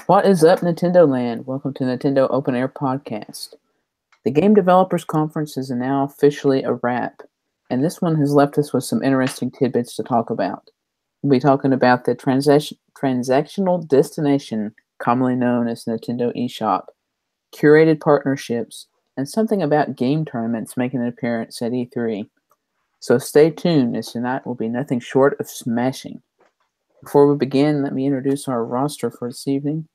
What is up, Nintendo Land? Welcome to Nintendo Open Air Podcast. The Game Developers Conference is now officially a wrap, and this one has left us with some interesting tidbits to talk about. We'll be talking about the transactional destination, commonly known as Nintendo eShop, curated partnerships, and something about game tournaments making an appearance at E3. So stay tuned, as tonight will be nothing short of smashing. Before we begin, let me introduce our roster for this evening.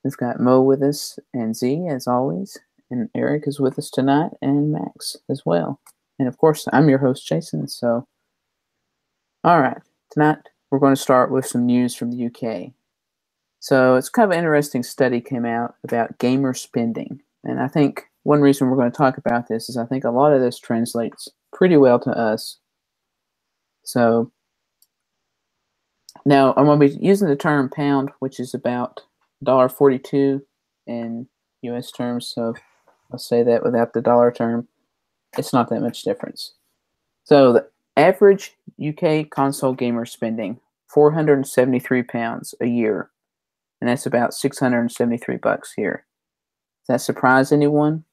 We've got Mo with us, and Z, as always, and Eric is with us tonight, and Max as well. And of course, I'm your host, Jason, so... Alright, tonight we're going to start with some news from the UK. So it's kind of an interesting study came out about gamer spending, and I think one reason we're going to talk about this is I think a lot of this translates pretty well to us. So... Now, I'm going to be using the term pound, which is about $1.42 in US terms, so I'll say that without the dollar term. It's not that much difference. So the average UK console gamer spending, £473 a year, and that's about $673 here. Does that surprise anyone?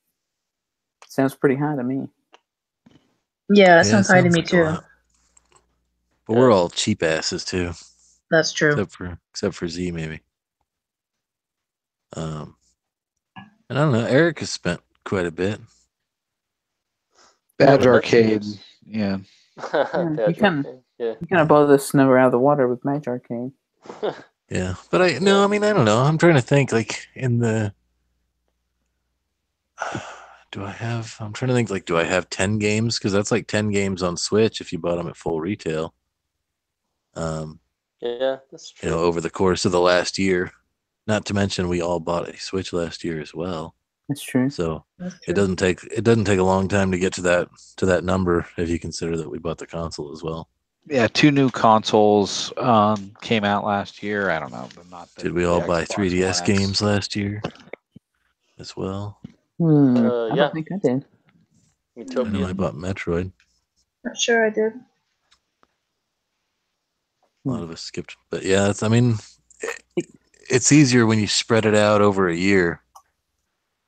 Sounds pretty high to me. Yeah, it sounds high to me too. But we're all cheap asses too. That's true. Except for Z, maybe. And I don't know. Eric has spent quite a bit. Badge Arcade, yeah. You kind of blow this number out of the water with Badge Arcade. Yeah, but I don't know. I'm trying to think, like, in the... do I have 10 games? Because that's like 10 games on Switch if you bought them at full retail. Yeah, that's true. Over the course of the last year. Not to mention we all bought a Switch last year as well. That's true. So it doesn't take a long time to get to that number if you consider that we bought the console as well. Yeah, 2 new consoles came out last year. I don't know, but not. Did we all buy 3DS games last year as well? I don't think I did. I know I bought Metroid. Not sure I did. A lot of us skipped, but yeah, it's easier when you spread it out over a year.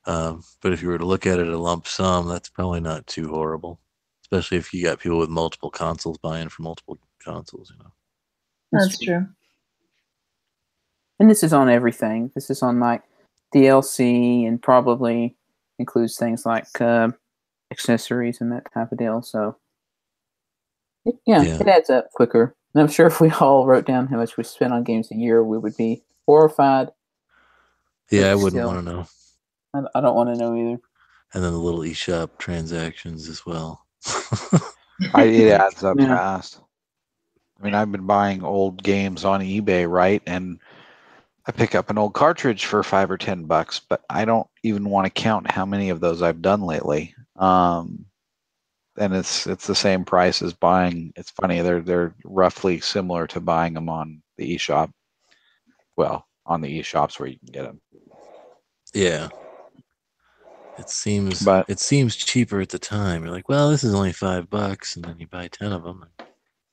But if you were to look at it at a lump sum, that's probably not too horrible, especially if you got people with multiple consoles buying for multiple consoles. That's true. And this is on everything. This is on like DLC and probably includes things like accessories and that type of deal. So it adds up quicker. And I'm sure if we all wrote down how much we spent on games a year, we would be horrified. Yeah, I wouldn't want to know. I don't want to know either. And then the little eShop transactions as well. It adds up fast. I mean, I've been buying old games on eBay, right? And I pick up an old cartridge for $5 or $10, but I don't even want to count how many of those I've done lately. And it's the same price as buying. It's funny, they're roughly similar to buying them on the eShop. Well, on the eShops where you can get them. Yeah. It seems cheaper at the time. You're like, well, this is only $5, and then you buy 10 of them.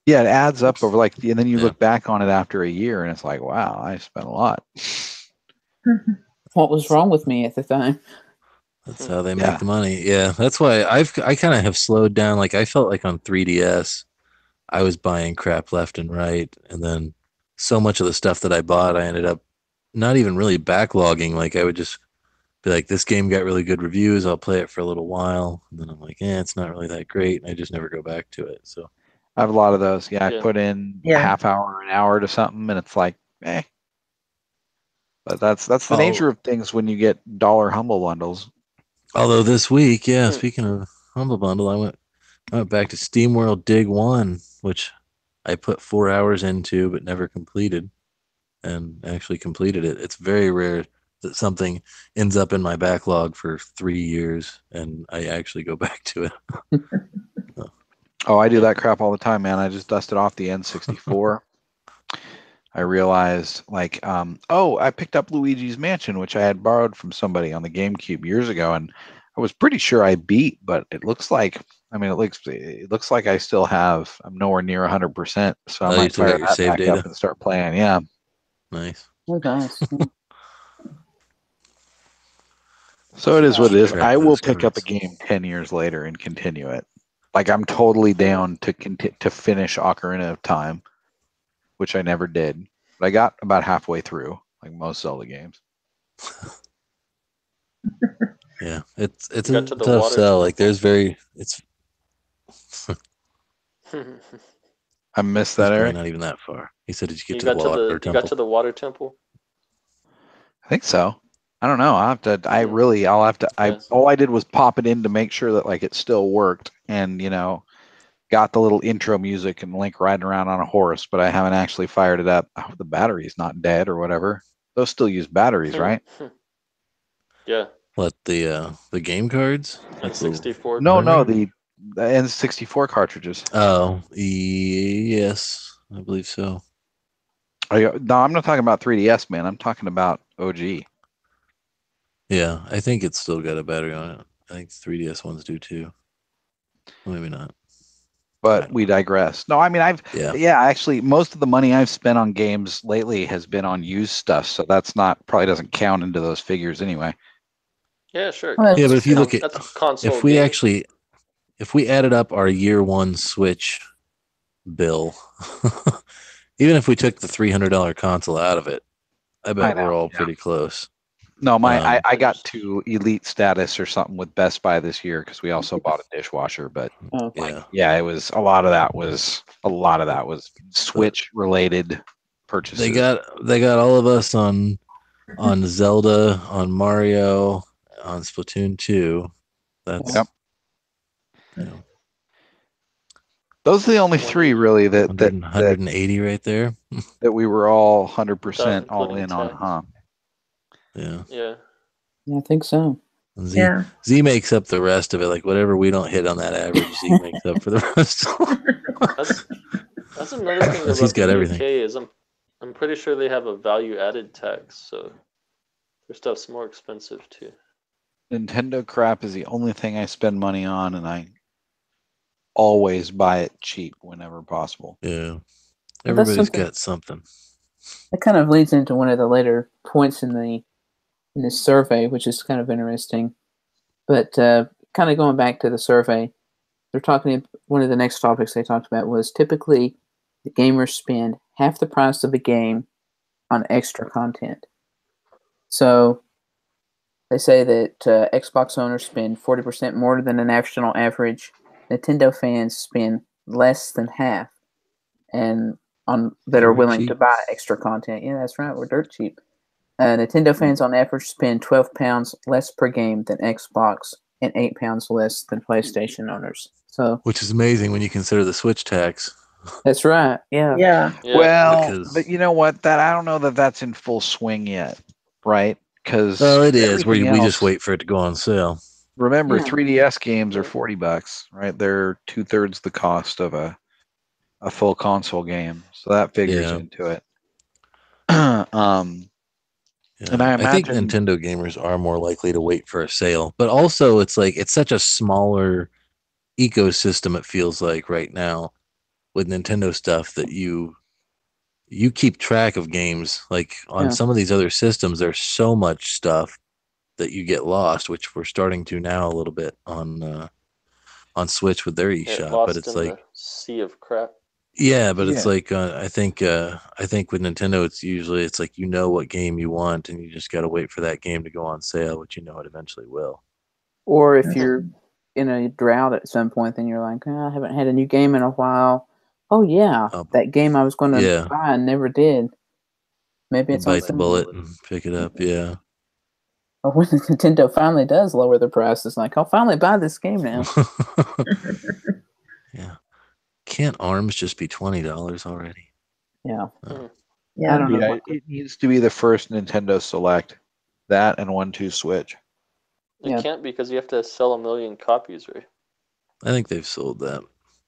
Yeah, it adds up over and then you look back on it after a year, and it's like, wow, I spent a lot. What was wrong with me at the time? That's how they make the money. Yeah, that's why I kind of have slowed down. Like, I felt like on 3DS, I was buying crap left and right, and then so much of the stuff that I bought, I ended up not even really backlogging. Like, I would just be like, this game got really good reviews, I'll play it for a little while, and then I'm like, it's not really that great, and I just never go back to it. So I have a lot of those. Yeah, I put in a half hour, an hour to something, and it's like, But that's the nature of things when you get dollar Humble Bundles. Although this week, speaking of Humble Bundle, I went back to SteamWorld Dig 1, which I put 4 hours into but never completed, and actually completed it. It's very rare that something ends up in my backlog for 3 years and I actually go back to it. Oh, I do that crap all the time, man. I just dusted off the N64. I realized, I picked up Luigi's Mansion, which I had borrowed from somebody on the GameCube years ago, and I was pretty sure I beat, but it looks like, it looks like I still have. I'm nowhere near 100%, so I might fire that back up and start playing. Yeah, nice. Oh, nice. So it is what it is. Track I will those pick up a cards. game 10 years later and continue it. Like I'm totally down to finish Ocarina of Time, which I never did. But I got about halfway through, like most Zelda games. Yeah, it's You a got to the tough water sell. Like temple. it's I missed he's that, probably Eric. not even that far. He said, "Did you get You to the got to water the temple?" water temple. I think so. I don't know. I'll have to. I'll have to. Yes. All I did was pop it in to make sure that like it still worked, and got the little intro music and Link riding around on a horse, but I haven't actually fired it up. Oh, the battery's not dead or whatever. Those still use batteries, right? Yeah. What the game cards? That's the- N64. No, Memory? the N64 cartridges. Oh, yes, I believe so. No, I'm not talking about 3DS, man. I'm talking about OG. Yeah, I think it's still got a battery on it. I think 3DS ones do too. Well, maybe not. But we digress. No, I mean actually most of the money I've spent on games lately has been on used stuff, so that's not probably doesn't count into those figures anyway. Yeah, sure. Well, Yeah, but if you look at That's a console if we game. if we added up our year one Switch bill, even if we took the $300 console out of it, I bet we're all pretty close. No, I I got just- to elite status or something with Best Buy this year because we also bought a dishwasher. But Yeah, it was a lot of that was Switch related purchases. they got all of us on Zelda, on Mario, on Splatoon 2. That's Yep. you know, Those are the only three really that 180 right there. that we were all 100% all including in on, tax. huh? Yeah. Yeah. Yeah, I think so. And Yeah. Z makes up the rest of it. Like whatever we don't hit on that average, Z makes up for the rest. That's another thing about He's got the everything. UK is I'm pretty sure they have a value added tax, so their stuff's more expensive too. Nintendo crap is the only thing I spend money on, and I always buy it cheap whenever possible. Yeah. Well, that's Everybody's something- got something. That kind of leads into one of the later points in this survey, which is kind of interesting. But kind of going back to the survey, they're talking. One of the next topics they talked about was typically the gamers spend half the price of a game on extra content. So they say that Xbox owners spend 40% more than the national average. Nintendo fans spend less than half, and that are Very willing cheap. to buy extra content. Yeah, that's right. We're dirt cheap. Nintendo fans on average spend £12 less per game than Xbox and £8 less than PlayStation owners. So, Which is amazing when you consider the Switch tax. that's right. Yeah. Yeah. Yeah. Well, Because- but you know what? That I don't know that that's in full swing yet, right? Because Well, it is. We just wait for it to go on sale. Remember, Yeah. 3DS games are $40, right? They're 2/3 the cost of a full console game, so that figures Yeah. into it. Yeah. And I think imagine- Nintendo gamers are more likely to wait for a sale, but also it's like it's such a smaller ecosystem. It feels like right now with Nintendo stuff that you keep track of games. Like on some of these other systems, there's so much stuff that you get lost, which we're starting to now a little bit on Switch with their Get eShop. lost But it's in like the sea of crap. yeah, but it's Yeah. like I think with Nintendo, it's like you know what game you want, and you just got to wait for that game to go on sale, which you know it eventually will. Or if you're in a drought at some point, then you're like, I haven't had a new game in a while. Oh yeah, that game I was going to buy and never did. Maybe it's bite the bullet and pick it up. Yeah. Or when Nintendo finally does lower the price, it's like, I'll finally buy this game now. Yeah. Can't ARMS just be $20 already? Yeah. Yeah. I don't know. It needs to be the first Nintendo Select, that and 1-2 Switch. It can't because you have to sell 1 million copies, right? I think they've sold that.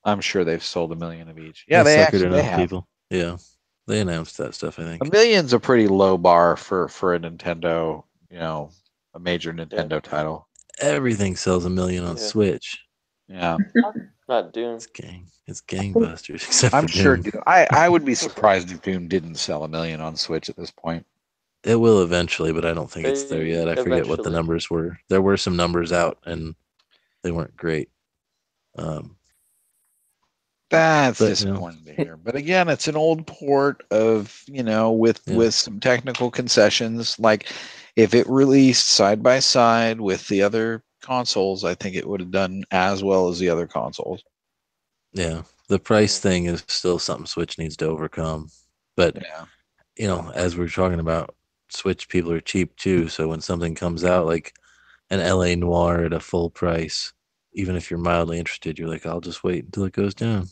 I'm sure they've sold 1 million of each. Yeah, they suckered actually enough have. people. Yeah, they announced that stuff. I think 1 million's a pretty low bar for a Nintendo, a major Nintendo title. Everything sells 1 million on Switch. Yeah, Not Doom. It's gangbusters. Except I'm for sure. Doom. I would be surprised if Doom didn't sell 1 million on Switch at this point. It will eventually, but I don't think it's there yet. I forget what the Eventually. numbers were. There were some numbers out, and they weren't great. That's But, disappointing to hear. But again, it's an old port of, with some technical concessions. Like if it released side by side with the other consoles, I think it would have done as well as the other consoles. Yeah, the price thing is still something Switch needs to overcome. But, as we're talking about, Switch people are cheap too. So when something comes out like an LA Noir at a full price, even if you're mildly interested, you're like, I'll just wait until it goes down.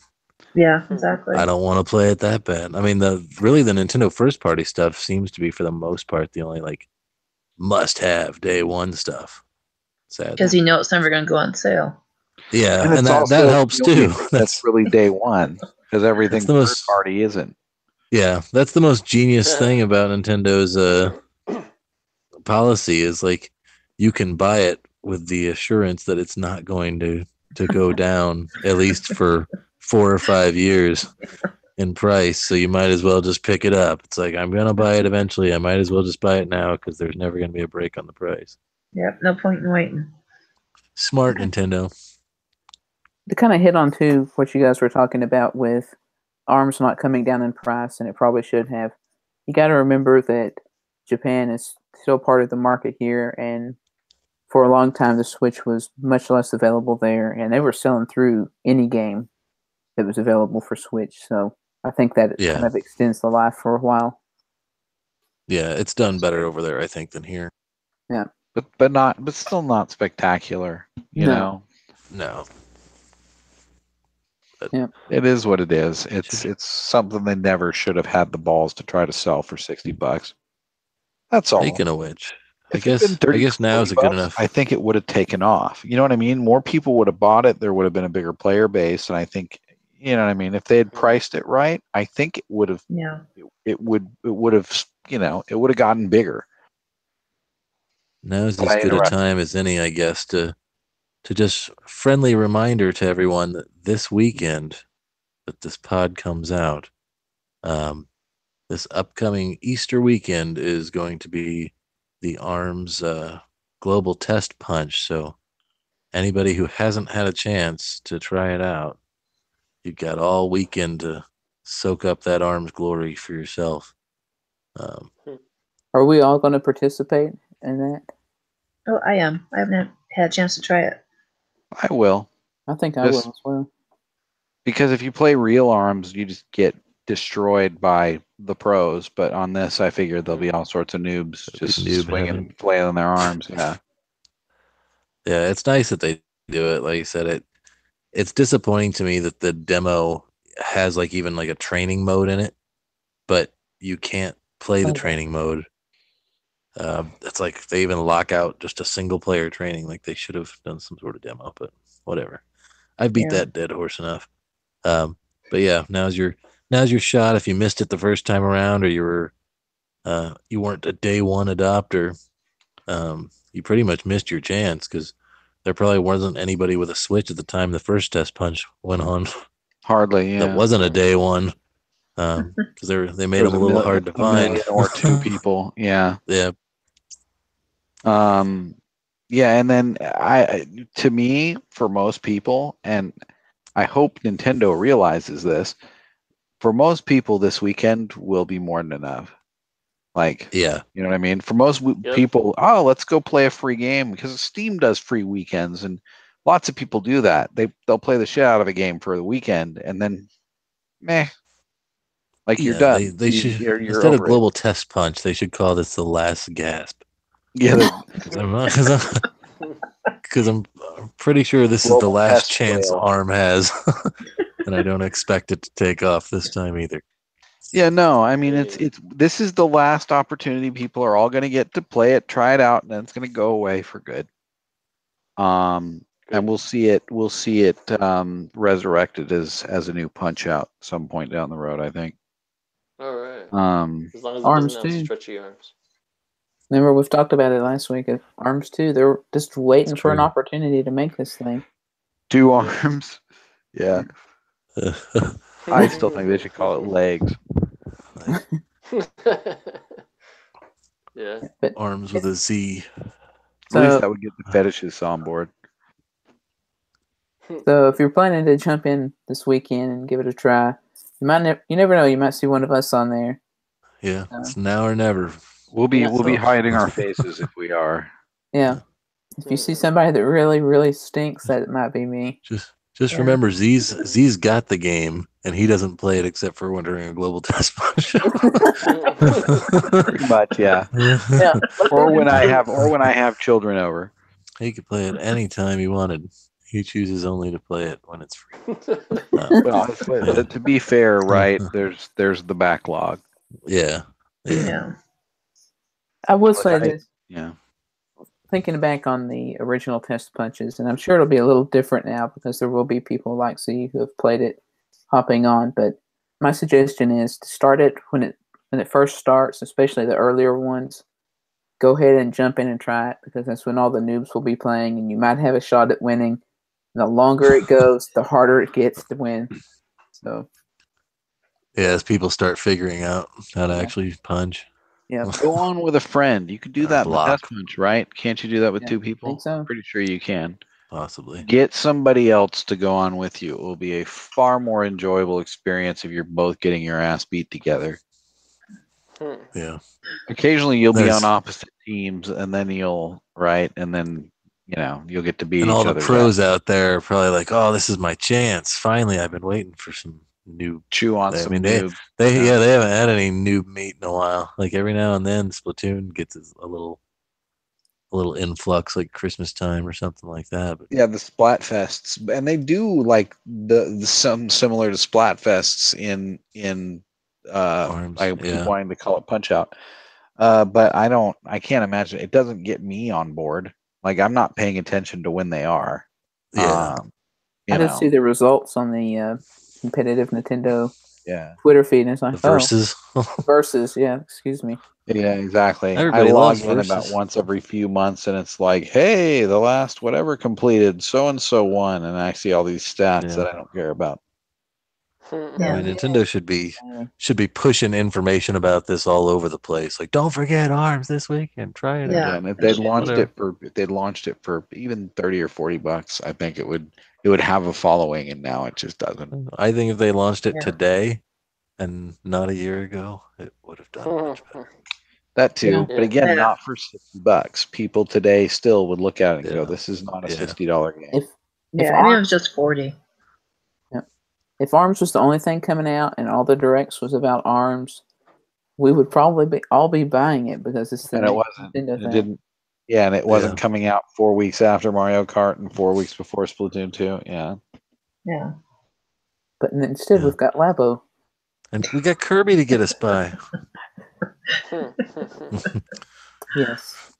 Yeah, exactly. I don't want to play it that bad. I mean, the Nintendo first party stuff seems to be, for the most part, the only like must-have day one stuff. Sadly, because it's never going to go on sale. Yeah, and that helps too. That's really day one, because everything third party isn't. Yeah, that's the most genius thing about Nintendo's policy is like you can buy it with the assurance that it's not going to go down at least for 4 or 5 years in price. So you might as well just pick it up. It's like, I'm going to buy it eventually. I might as well just buy it now because there's never going to be a break on the price. Yep, no point in waiting. Smart Nintendo. To kind of hit on to what you guys were talking about with ARMS not coming down in price, and it probably should have. You got to remember that Japan is still part of the market here, and for a long time the Switch was much less available there, and they were selling through any game that was available for Switch. So I think that it kind of extends the life for a while. Yeah, it's done better over there, I think, than here. Yeah, but still not spectacular. You know. No. But yeah, it is what it is. It's something they never should have had the balls to try to sell for $60. That's all. Speaking of which, I If it'd been guess now is a good enough. I think it would have taken off. You know what I mean? More people would have bought it. There would have been a bigger player base, and I think, you know what I mean. If they had priced it right, I think it would have. Yeah. It would have. It would have gotten bigger. Now is as good a time as any, I guess, to just friendly reminder to everyone that this weekend that this pod comes out, this upcoming Easter weekend is going to be the ARMS Global Test Punch. So anybody who hasn't had a chance to try it out, you've got all weekend to soak up that ARMS glory for yourself. Are we all going to participate in that? Oh, I am. I haven't had a chance to try it. I will. I think I will as well. Because if you play real ARMS, you just get destroyed by the pros. But on this, I figure there'll be all sorts of noobs just swinging, flailing their arms. Yeah. Yeah, it's nice that they do it. Like you said, it's disappointing to me that the demo has even a training mode in it, but you can't play the training mode. It's like they even lock out just a single player training. Like they should have done some sort of demo, but whatever. I beat that dead horse enough. But yeah, now's your shot. If you missed it the first time around, or you weren't a day one adopter, you pretty much missed your chance because there probably wasn't anybody with a Switch at the time the first test punch went on. Hardly, yeah. That wasn't a day one. Because they made them a little hard to find. Or two people, yeah. Yeah. Yeah, and then to me, for most people, and I hope Nintendo realizes this, for most people this weekend will be more than enough. Yeah. You know what I mean? For most people, let's go play a free game, because Steam does free weekends, and lots of people do that. They'll play the shit out of a game for the weekend, and then meh. You're done. They should, you're instead of Global Test Punch, they should call this the last gasp. Yeah, because I'm pretty sure this is the last chance ARM has, and I don't expect it to take off this time either. Yeah, no, I mean this is the last opportunity. People are all going to get to play it, try it out, and then it's going to go away for good. And we'll see it resurrected as a new Punch Out some point down the road, I think. All right. As long as it ARMS doesn't have 2. stretchy arms. Remember, we've talked about it last week. ARMS 2, they're just waiting for an opportunity to make this thing. 2 arms. Yeah. I still think they should call it legs. Yeah. But Arms with a Z. At so, least that would get the fetishes on board. so if you're planning to jump in this weekend and give it a try, you never know, you might see one of us on there. Yeah, it's now or never. We'll be So- hiding our faces if we are. Yeah. If you see somebody that really, really stinks, that might be me. Just Yeah. remember, Z's got the game, and he doesn't play it except for when during a global test punch. Pretty much, yeah. Yeah. Or when I have children over. He could play it anytime he wanted. He chooses only to play it when it's free. Well, to be fair, right? There's the backlog. Yeah. Yeah. I would Like say this. Yeah. Thinking back on the original test punches, and I'm sure it'll be a little different now because there will be people like Z who have played it hopping on, but my suggestion is to start it when it first starts, especially the earlier ones. Go ahead and jump in and try it because that's when all the noobs will be playing and you might have a shot at winning. And the longer it goes, the harder it gets to win. So Yeah, as people start figuring out how to actually punch. yeah. Go on with a friend. You could do Or that in the block. test punch, right? Can't you do that with Yeah, two I people? think so. Pretty sure you can. Possibly. Get somebody else to go on with you. It will be a far more enjoyable experience if you're both getting your ass beat together. Yeah. Occasionally you'll be There's- on opposite teams and then you'll you'll get to beat And each all the other's pros ass. out there are probably like, "Oh, this is my chance! Finally, I've been waiting for some new." Chew on I some mean, noobs. They Yeah. haven't had any noob meat in a while. Like every now and then, Splatoon gets a little influx, like Christmas time or something like that. But Yeah, the Splatfests, and they do like the some similar to Splatfests in Arms, I keep yeah. wanting to call it Punch Out, but I can't imagine it doesn't get me on board. Like I'm not paying attention to when they are. Yeah. I did see the results on the competitive Nintendo Yeah. Twitter feed, and it's like, The verses. versus, yeah, excuse me. Yeah, exactly. Everybody I log loves in about Versus. once every few months, and it's like, hey, the last whatever completed, so and so won, and I see all these stats Yeah. that I don't care about. I Yeah. mean, Nintendo should be pushing information about this all over the place. Like, don't forget Arms this week and try it. Yeah. out. And if they they'd should. launched it for even $30 or $40, I think it would have a following, and now it just doesn't. I think if they launched it Yeah. today and not a year ago, it would have done much better. That too, Yeah. but again, Yeah. not for $60. People today still would look at it and go, Yeah. "This is not a Yeah. $60 game." If Yeah. if I mean, it Arms, was just 40. if Arms was the only thing coming out and all the directs was about Arms, we would probably all be buying it because it's the And it next wasn't. Nintendo It thing. didn't. Yeah, and it wasn't Yeah. coming out 4 weeks after Mario Kart and 4 weeks before Splatoon 2. Yeah. Yeah. But instead, Yeah. we've got Labo. And we got Kirby to get us by. Yes.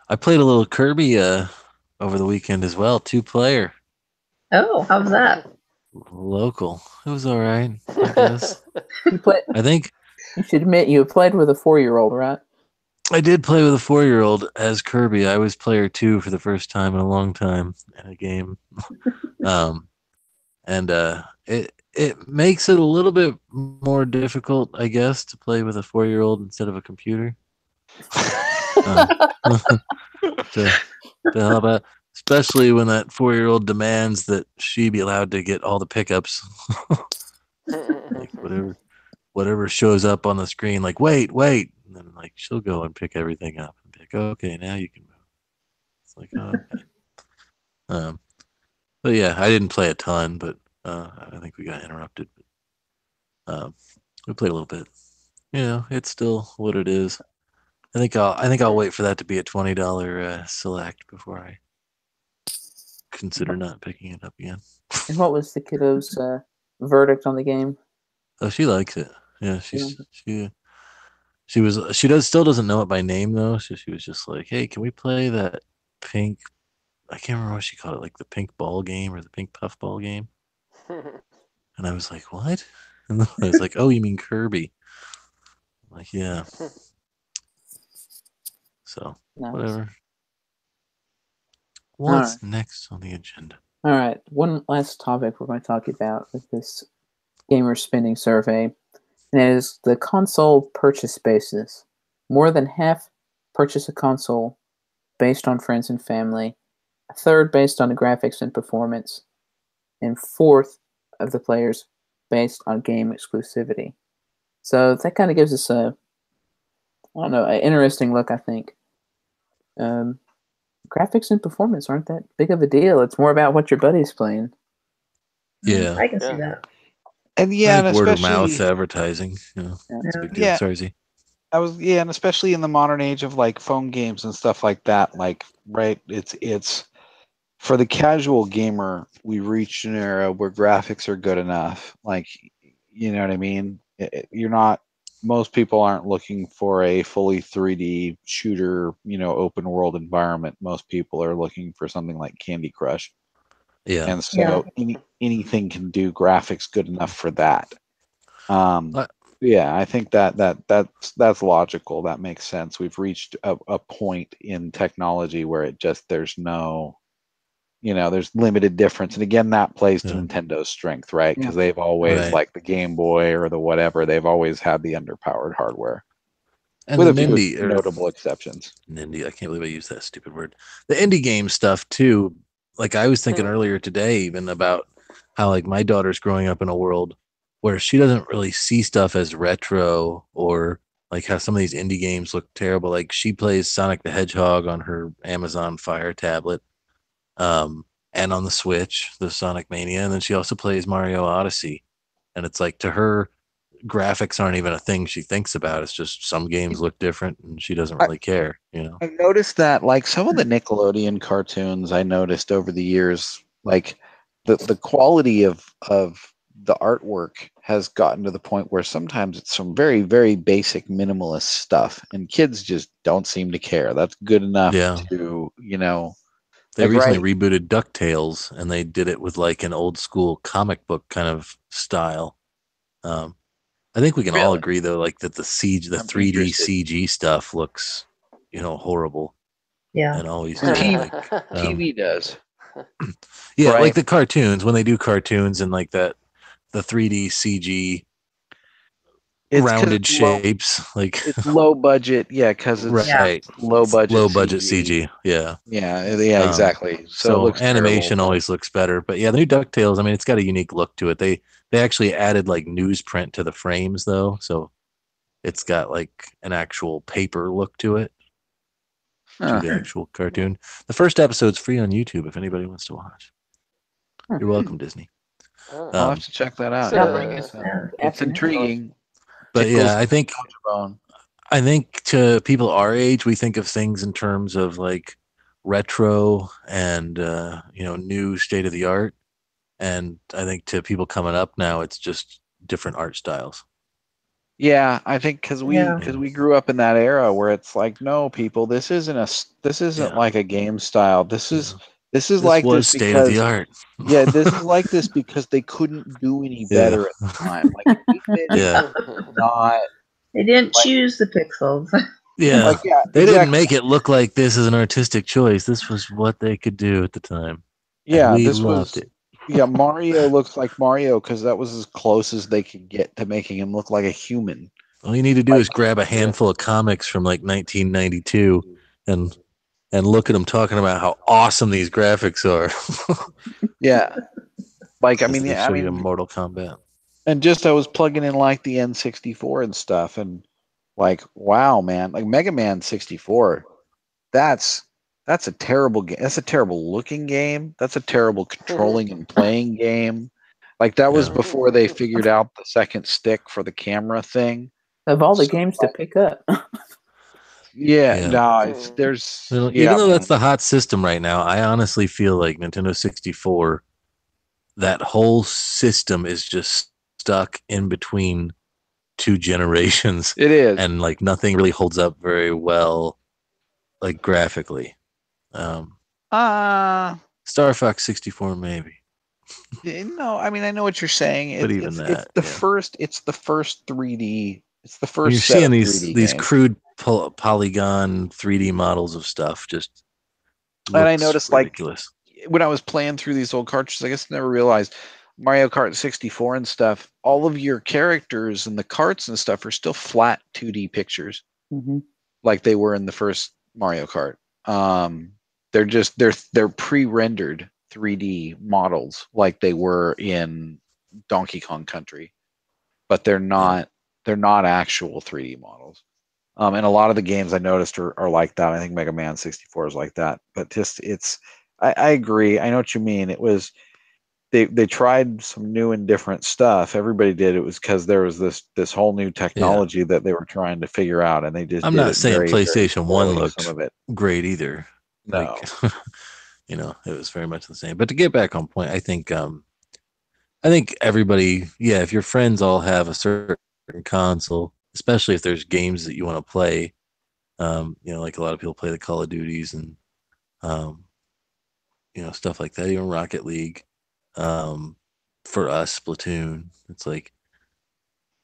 I played a little Kirby over the weekend as well. 2-player. Oh, how was that? Local. It was all right, I guess. You play. I think You should admit you played with a 4-year-old, right? I did play with a 4-year-old as Kirby. I was player 2 for the first time in a long time in a game. It makes it a little bit more difficult, I guess, to play with a 4-year-old instead of a computer. To help out, especially when that 4-year-old demands that she be allowed to get all the pickups. Like whatever shows up on the screen, like wait, and then like she'll go and pick everything up and be like, okay, now you can move. It's like, oh, okay. But yeah, I didn't play a ton, but I think we got interrupted. We played a little bit. You know, it's still what it is. I think I'll wait for that to be a $20 select before I consider not picking it up again. And what was the kiddo's verdict on the game? Oh, she likes it. Yeah, she still doesn't know it by name though. So she was just like, "Hey, can we play that pink? I can't remember what she called it, like the pink ball game or the pink puff ball game." And I was like, "What?" And I was like, "Oh, you mean Kirby?" I'm like, yeah. So Nice. whatever. What's next on the agenda? All right. One last topic we're going to talk about with this gamer spending survey is the console purchase basis. more than half purchase a console based on friends and family, a third based on the graphics and performance, and fourth of the players based on game exclusivity. So that kind of gives us an interesting look, I think. Graphics and performance aren't that big of a deal. It's more about what your buddy's playing. Yeah. I can see that. And I think word of especially mouth advertising. It's a big deal. Yeah. Sorry, Z. and especially in the modern age of like phone games and stuff like that, like right, it's for the casual gamer, we reached an era where graphics are good enough. Like, you know what I mean? Most people aren't looking for a fully 3D shooter, open world environment. Most people are looking for something like Candy Crush. Yeah. And so anything can do graphics good enough for that. I think that's logical. That makes sense. We've reached a point in technology where there's no, there's limited difference. And again, that plays to Nintendo's strength, right? Because they've always, like the Game Boy or the whatever, they've always had the underpowered hardware. And with the a few notable exceptions. Nindy, I can't believe I used that stupid word. The indie game stuff too. Like I was thinking earlier today, even about how like my daughter's growing up in a world where she doesn't really see stuff as retro, or like how some of these indie games look terrible. Like she plays Sonic the Hedgehog on her Amazon Fire tablet, and on the Switch, the Sonic Mania, and then she also plays Mario Odyssey. And it's like, to her, graphics aren't even a thing she thinks about. It's just some games look different and she doesn't really care, I've noticed that like some of the Nickelodeon cartoons I noticed over the years, like the quality of the artwork has gotten to the point where sometimes it's some very, very basic minimalist stuff and kids just don't seem to care. That's good enough to, They recently rebooted DuckTales, and they did it with like an old school comic book kind of style. I think we can all agree though, like that the 3D CG stuff looks, horrible. Yeah. And always TV does. Yeah, like the cartoons, when they do cartoons and like that, the 3D CG rounded shapes, like it's low budget, because it's low budget CG. Yeah, exactly. So it looks animation terrible, always looks better, but yeah, the new DuckTales, I mean, it's got a unique look to it. They actually added like newsprint to the frames though, so it's got like an actual paper look to it. To the actual cartoon. The first episode's free on YouTube if anybody wants to watch. You're welcome, Disney. I'll have to check that out. It's intriguing. But yeah, I think to people our age, we think of things in terms of like retro and new state of the art. And I think to people coming up now, it's just different art styles. Yeah, I think because we grew up in that era where it's like, no, people, this isn't like a game style. This is like this state of the art. Yeah, this is like this because they couldn't do any better at the time. Like they didn't choose the pixels. Yeah, they didn't make it look like this is an artistic choice. This was what they could do at the time. Yeah, we loved it. Yeah, Mario looks like Mario because that was as close as they could get to making him look like a human. All you need to do is grab a handful of comics from like 1992 and look at them talking about how awesome these graphics are. Yeah, like I mean, Mortal Kombat. And just I was plugging in like the N64 and stuff, and like, wow, man, like Mega Man 64, that's a terrible game. That's a terrible looking game. That's a terrible controlling and playing game. Like that was before they figured out the second stick for the camera thing. Of all the games to pick up. Even though that's the hot system right now, I honestly feel like Nintendo 64, that whole system is just stuck in between two generations. It is. And like nothing really holds up very well, like graphically. Star Fox 64 maybe. No, I mean I know what you're saying. But it's the first 3D. It's the first. You're seeing these crude polygon 3D models of stuff. Just and I noticed ridiculous. Like when I was playing through these old cartridges, I guess I never realized Mario Kart 64 and stuff. All of your characters and the carts and stuff are still flat 2D pictures. Mm-hmm. like they were in the first Mario Kart. They're pre-rendered 3D models like they were in Donkey Kong Country, but they're not actual 3D models. And a lot of the games I noticed are like that. I think Mega Man 64 is like that. But just I agree. I know what you mean. It was they tried some new and different stuff. Everybody did. It was because there was this whole new technology that they were trying to figure out, and they just. I'm did not it saying very, PlayStation very 1 poorly, looked some of it. great either. No. Like, it was very much the same. But to get back on point, I think everybody, if your friends all have a certain console, especially if there's games that you want to play, like a lot of people play the Call of Duties and stuff like that, even Rocket League. For us, Splatoon, it's like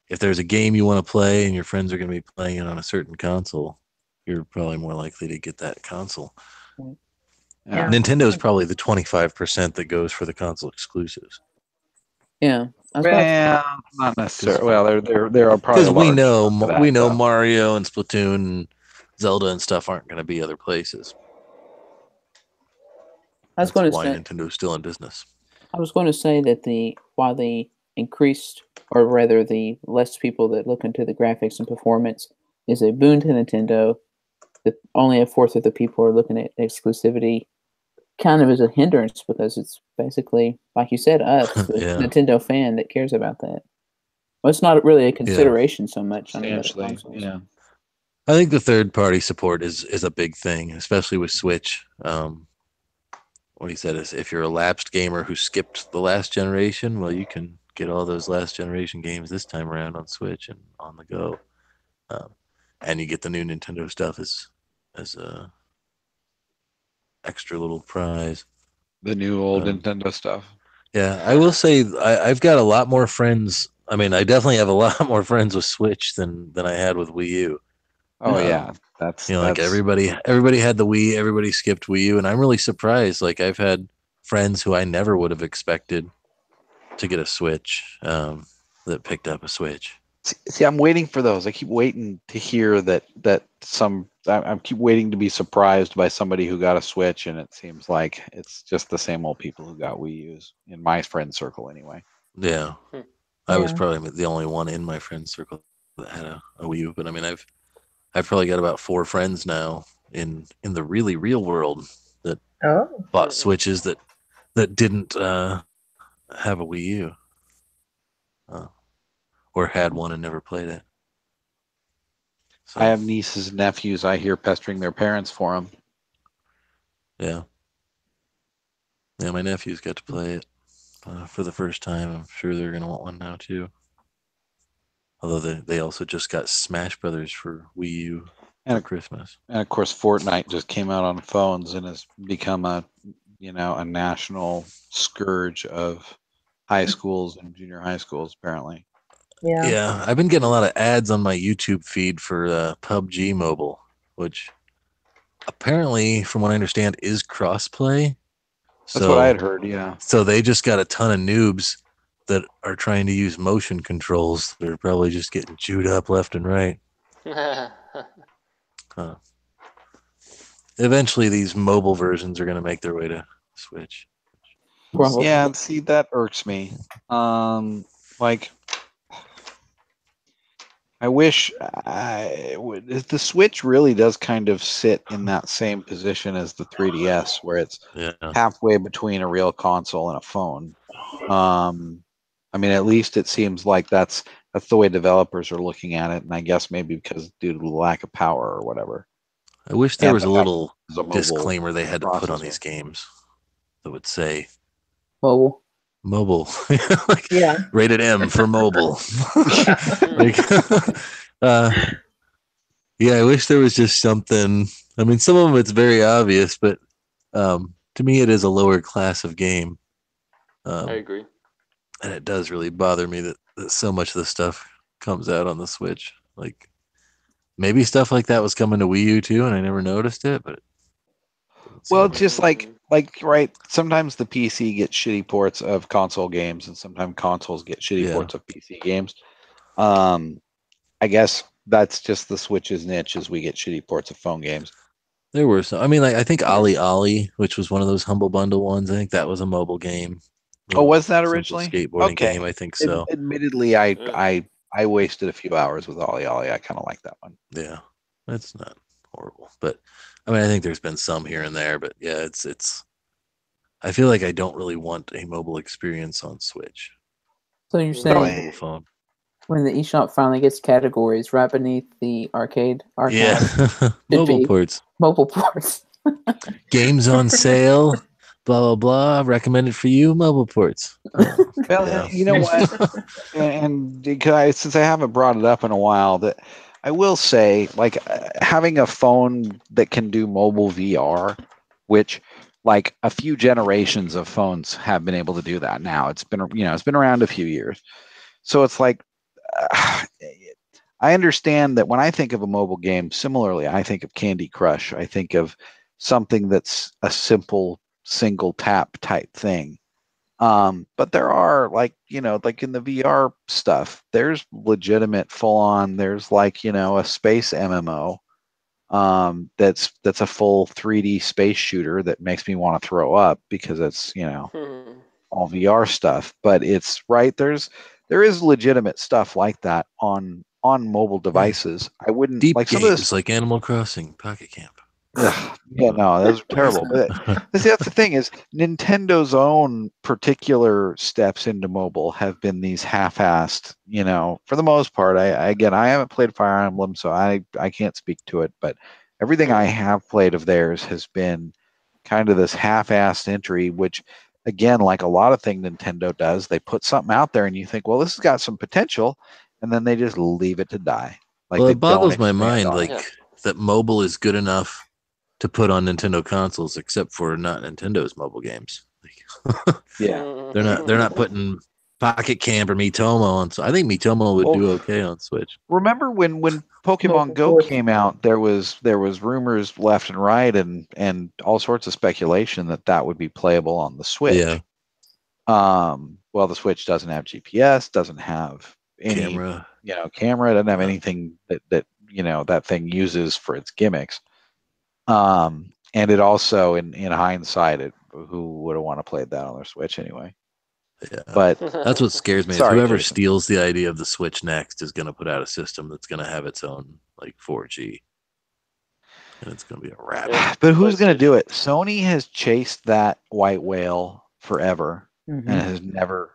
if there's a game you want to play and your friends are going to be playing it on a certain console, you're probably more likely to get that console. Yeah. Nintendo is probably the 25% that goes for the console exclusives. Yeah. Well, not necessarily. Well, there are probably because we know that, Mario and Splatoon and Zelda and stuff aren't going to be other places. That's why Nintendo's still in business. I was going to say that while the increased, or rather the less people that look into the graphics and performance is a boon to Nintendo, that only a fourth of the people are looking at exclusivity kind of is a hindrance, because it's basically, like you said, us, the Nintendo fan that cares about that. Well, it's not really a consideration so much on the other consoles. Yeah. I think the third-party support is a big thing, especially with Switch. What he said is, if you're a lapsed gamer who skipped the last generation, well, you can get all those last generation games this time around on Switch and on the go, and you get the new Nintendo stuff as a extra little prize. The new old Nintendo stuff. Yeah, I will say I've got a lot more friends. I mean, I definitely have a lot more friends with Switch than I had with Wii U. Oh yeah, that's like everybody had the Wii, everybody skipped Wii U, and I'm really surprised. Like I've had friends who I never would have expected to get a Switch that picked up a Switch. See, I'm waiting for those. I keep waiting to hear that I keep waiting to be surprised by somebody who got a Switch, and it seems like it's just the same old people who got Wii U's in my friend circle anyway. Yeah. I was probably the only one in my friend circle that had a Wii U, but I mean I've probably got about 4 friends now in the really real world that bought Switches that didn't have a Wii U. Or had one and never played it. So, I have nieces and nephews I hear pestering their parents for them. Yeah. Yeah, my nephews got to play it for the first time. I'm sure they're going to want one now too. Although they also just got Smash Brothers for Wii U for Christmas. And of course, Fortnite just came out on phones and has become a national scourge of high schools and junior high schools, apparently. Yeah, I've been getting a lot of ads on my YouTube feed for PUBG Mobile, which apparently, from what I understand, is crossplay. That's what I had heard, yeah. So they just got a ton of noobs that are trying to use motion controls. They're probably just getting chewed up left and right. Eventually, these mobile versions are going to make their way to Switch. Yeah, see, that irks me. I wish the Switch really does kind of sit in that same position as the 3DS, where it's halfway between a real console and a phone. I mean, at least it seems like that's the way developers are looking at it, and I guess maybe because due to the lack of power or whatever. I wish there was a little disclaimer they had to put on these games that would say mobile. Rated M for mobile. I wish there was just something. I mean, some of them it's very obvious, but to me it is a lower class of game. I agree. And it does really bother me that so much of the stuff comes out on the Switch. Like maybe stuff like that was coming to Wii U too, and I never noticed it, but it's just like right, sometimes the PC gets shitty ports of console games, and sometimes consoles get shitty ports of PC games. I guess that's just the Switch's niche, as we get shitty ports of phone games. There were some. I mean, like I think Ollie Ollie, which was one of those Humble Bundle ones. I think that was a mobile game. Oh, was that Simple originally? skateboarding Okay. game? I think so. Admittedly, I wasted a few hours with Ollie Ollie. I kind of like that one. Yeah, it's not horrible, but I mean, I think there's been some here and there, but yeah, it's. I feel like I don't really want a mobile experience on Switch. So you're On a saying mobile phone. when the eShop finally gets categories right beneath the arcade archive, Yeah, mobile ports. mobile ports. Games on sale. Blah blah blah. Recommended for you. Mobile ports. Well, Yeah. you know what? and because since I haven't brought it up in a while, that I will say, like having a phone that can do mobile VR, which like a few generations of phones have been able to do that now. It's been it's been around a few years, so it's like I understand that when I think of a mobile game, similarly, I think of Candy Crush. I think of something that's a simple single tap type thing. But there are like in the VR stuff, there's legitimate full on. There's like a space MMO. That's a full 3D space shooter that makes me want to throw up because it's all VR stuff. But it's right there is legitimate stuff like that on mobile devices. I wouldn't Deep like some games of this. like Animal Crossing, Pocket Camp. Yeah, no, that's terrible. But that's the thing is Nintendo's own particular steps into mobile have been these half-assed. For the most part. I haven't played Fire Emblem, so I can't speak to it. But everything I have played of theirs has been kind of this half-assed entry, which again, like a lot of things Nintendo does, they put something out there and you think, well, this has got some potential, and then they just leave it to die. Like Well, they it boggles don't my mind, expand on it. like that mobile is good enough to put on Nintendo consoles, except for not Nintendo's mobile games. Like, Yeah. they're not putting Pocket Camp or Miitomo on. So I think Miitomo would do okay on Switch. Remember when Pokemon Go came out, there was rumors left and right and all sorts of speculation that would be playable on the Switch. Yeah. Well, the Switch doesn't have GPS, doesn't have any Camera. Camera, doesn't have anything that that thing uses for its gimmicks. And it also, in hindsight, who would have want to play that on their Switch anyway? Yeah. But that's what scares me. Sorry, is whoever Jason. steals the idea of the Switch next is going to put out a system that's going to have its own like 4G, and it's going to be a wrap. But who's going to do it? Sony has chased that white whale forever Mhm. and has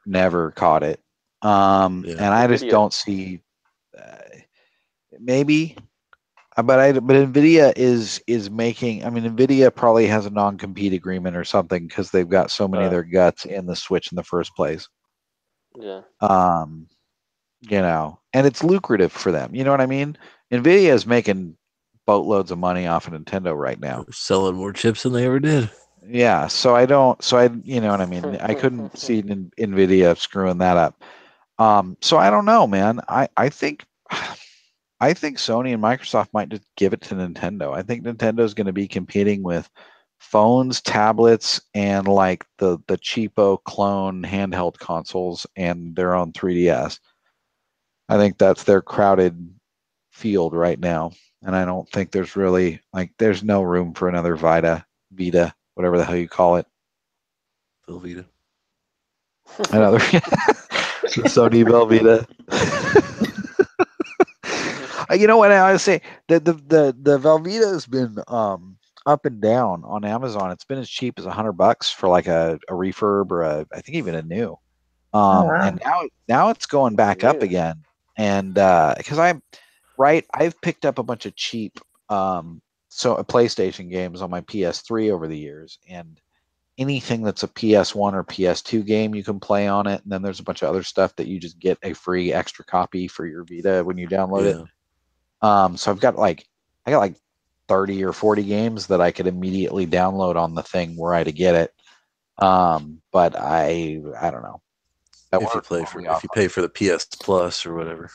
never caught it. And I just don't see maybe. But Nvidia is making. I mean, Nvidia probably has a non-compete agreement or something because they've got so many of their guts in the Switch in the first place. Yeah. And it's lucrative for them. You know what I mean? Nvidia is making boatloads of money off of Nintendo right now. They're selling more chips than they ever did. Yeah. So you know what I mean? I couldn't see Nvidia screwing that up. So I don't know, man. I think Sony and Microsoft might just give it to Nintendo. I think Nintendo is going to be competing with phones, tablets, and like the cheapo clone handheld consoles and their own 3DS. I think that's their crowded field right now, and I don't think there's really there's no room for another Vita, whatever the hell you call it. Velveeta. Another Sony Velveeta. You know what I always say? The Velveeta has been up and down on Amazon. It's been as cheap as $100 for like a refurb or I think even a new. And now it's going back up again. And because I've picked up a bunch of cheap PlayStation games on my PS3 over the years, and anything that's a PS1 or PS2 game you can play on it. And then there's a bunch of other stuff that you just get a free extra copy for your Vita when you download it. So I got like 30 or 40 games that I could immediately download on the thing were I to get it. But I don't know. If you pay for the PS Plus or whatever.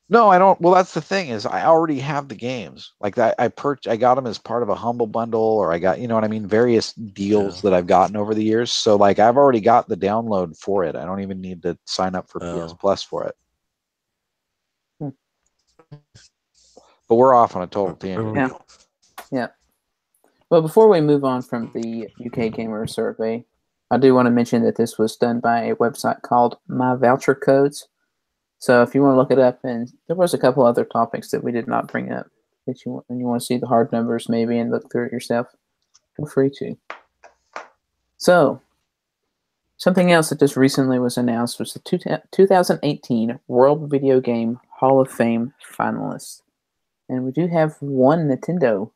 No, I don't. Well, that's the thing is I already have the games. Like I got them as part of a Humble Bundle, or I got, you know what I mean, various deals that I've gotten over the years. So like I've already got the download for it. I don't even need to sign up for PS Plus for it. But we're off on a total tangent. Yeah. Yeah. Well, before we move on from the UK Gamer Survey, I do want to mention that this was done by a website called My Voucher Codes. So if you want to look it up, and there was a couple other topics that we did not bring up that you want to see the hard numbers maybe and look through it yourself, feel free to. So, something else that just recently was announced was the 2018 World Video Game Hall of Fame finalists. And we do have one Nintendo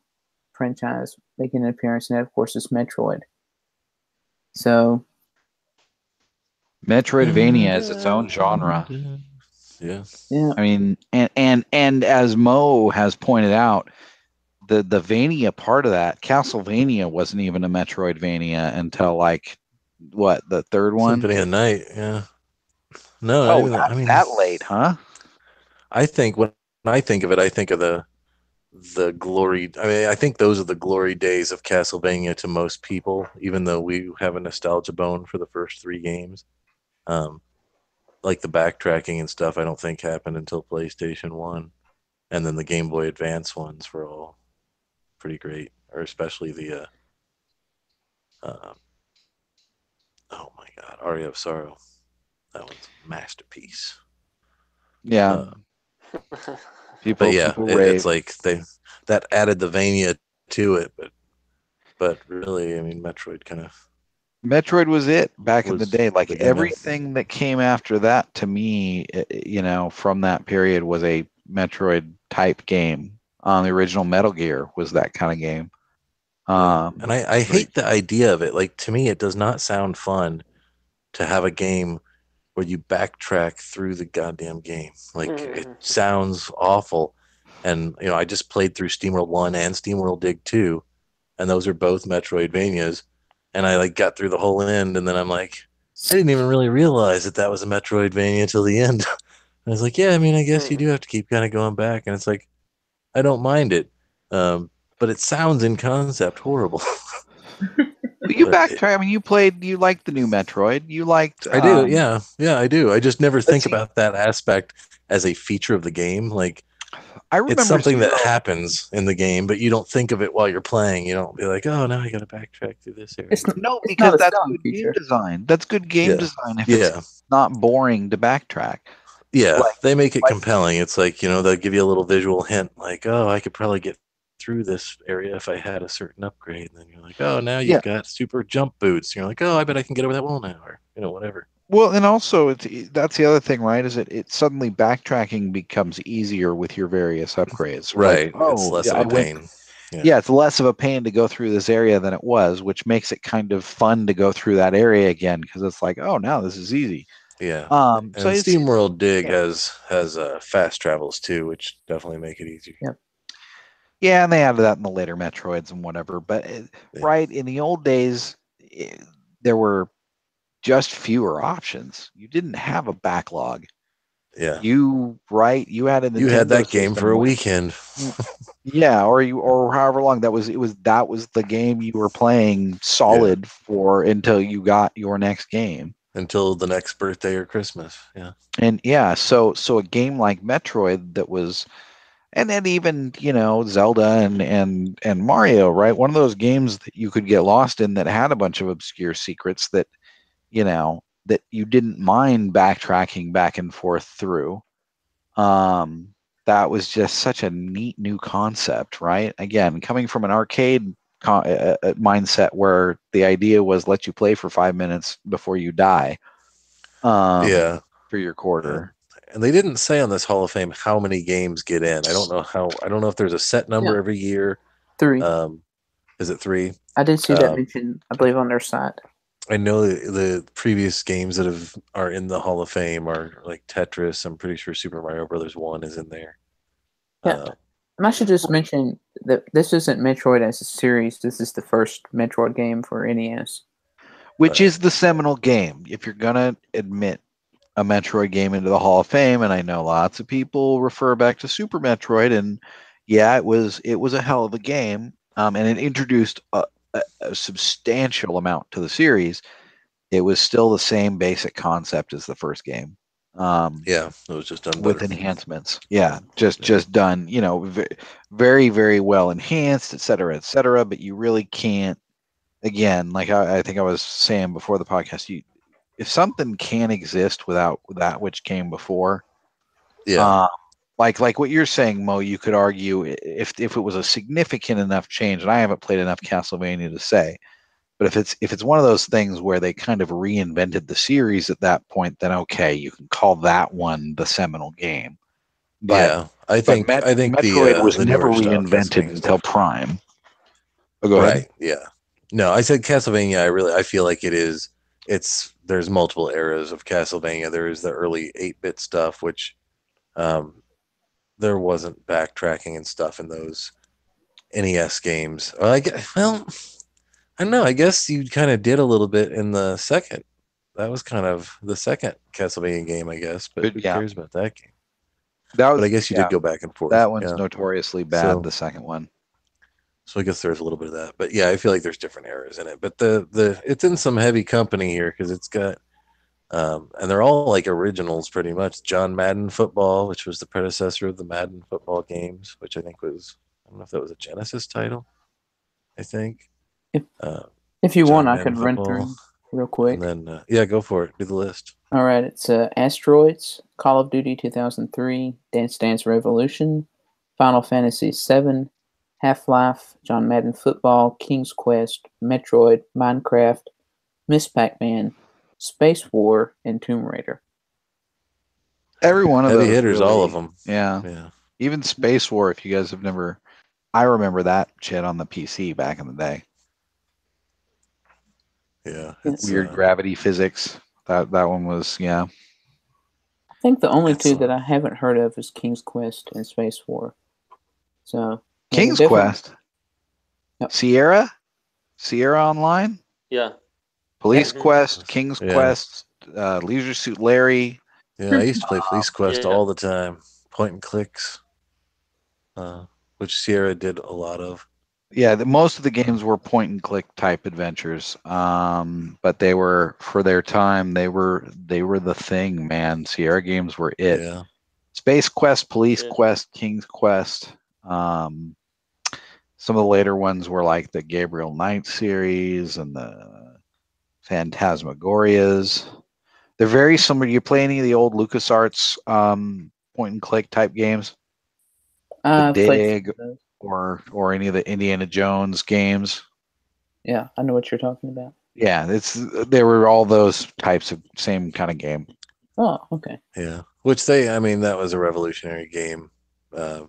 franchise making an appearance, and that, of course, is Metroid. So, Metroidvania is its own genre. Yeah. yeah. I mean, and as Mo has pointed out, the Vania part of that, Castlevania wasn't even a Metroidvania until like what, the third one? Symphony of the Night, yeah. No, Oh, I mean that late, huh? I think when I think of it, I think of the glory. I mean, I think those are the glory days of Castlevania to most people, even though we have a nostalgia bone for the first 3 games. Like the backtracking and stuff, I don't think happened until PlayStation 1. And then the Game Boy Advance ones were all pretty great, or especially the oh my God, Aria of Sorrow. That one's a masterpiece. Yeah. But yeah, it's like that added the Vania to it, but really, I mean, Metroid was it back in the day. Like everything that came after that, to me, from that period was a Metroid type game. The original Metal Gear was that kind of game. And I hate the idea of it. Like, to me, it does not sound fun to have a game where you backtrack through the goddamn game. Like, it sounds awful. And, I just played through SteamWorld 1 and SteamWorld Dig 2, and those are both Metroidvanias. And I got through the whole end, and then I'm like, I didn't even really realize that was a Metroidvania until the end. I was like, yeah, I mean, I guess you do have to keep kind of going back. And it's like, I don't mind it. But it sounds in concept horrible. You backtrack. I mean, you liked the new Metroid. You liked. I do. Yeah, I do. I just never think about that aspect as a feature of the game. Like, I remember it's something that happens in the game, but you don't think of it while you're playing. You don't be like, oh, now I got to backtrack through this area. Because that's good game design. That's good game design if it's not boring to backtrack. Yeah, they make it compelling. It's like, they'll give you a little visual hint, like, oh, I could probably get through this area if I had a certain upgrade. And then you're like, oh, now you've got super jump boots. And you're like, oh, I bet I can get over that wall now, or whatever. Well, and also that's the other thing, right? Is it suddenly backtracking becomes easier with your various upgrades, right? Like, it's less of a pain. It's less of a pain to go through this area than it was, which makes it kind of fun to go through that area again because it's like, oh, now this is easy. Yeah. And so SteamWorld Dig has fast travels too, which definitely make it easier. Yep. Yeah, and they added that in the later Metroids and whatever. But right in the old days, there were just fewer options. You didn't have a backlog. Yeah. You had that game for a weekend. Yeah, or however long that was the game you were playing solid for until you got your next game. Until the next birthday or Christmas. Yeah. And so a game like Metroid that was, and then even, Zelda and Mario, right? One of those games that you could get lost in that had a bunch of obscure secrets that, that you didn't mind backtracking back and forth through. That was just such a neat new concept, right? Again, coming from an arcade mindset where the idea was let you play for 5 minutes before you die. For your quarter. And they didn't say on this Hall of Fame how many games get in. I don't know if there's a set number every year. 3. Is it 3? I did see that mentioned, I believe, on their site. I know the previous games that are in the Hall of Fame are like Tetris. I'm pretty sure Super Mario Brothers 1 is in there. Yeah. And I should just mention that this isn't Metroid as a series. This is the first Metroid game for NES. Which is the seminal game. If you're going to admit a Metroid game into the Hall of Fame, and I know lots of people refer back to Super Metroid, and it was a hell of a game, and it introduced a substantial amount to the series. It was still the same basic concept as the first game. Yeah, it was just done with better. enhancements. Yeah, just done, very, very well enhanced, et cetera, but you really can't, again, like I think I was saying before the podcast, if something can exist without that which came before, Yeah, like what you're saying, Mo, you could argue if it was a significant enough change, and I haven't played enough Castlevania to say, but if it's one of those things where they kind of reinvented the series at that point, then okay, you can call that one the seminal game. But yeah. I think Metroid was the never newer style reinvented Castlevania until stuff. Prime. Oh, go Right. ahead. Yeah. No, I said Castlevania. I feel like it is. There's multiple eras of Castlevania. There is the early 8-bit stuff, which there wasn't backtracking and stuff in those NES games. Well, I don't know. I guess you kind of did a little bit in the second. That was kind of the second Castlevania game, I guess. But who cares about that game? But I guess you did go back and forth. That one's notoriously bad. The second one. So I guess there's a little bit of that. But yeah, I feel like there's different eras in it. But it's in some heavy company here because it's got and they're all like originals pretty much. John Madden Football, which was the predecessor of the Madden football games, which I think was, I don't know if that was a Genesis title. I think. If you want, I could run through real quick. And then yeah, go for it. Do the list. All right, it's Asteroids, Call of Duty 2003, Dance Dance Revolution, Final Fantasy VII, Half-Life, John Madden Football, King's Quest, Metroid, Minecraft, Miss Pac-Man, Space War, and Tomb Raider. Every one of heavy those hitters, really, all of them. Yeah. Even Space War, if you guys have never, I remember that shit on the PC back in the day. Yeah, weird gravity physics. That one was, yeah. I think the only two that I haven't heard of is King's Quest and Space War. So King's Quest, yep. Sierra Online, yeah. Police Quest, King's Quest, Leisure Suit Larry. Yeah, I used to play Police Quest all the time. Point and clicks, which Sierra did a lot of. Yeah, most of the games were point and click type adventures, but they were, for their time, they were the thing, man. Sierra games were it. Yeah. Space Quest, Police Quest, King's Quest. Some of the later ones were like the Gabriel Knight series and the Phantasmagorias. They're very similar. Do you play any of the old LucasArts point and click type games? Dig or any of the Indiana Jones games? Yeah, I know what you're talking about. Yeah, they were all those types of same kind of game. Oh, okay. Yeah, which that was a revolutionary game. At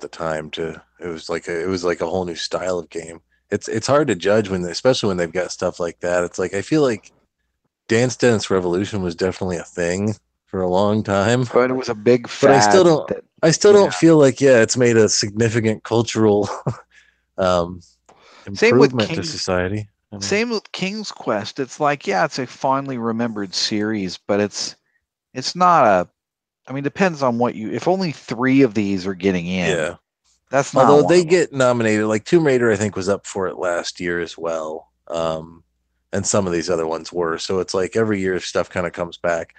the time, it was like a whole new style of game. It's hard to judge especially when they've got stuff like that. It's like I feel like Dance Dance Revolution was definitely a thing for a long time, but it was a big fad. But I still don't feel like it's made a significant cultural improvement to society. Same with King's Quest. It's like, it's a fondly remembered series, but it's not depends on if only 3 of these are getting in. Yeah. That's not. Although they get nominated, like Tomb Raider, I think was up for it last year as well. And some of these other ones were. So it's like every year stuff kind of comes back.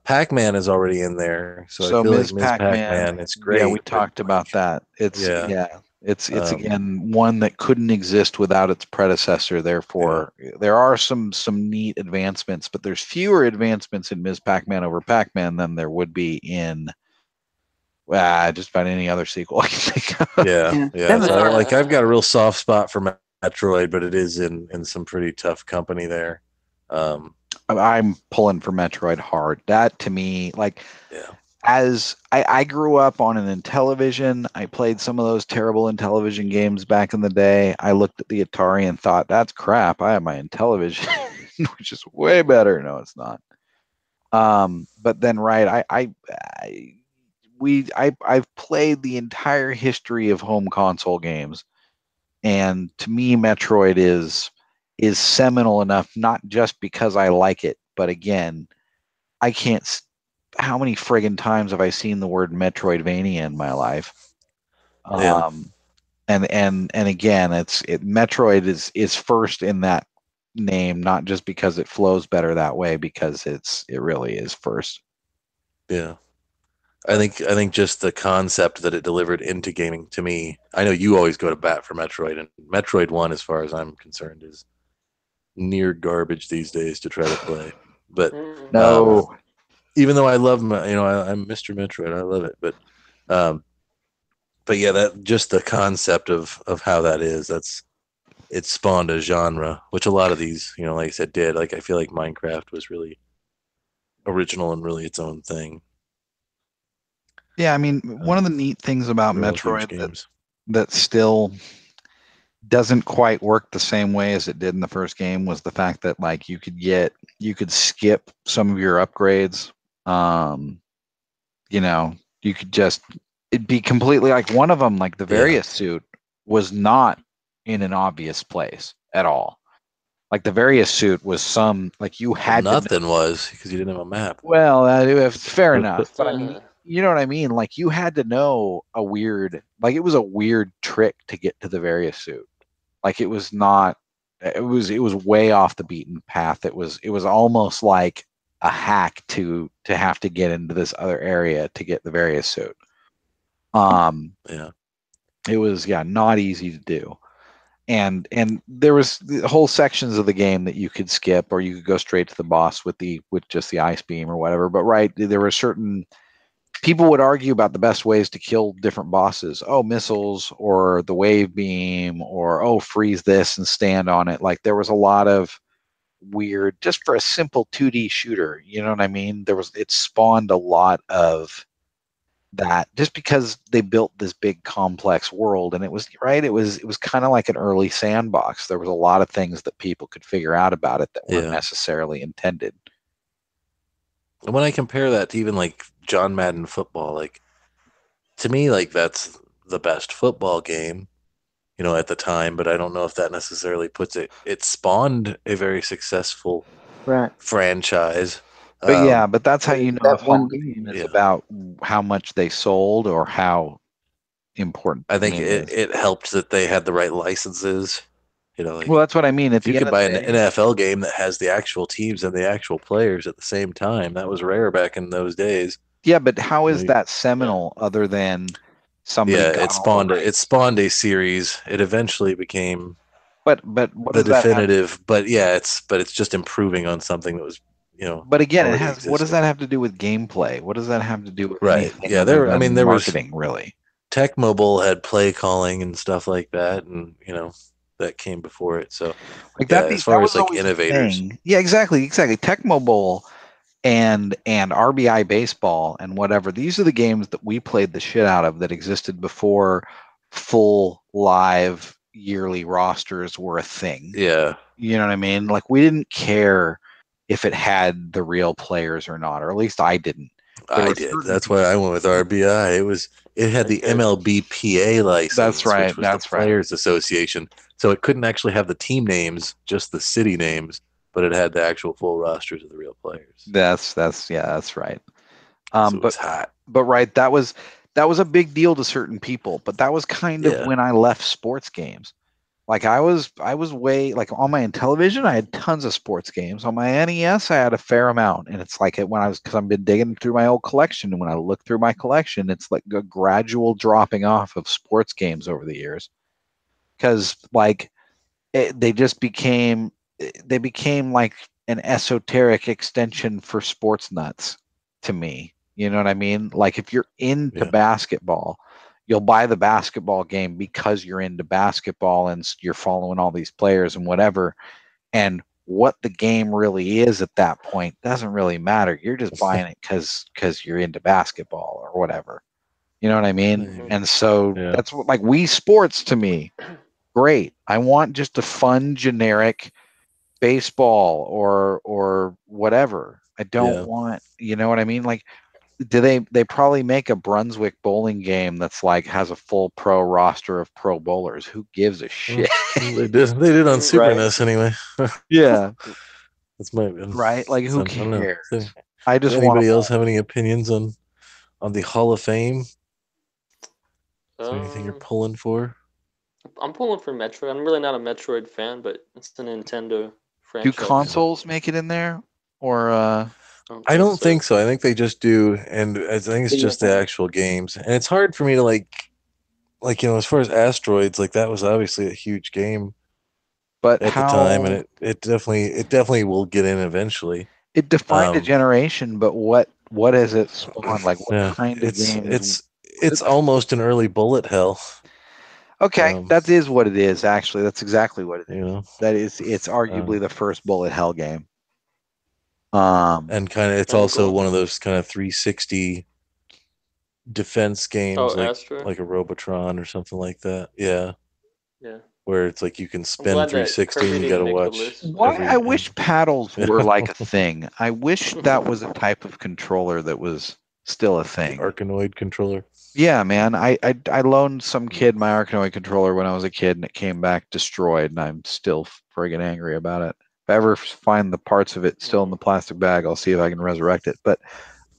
Pac-Man is already in there. So I feel like Ms. Pac-Man, it's great. Yeah, we talked about that. It's again one that couldn't exist without its predecessor. Therefore, there are some neat advancements, but there's fewer advancements in Ms. Pac-Man over Pac-Man than there would be in just about any other sequel I can think of. Yeah. So I've got a real soft spot for Metroid, but it is in some pretty tough company there. I'm pulling for Metroid hard. That to me, as I grew up on an Intellivision, I played some of those terrible Intellivision games back in the day. I looked at the Atari and thought, that's crap. I have my Intellivision, which is way better. No, it's not. But then, I've played the entire history of home console games, and to me, Metroid is seminal enough, not just because I like it, but again, I can't. How many friggin' times have I seen the word Metroidvania in my life? And again, Metroid is first in that name, not just because it flows better that way, because it really is first. Yeah. I think just the concept that it delivered into gaming to me. I know you always go to bat for Metroid, and Metroid 1, as far as I'm concerned, is near garbage these days to try to play. But No. even though I love I'm Mr. Metroid, I love it. But yeah, that just the concept of how that is, it spawned a genre, which a lot of these, like I said, did. Like I feel like Minecraft was really original and really its own thing. Yeah, I mean, one of the neat things about They're all huge Metroid games. that still doesn't quite work the same way as it did in the first game was the fact that like you could skip some of your upgrades. You could just, it'd be completely like one of them, like the Various suit was not in an obvious place at all. Like the Various suit was like you had nothing was because you didn't have a map. Well, fair enough, but I mean, you know what I mean? Like you had to know it was a weird trick to get to the Various suit. Like it was way off the beaten path. It was almost like a hack to have to get into this other area to get the Various suit. It was not easy to do. And there was whole sections of the game that you could skip, or you could go straight to the boss with just the ice beam or whatever. But there were certain people would argue about the best ways to kill different bosses. Oh, missiles, or the wave beam, or freeze this and stand on it. Like there was a lot of weird, just for a simple 2D shooter. You know what I mean? It spawned a lot of that just because they built this big complex world, and it was kind of like an early sandbox. There was a lot of things that people could figure out about it that weren't necessarily intended. And when I compare that to even like John Madden football, like to me, like that's the best football game, at the time, but I don't know if that necessarily puts it spawned a very successful franchise. But that's how you know that if one game is about how much they sold or how important. I think it helped that they had the right licenses. Well, that's what I mean. If you could buy an NFL game that has the actual teams and the actual players at the same time, that was rare back in those days. Yeah, but how is that seminal other than somebody? Yeah, it spawned a series. It eventually became, but what the definitive. But it's just improving on something that was, But again, what does that have to do with gameplay? What does that have to do with anything? Yeah, there marketing, really. Tech Mobile had play calling and stuff like that, and that came before it. So as far as like innovators, exactly. Tech Mobile and RBI Baseball and whatever. These are the games that we played the shit out of that existed before full live yearly rosters were a thing. Yeah, you know what I mean. Like we didn't care if it had the real players or not, or at least I didn't. I did. That's why I went with RBI. It had the MLBPA license. That's right. Which was the Players Association. So it couldn't actually have the team names, just the city names, but it had the actual full rosters of the real players. That's right. So it was hot. But that was a big deal to certain people. But that was kind of when I left sports games. Like I was way like on my Intellivision, I had tons of sports games. On my NES, I had a fair amount, and it's like because I've been digging through my old collection, and when I look through my collection, it's like a gradual dropping off of sports games over the years, because like they became like an esoteric extension for sports nuts to me. You know what I mean? Like if you're into basketball, you'll buy the basketball game because you're into basketball and you're following all these players and whatever. And what the game really is at that point doesn't really matter. You're just buying it because you're into basketball or whatever. You know what I mean? Mm-hmm. And so that's what, like Wii Sports to me, great. I want just a fun, generic baseball or whatever. I don't want, you know what I mean? Like, they probably make a Brunswick bowling game that's like has a full pro roster of pro bowlers. Who gives a shit? They did on Super NES anyway. Yeah, that's my right. Like who cares? I just want. Anybody else have any opinions on the Hall of Fame? Is there anything you're pulling for? I'm pulling for Metroid. I'm really not a Metroid fan, but it's a Nintendo Do franchise. consoles make it in there, or I don't think so. I think they just do, and I think it's Video just the games. actual games. And it's hard for me to like as far as Asteroids, like that was obviously a huge game but at the time, and it definitely will get in eventually. it defined a Um, generation, but what has it spawned? Like what Yeah, kind of games? it's almost an early bullet hell. Okay, that is what it is. Actually, that's exactly what it is. You know, It's arguably the first bullet hell game. And kind of it's also Cool. one of those kind of 360 defense games, like Astro? a Robotron or something like that. Yeah, Yeah. where it's like you can I'm spin glad that 360 and Kirby you got to didn't make the watch. list. Why every- I wish paddles Yeah. were like a thing. I wish that was a type of controller that was still a The thing. Arkanoid controller. Yeah, man. I loaned some kid my Arkanoid controller when I was a kid, and it came back destroyed, and I'm still friggin' angry about it. If I ever find the parts of it still in the plastic bag, I'll see if I can resurrect it. But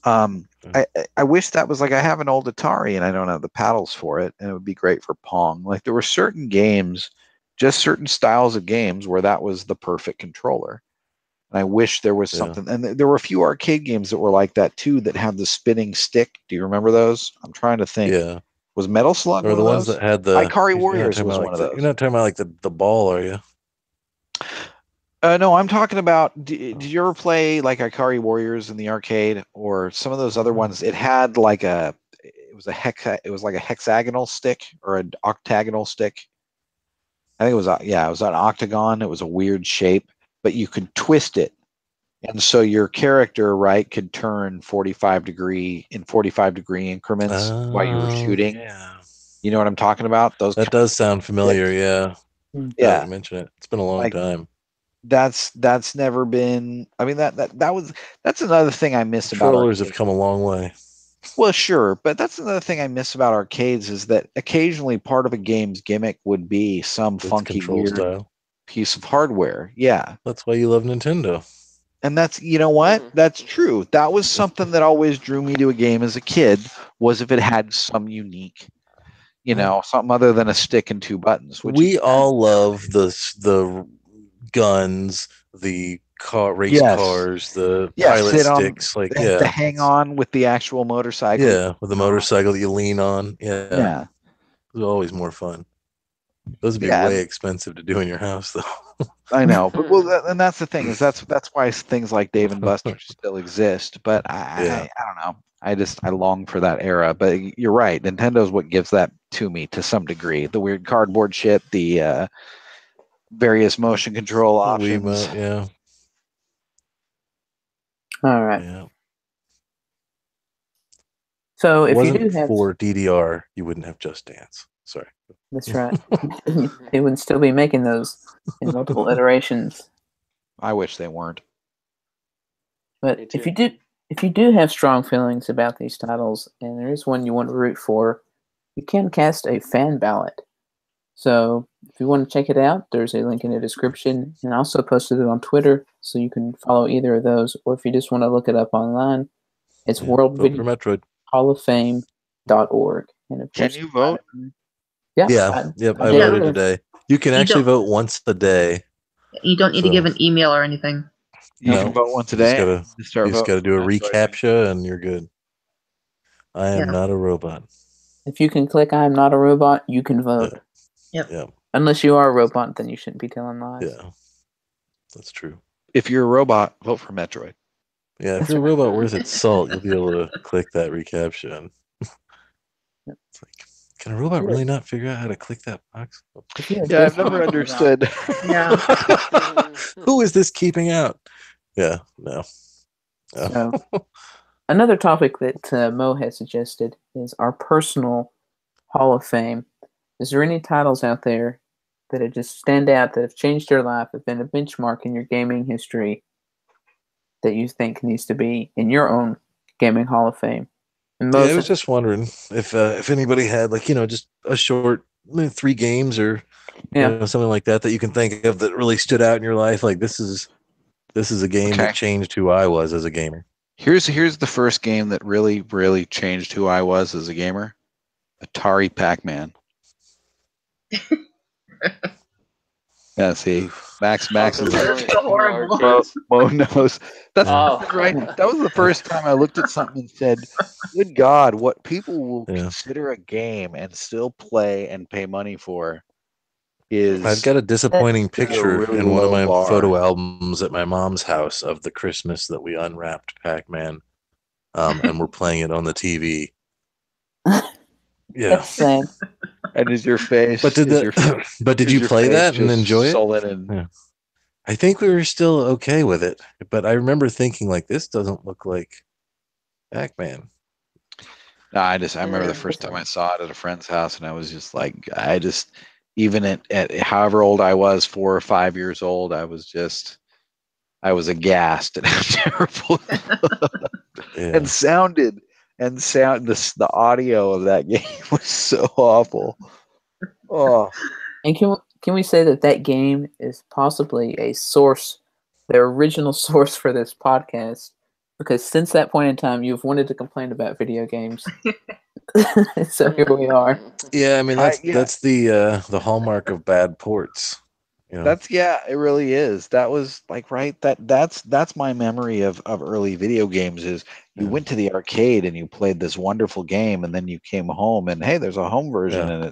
I wish that was like I have an old Atari and I don't have the paddles for it, and it would be great for Pong. Like there were certain games, just certain styles of games where that was the perfect controller. And I wish there was something. And there were a few arcade games that were like that too, that had the spinning stick. Do you remember those? I'm trying to think. Yeah, Was Metal Slug or one the of ones those? that had the Ikari you're not Warriors talking was about one of like those. You're not talking about like the ball, are you? No, I'm talking about. Did you ever play like Ikari Warriors in the arcade or some of those other ones? It had like it was like a hexagonal stick or an octagonal stick. I think it was it was an octagon. It was a weird shape, but you could twist it, and so your character could turn 45 degree increments while you were shooting. Yeah, You know what I'm talking about? Those that does sound familiar. sticks. Yeah, now that you mention it, it's been a long time. That's never been. I mean that's another thing I miss about Controllers arcades. have come a long way. Well, sure, but that's another thing I miss about arcades is that occasionally part of a game's gimmick would be some Its funky, control weird style. piece of hardware. Yeah. That's why you love Nintendo. And that's, you know what? That's true. That was something that always drew me to a game as a kid, was if it had some unique, something other than a stick and two buttons. We all love the guns, the race cars, the pilot sticks, the hang on with the actual motorcycle. Yeah, with the motorcycle that you lean on. Yeah. Those are always more fun. Those would be way expensive to do in your house, though. I know, but and that's the thing, is that's why things like Dave and Buster's still exist. But I don't know. I long for that era. But you're right. Nintendo's what gives that to me to some degree. The weird cardboard shit, the various motion control options. Wiimote, yeah. All right. Yeah. So if you wasn't do have for DDR, you wouldn't have Just Dance. Sorry. That's right. They would still be making those in multiple iterations. I wish they weren't. But if you do have strong feelings about these titles, and there is one you want to root for, you can cast a fan ballot. So if you want to check it out, there's a link in the description, and I also posted it on Twitter, so you can follow either of those. Or if you just want to look it up online, it's Vote for Metroid. worldvideohalloffame.org. And of Can course, you vote? Yeah. I voted today. You can actually vote once a day. You don't need to give an email or anything. You can vote once a day. You just got to do a reCAPTCHA and you're good. I am not a robot. If you can click I am not a robot, you can vote. Yep. Unless you are a robot, then you shouldn't be telling lies. Yeah. That's true. If you're a robot, vote for Metroid. Yeah, if you're a robot worth its salt, you'll be able to click that reCAPTCHA. And it's like, can a robot really not figure out how to click that box? Yeah, I've never understood. Yeah. Who is this keeping out? Yeah, no. So, another topic that Mo has suggested is our personal Hall of Fame. Is there any titles out there that have just stand out, that have changed your life, have been a benchmark in your gaming history, that you think needs to be in your own gaming Hall of Fame? And I was just wondering if anybody had just a short 3 games or something like that you can think of that really stood out in your life. Like this is a game that changed who I was as a gamer. Here's the first game that really, really changed who I was as a gamer. Atari Pac-Man. Yeah, see, Max is That's horrible. Mo knows. That's Oh. right. That was the first time I looked at something and said, "Good God, what people will Yeah. consider a game and still play and pay money for is." I've got a disappointing That's a picture really in one of low my bar. photo albums at my mom's house of the Christmas that we unwrapped Pac-Man, and we're playing it on the TV. Yeah, That's sad. And is your face? but did but did is you your play face that and just enjoy it? sullen and Yeah. I think we were still okay with it, but I remember thinking like, this doesn't look like Pac-Man. No, I remember the first time I saw it at a friend's house, and I was just like, even at however old I was, 4 or 5 years old, I was aghast at how terrible Yeah. and the audio of that game was so awful. Oh, And can we say that game is possibly a source, the original source for this podcast? Because since that point in time, you've wanted to complain about video games. So here we are. Yeah, I mean that's the hallmark of bad ports. You know? it really is. That was like that's my memory of early video games is you went to the arcade and you played this wonderful game, and then you came home and hey, there's a home version, and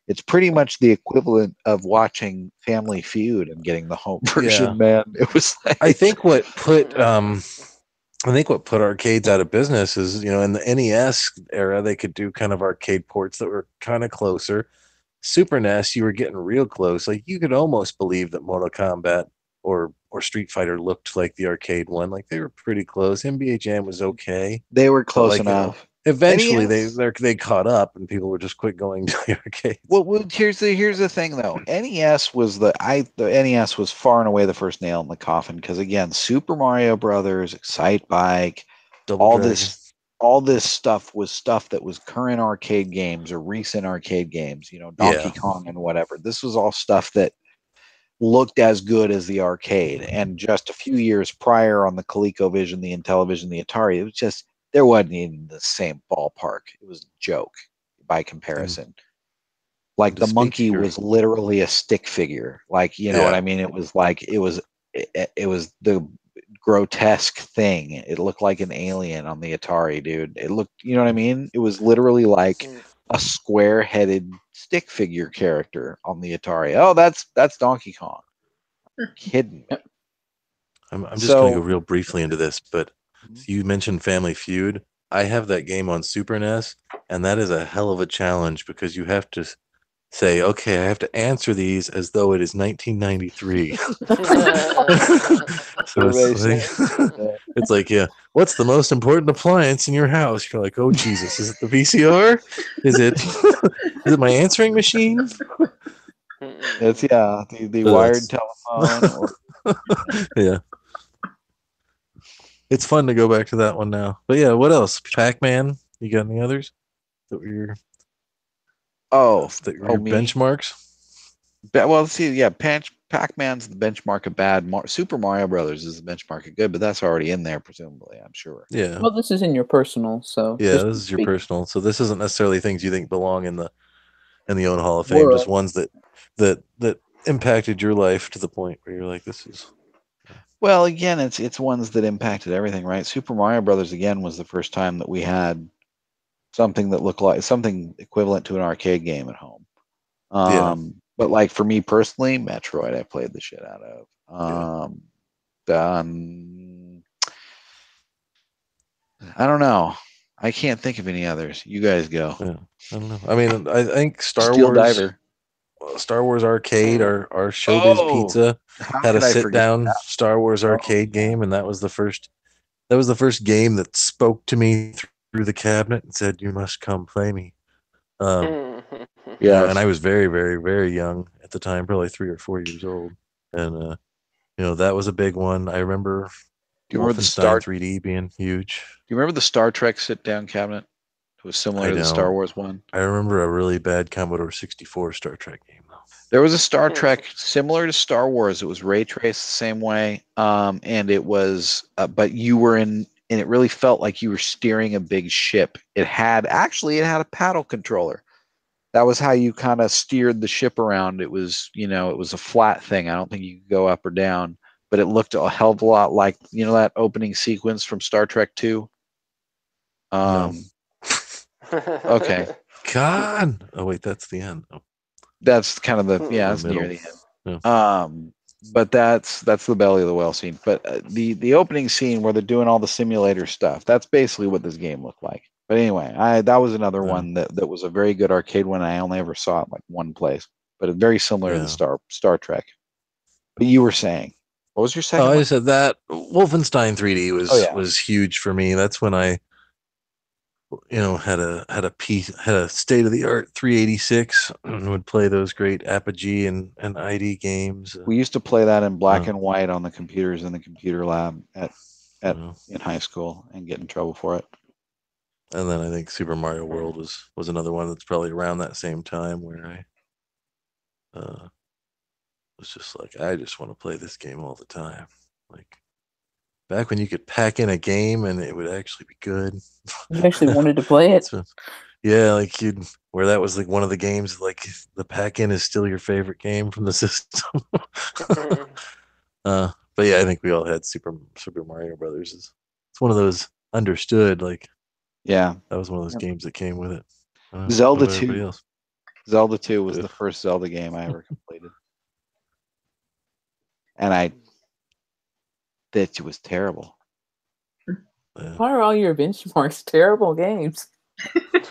it's pretty much the equivalent of watching Family Feud and getting the home version, man. It was like, I think what put arcades out of business is, in the NES era, they could do kind of arcade ports that were kind of closer. Super NES, you were getting real close. Like you could almost believe that Mortal Kombat or Street Fighter looked like the arcade one. Like they were pretty close. NBA Jam was okay. They were close enough. Eventually, NES, they caught up, and people were just quit going to the arcades. Well, here's the thing though. NES was the NES was far and away the first nail in the coffin because again, Super Mario Brothers, Excite Bike, all this stuff was stuff that was current arcade games or recent arcade games. Donkey Kong and whatever. This was all stuff that looked as good as the arcade. And just a few years prior on the ColecoVision, the Intellivision, the Atari, it was just. There wasn't even the same ballpark. It was a joke by comparison. Like the monkey was literally a stick figure. Like, you know what I mean? It was like, it was the grotesque thing. It looked like an alien on the Atari, dude. It looked, you know what I mean? It was literally like a square-headed stick figure character on the Atari. Oh, that's Donkey Kong. Kidding me. I'm just going to go real briefly into this, but you mentioned Family Feud. I have that game on Super NES, and that is a hell of a challenge because you have to say, okay, I have to answer these as though it is 1993. So it's like, yeah, what's the most important appliance in your house? You're like, oh, Jesus, is it the VCR? Is it my answering machine? It's, the wired telephone. Yeah. It's fun to go back to that one now. But yeah, what else? Pac-Man? You got any others that were your benchmarks? Well, see, Pac-Man's the benchmark of bad. Super Mario Brothers is the benchmark of good, but that's already in there, presumably, I'm sure. Yeah. Well, this is in your personal, so yeah, this is your personal. So this isn't necessarily things you think belong in the own Hall of Fame, just ones that impacted your life to the point where you're like, this is. Well, again, it's ones that impacted everything, right? Super Mario Brothers again was the first time that we had something that looked like something equivalent to an arcade game at home. But like for me personally, Metroid, I played the shit out of. I don't know. I can't think of any others. You guys go. Yeah, I don't know. I mean, I think Star Wars Arcade or Showbiz Pizza had a sit-down Star Wars arcade game, and that was the first game that spoke to me through the cabinet and said, "You must come play me." And I was very, very, very young at the time, probably 3 or 4 years old, and that was a big one. I remember. Do you remember the Star 3D being huge? Do you remember the Star Trek sit-down cabinet? It was similar to the Star Wars one. I remember a really bad Commodore 64 Star Trek game, though. There was a Star Trek similar to Star Wars. It was ray traced the same way, and it was, but you were in, and it really felt like you were steering a big ship. It had a paddle controller. that was how you kind of steered the ship around. It was, you know, it was a flat thing. I don't think you could go up or down, but it looked a hell of a lot like, you know, that opening sequence from Star Trek 2. Okay. God. Oh wait, that's the end. Oh, That's kind of the the that's near middle. the end. But that's the belly of the whale scene. But the opening scene where they're doing all the simulator stuff, that's basically what this game looked like. But anyway, that was another one that was a very good arcade one. I only ever saw it like one place, but it's very similar to the Star Trek. But you were saying, what was your second Oh, one? I said that Wolfenstein 3D was huge for me. That's when I, had a state of the art 386 and would play those great Apogee and ID games. We used to play that in black and white on the computers in the computer lab in high school and get in trouble for it. And then I think Super Mario World was another one that's probably around that same time where I was just like, I just want to play this game all the time. Like back when you could pack in a game and it would actually be good. You actually wanted to play it? Yeah, like where that was like one of the games, like the pack in is still your favorite game from the system. But yeah, I think we all had Super Mario Brothers. It's one of those understood, like, yeah, that was one of those games that came with it. Zelda 2. Zelda 2 was the first Zelda game I ever completed. And I bet it was terrible. Why are all your benchmarks terrible games? This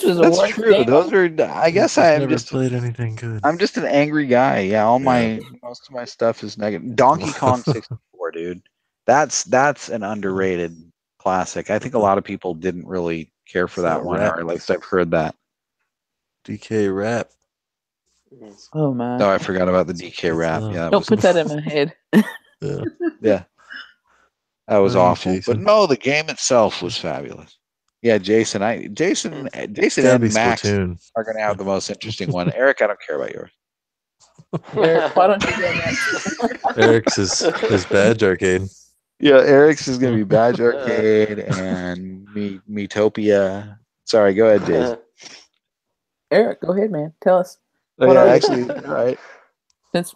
was that's true. Game. Those are. I guess I never just played anything good. I'm just an angry guy. Yeah, most of my stuff is negative. Donkey Kong 64, dude. That's an underrated classic. I think a lot of people didn't really care for that one, or at least I've heard that. DK Rap. Oh man! Oh, I forgot about the DK Rap. Yeah, don't put that in my head. Yeah. That was awful. Jason. But no, the game itself was fabulous. Yeah, Jason and Max Splatoon. Are going to have the most interesting one. Eric, I don't care about yours. Eric, why don't you go next? Eric's is Badge Arcade. Yeah, Eric's is going to be Badge Arcade and Metopia. Sorry, go ahead, Jason. Eric, go ahead, man. Tell us. Actually, right. Since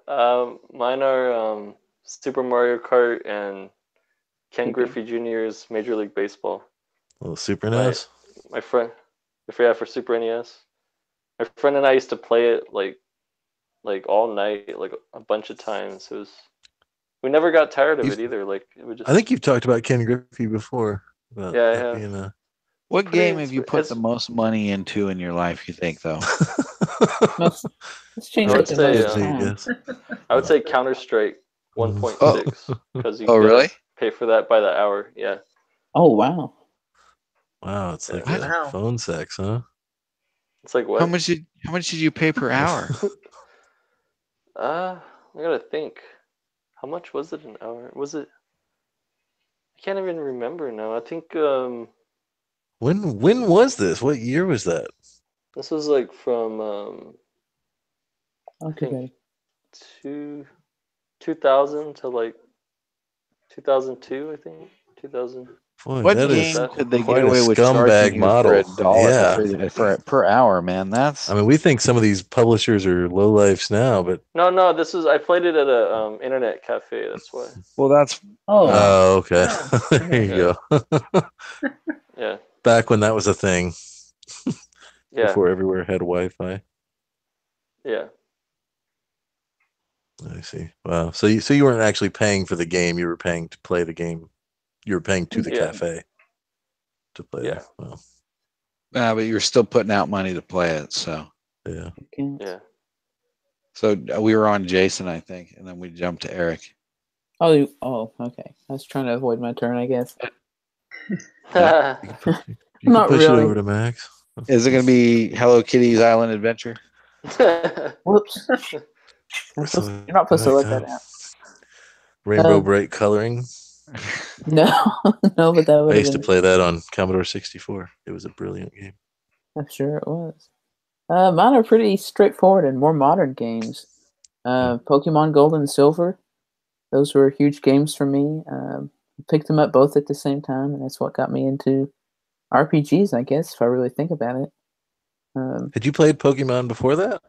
mine are Super Mario Kart and Ken Griffey Jr.'s Major League Baseball. Oh, Super NES? My friend, for Super NES. My friend and I used to play it like all night, like a bunch of times. We never got tired of it either. Like it would just. I think you've talked about Ken Griffey before. Yeah, I have. What game have you put the most money into in your life, you think, though? Let's change it to I would say Counter-Strike 1.6 because you really pay for that by the hour. Yeah. Oh wow. Wow, it's like phone sex, huh? It's like what? How much did you pay per hour? I gotta think. How much was it an hour? Was it? I can't even remember now. I think. When was this? What year was that? This was like from. Okay. 2000 to like 2002, I think. 2000. Boy, what game could they get away with charging model for $1 for per hour, man? That's. I mean, we think some of these publishers are lowlifes now, but no. This is I played it at a internet cafe. That's why. Well, that's. Oh, okay. There you go. Yeah. Back when that was a thing. Yeah. Before everywhere had Wi-Fi. Yeah. I see. Wow. So you weren't actually paying for the game. You were paying to play the game. You were paying to the cafe to play. Yeah. Wow. But you're still putting out money to play it. So. Yeah. Yeah. So we were on Jason, I think, and then we jumped to Eric. Oh, okay. I was trying to avoid my turn, I guess. You can push it over to Max. Is it going to be Hello Kitty's Island Adventure? Whoops. You're not supposed to let that out. Rainbow Bright Coloring. No, but that would. I used to play that on Commodore 64. It was a brilliant game. I'm sure it was. Mine are pretty straightforward and more modern games. Pokemon Gold and Silver. Those were huge games for me. Picked them up both at the same time, and that's what got me into RPGs, I guess, if I really think about it. Had you played Pokemon before that?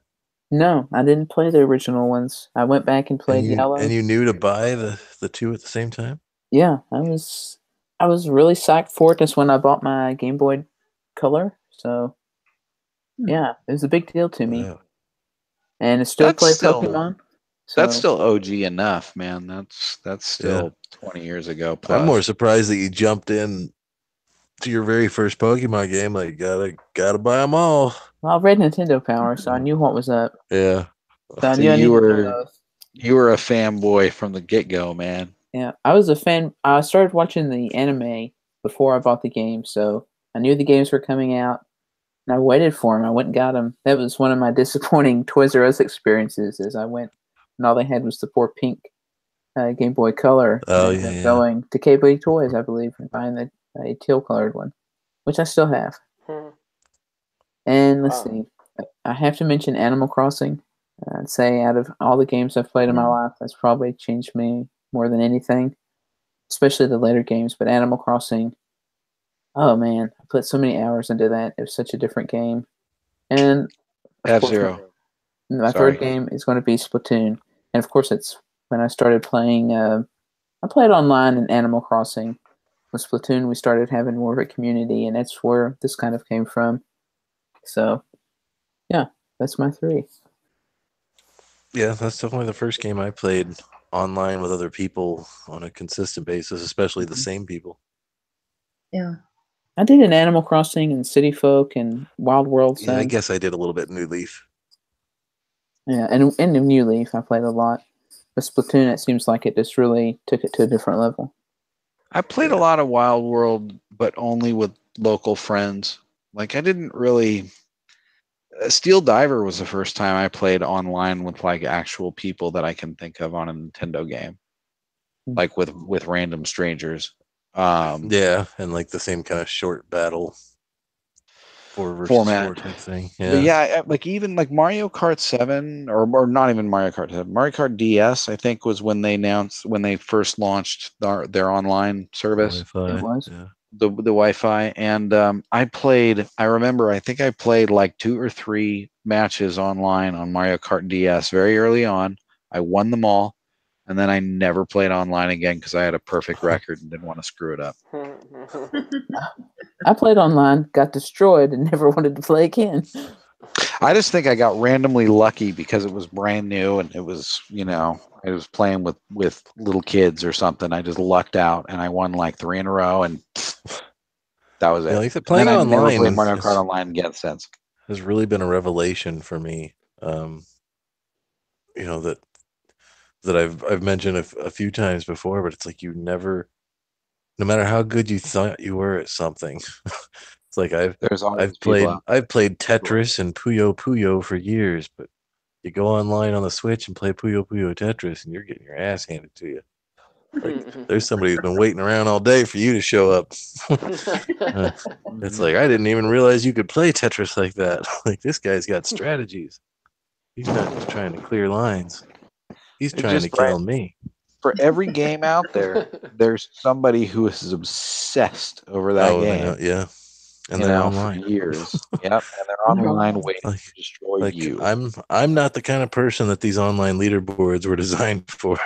No, I didn't play the original ones. I went back and played Yellow. And you knew to buy the two at the same time? Yeah, I was really psyched for it. That's when I bought my Game Boy Color. So yeah, it was a big deal to me. Wow. And it still That's plays still- Pokemon. That's so- still OG enough, man. That's still 20 years ago. Plus. I'm more surprised that you jumped in to your very first Pokemon game. Like, gotta buy them all. Well, I read Nintendo Power, so I knew what was up. Yeah. So I So knew I you needed to were- do both. You were a fanboy from the get-go, man. Yeah, I was a fan. I started watching the anime before I bought the game, so I knew the games were coming out, and I waited for them. I went and got them. That was one of my disappointing Toys R Us experiences. Is I went and all they had was the poor pink Game Boy Color. Oh, And I yeah, ended up yeah. Going to KB Toys, I believe, and buying a teal colored one, which I still have. And let's Wow. see, I have to mention Animal Crossing. I'd say out of all the games I've played in my life, that's probably changed me more than anything, especially the later games. But Animal Crossing, oh man, I put so many hours into that. It was such a different game. And of course, F-Zero. my Sorry. third game is going to be Splatoon. And of course, it's when I started playing, I played online in Animal Crossing. With Splatoon, we started having more of a community, and that's where this kind of came from. So, yeah, that's my three. Yeah, that's definitely the first game I played online with other people on a consistent basis, especially the same people. Yeah. I did an Animal Crossing and City Folk and Wild World. Yeah, I guess I did a little bit New Leaf. Yeah, and in New Leaf, I played a lot. But Splatoon, it seems like it just really took it to a different level. I played a lot of Wild World, but only with local friends. Like, I didn't really... Steel Diver was the first time I played online with, like, actual people that I can think of on a Nintendo game. Like, with random strangers. Yeah, and like the same kind of short battle 4 versus Format. 4 type thing. But Yeah. yeah, like even like Mario Kart 7 or not even Mario Kart 7, Mario Kart DS, I think was when they first launched their online service, Wi-Fi. It was. Yeah. the Wi-Fi, and I remember I think I played like 2 or 3 matches online on Mario Kart DS very early on. I won them all, and then I never played online again because I had a perfect record and didn't want to screw it up. I played online, got destroyed, and never wanted to play again. I just think I got randomly lucky because it was brand new and it was, I was playing with little kids or something. I just lucked out and I won like 3 in a row, and that was it. Yeah, like I said, And playing then I never online played Mario is- Kart Online again since. has really been a revelation for me. That I've mentioned a few times before, but it's like you never, no matter how good you thought you were at something, it's like There's always people out I've played Tetris and Puyo Puyo for years, but you go online on the Switch and play Puyo Puyo Tetris, and you're getting your ass handed to you. Like there's somebody who's been waiting around all day for you to show up. It's like I didn't even realize you could play Tetris like that. Like this guy's got strategies. He's not just trying to clear lines. He's It's trying just to kill right. me. For every game out there, there's somebody who is obsessed over that I game. know, yeah. And they're online. for years. Yep, and they're online waiting Like- to destroy Like you. I'm not the kind of person that these online leaderboards were designed for.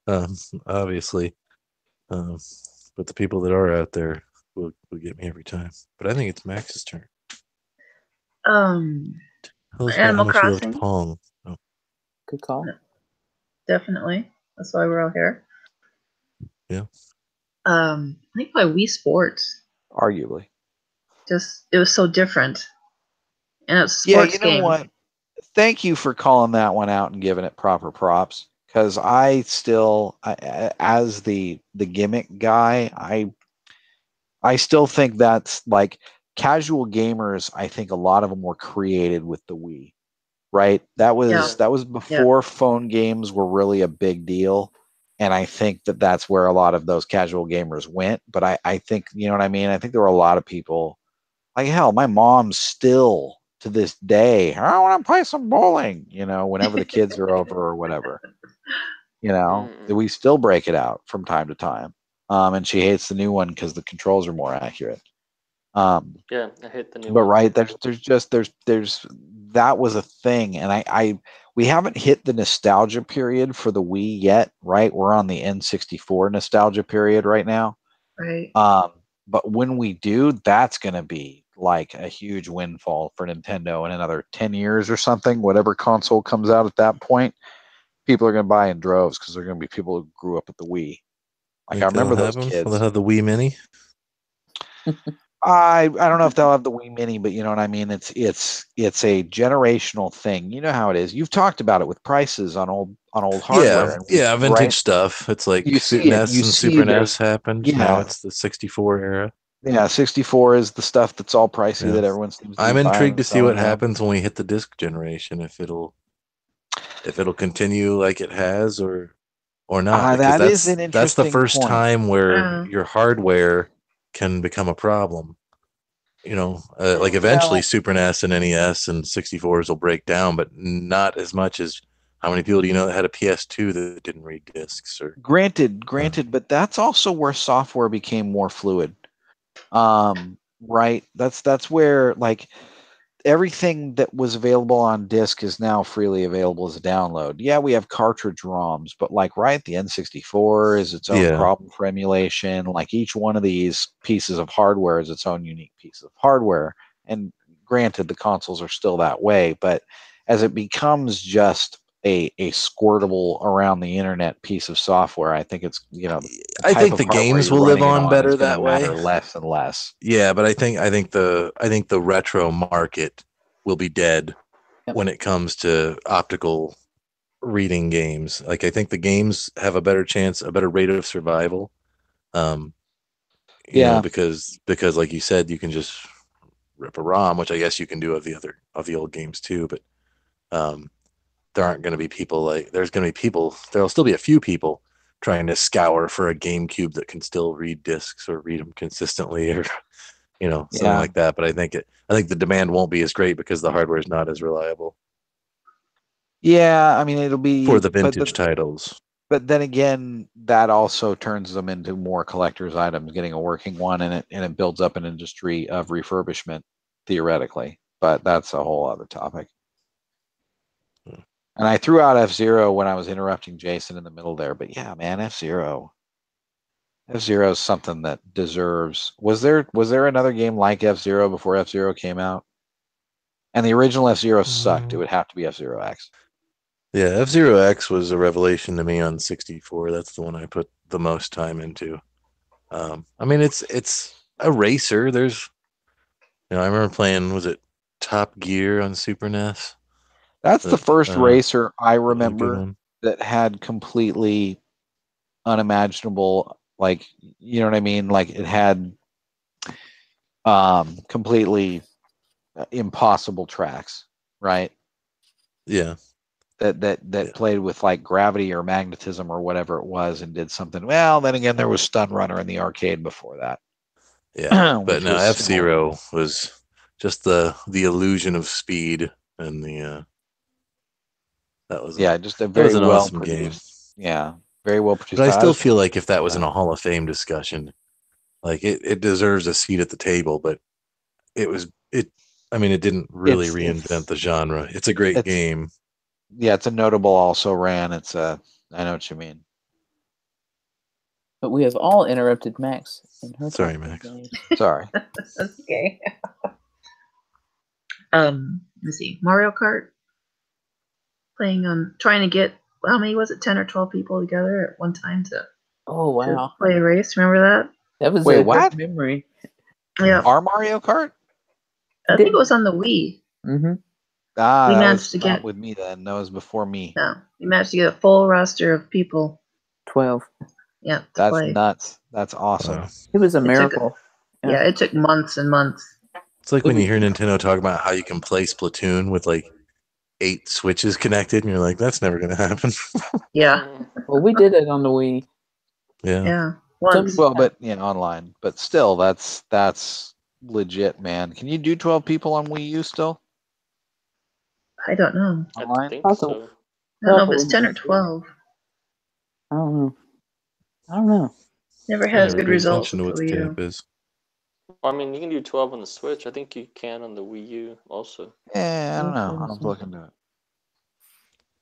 Obviously. But the people that are out there will get me every time. But I think it's Max's turn. Tell us about how Animal much you loved Crossing. Pong. Good call. Definitely. That's why we're all here. Yeah. I think by Wii Sports. Arguably. Just it was so different. And it's a Yeah, sports you know game. what? Thank you for calling that one out and giving it proper props. Because I still, as the gimmick guy, I still think that's like casual gamers. I think a lot of them were created with the Wii, right? That was before phone games were really a big deal, and I think that's where a lot of those casual gamers went. But I think, you know what I mean? I think there were a lot of people, like hell, my mom still to this day, I want to play some bowling, whenever the kids are over or whatever. We still break it out from time to time. And she hates the new one because the controls are more accurate. Yeah, I hate the new But one. right, there's that was a thing, and we haven't hit the nostalgia period for the Wii yet, right? We're on the N64 nostalgia period right now. Right. But when we do, that's going to be like a huge windfall for Nintendo in another 10 years or something. Whatever console comes out at that point, people are going to buy in droves because they're going to be people who grew up with the Wii. Like I remember those kids. Will they have the Wii Mini? I don't know if they'll have the Wii Mini, but you know what I mean. It's a generational thing. You know how it is. You've talked about it with prices on old hardware. Vintage right? stuff. It's like You see it. NES You and see Super there's- NES happened. yeah. Now it's the 64 era. Yeah, 64 is the stuff that's all pricey that everyone seems to be I'm buying intrigued and to see what selling now. happens when we hit the disc generation. If it'll continue like it has or not. That Because is an that's the interesting first point. time where your hardware can become a problem. Like eventually Super NES and NES and 64s will break down, but not as much as how many people do you know that had a PS2 that didn't read discs? Or Granted, but that's also where software became more fluid. Right? That's where like everything that was available on disc is now freely available as a download. Yeah, we have cartridge ROMs, but like right, the N64 is its own problem for emulation. Like each one of these pieces of hardware is its own unique piece of hardware. And granted, the consoles are still that way, but as it becomes just a squirtable around the internet piece of software, I think it's I think the games will live on better that way. Less and less. Yeah, but I think the retro market will be dead when it comes to optical reading games. Like I think the games have a better chance, a better rate of survival. Because like you said, you can just rip a ROM, which I guess you can do of the old games too. But there aren't going to be people there'll still be a few people trying to scour for a GameCube that can still read discs or read them consistently or something like that. But I think the demand won't be as great because the hardware is not as reliable. Yeah, I mean it'll be for the vintage titles. But then again, that also turns them into more collector's items, getting a working one, and it builds up an industry of refurbishment theoretically. But that's a whole other topic. And I threw out F-Zero when I was interrupting Jason in the middle there. But yeah, man, F-Zero is something that deserves. Was there another game like F-Zero before F-Zero came out? And the original F-Zero sucked. It would have to be F-Zero X. Yeah, F-Zero X was a revelation to me on 64. That's the one I put the most time into. I mean, it's a racer. There's, I remember playing, was it Top Gear on Super NES? That's the first racer I remember that had completely unimaginable, like, you know what I mean? Like it had completely impossible tracks, right? Yeah. That played with like gravity or magnetism or whatever it was and did something. Well, then again, there was Stun Runner in the arcade before that. Yeah, but no, F-Zero was just the illusion of speed and that was just a very well awesome produced game. Yeah, very well produced. But I still feel like if that was in a Hall of Fame discussion, like it deserves a seat at the table. But it didn't really reinvent the genre. It's a great game. Yeah, it's a notable also ran. I know what you mean. But we have all interrupted Max in her. Sorry, Max. Sorry. That's okay. Let's see. Mario Kart. Trying to get, how many was it? 10 or 12 people together at one time to play a race. Remember that? That was what? Good memory. Yeah. Our Mario Kart? I think it was on the Wii. Mm-hmm. We managed to get with me then. That was before me. No, we managed to get a full roster of people. 12. Yeah, that's nuts. That's awesome. It was a miracle. It took months and months. It's like when you hear Nintendo talk about how you can play Splatoon with like 8 switches connected, and you're like, that's never going to happen. Yeah. Well, we did it on the Wii. Yeah. Yeah. Once. Well, but online. But still, that's legit, man. Can you do 12 people on Wii U still? I don't know. I think so. I don't know if it's 10 or 12. I don't know. Never had good results with Wii U. I mean, you can do 12 on the Switch. I think you can on the Wii U also. Yeah, I don't know. I'll have to look into it.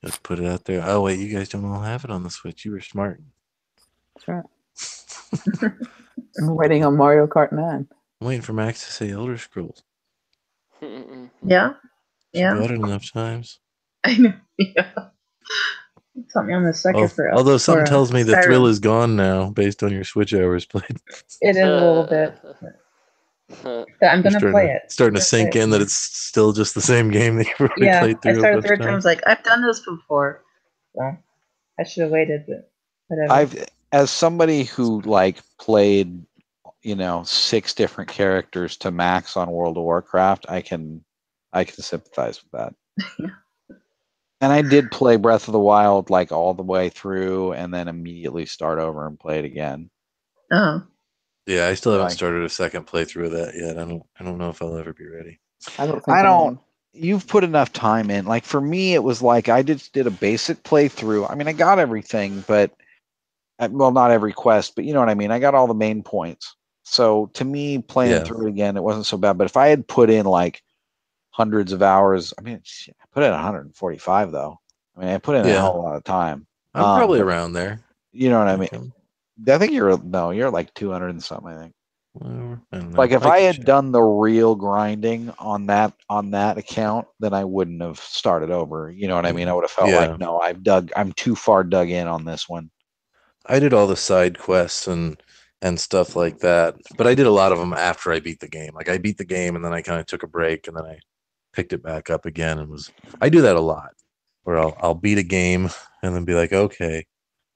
Just put it out there. Oh wait, you guys don't all have it on the Switch. You were smart. That's right. I'm waiting on Mario Kart 9. I'm waiting for Max to say Elder Scrolls. Yeah. She bought it enough times. I know. Yeah. Something on the sucker for. Although something tells me the thrill is gone now, based on your Switch hours played. It is a little bit. But I'm gonna play it. Starting to sink in that it's still just the same game that you've already played through. I started the third time. I was like, I've done this before. So I should have waited, but whatever. As somebody who played, 6 different characters to max on World of Warcraft, I can sympathize with that. Yeah. And I did play Breath of the Wild all the way through, and then immediately start over and play it again. Oh. Yeah, I still haven't started a second playthrough of that yet. I don't know if I'll ever be ready. I don't. You've put enough time in. For me, it was I just did a basic playthrough. I mean, I got everything, but not every quest, but you know what I mean. I got all the main points. So to me, playing through it again, it wasn't so bad. But if I had put in hundreds of hours, I mean, I put in 145 though. I mean, I put in a hell of a lot of time. I'm probably around there. You know what I mean? I think you're 200 and something. I think. If I had done the real grinding on that account, then I wouldn't have started over. You know what I mean? I would have felt no, I'm too far dug in on this one. I did all the side quests and stuff like that, but I did a lot of them after I beat the game. I beat the game and then I kind of took a break and then I picked it back up again and I do that a lot, where I'll beat a game and then be like, okay,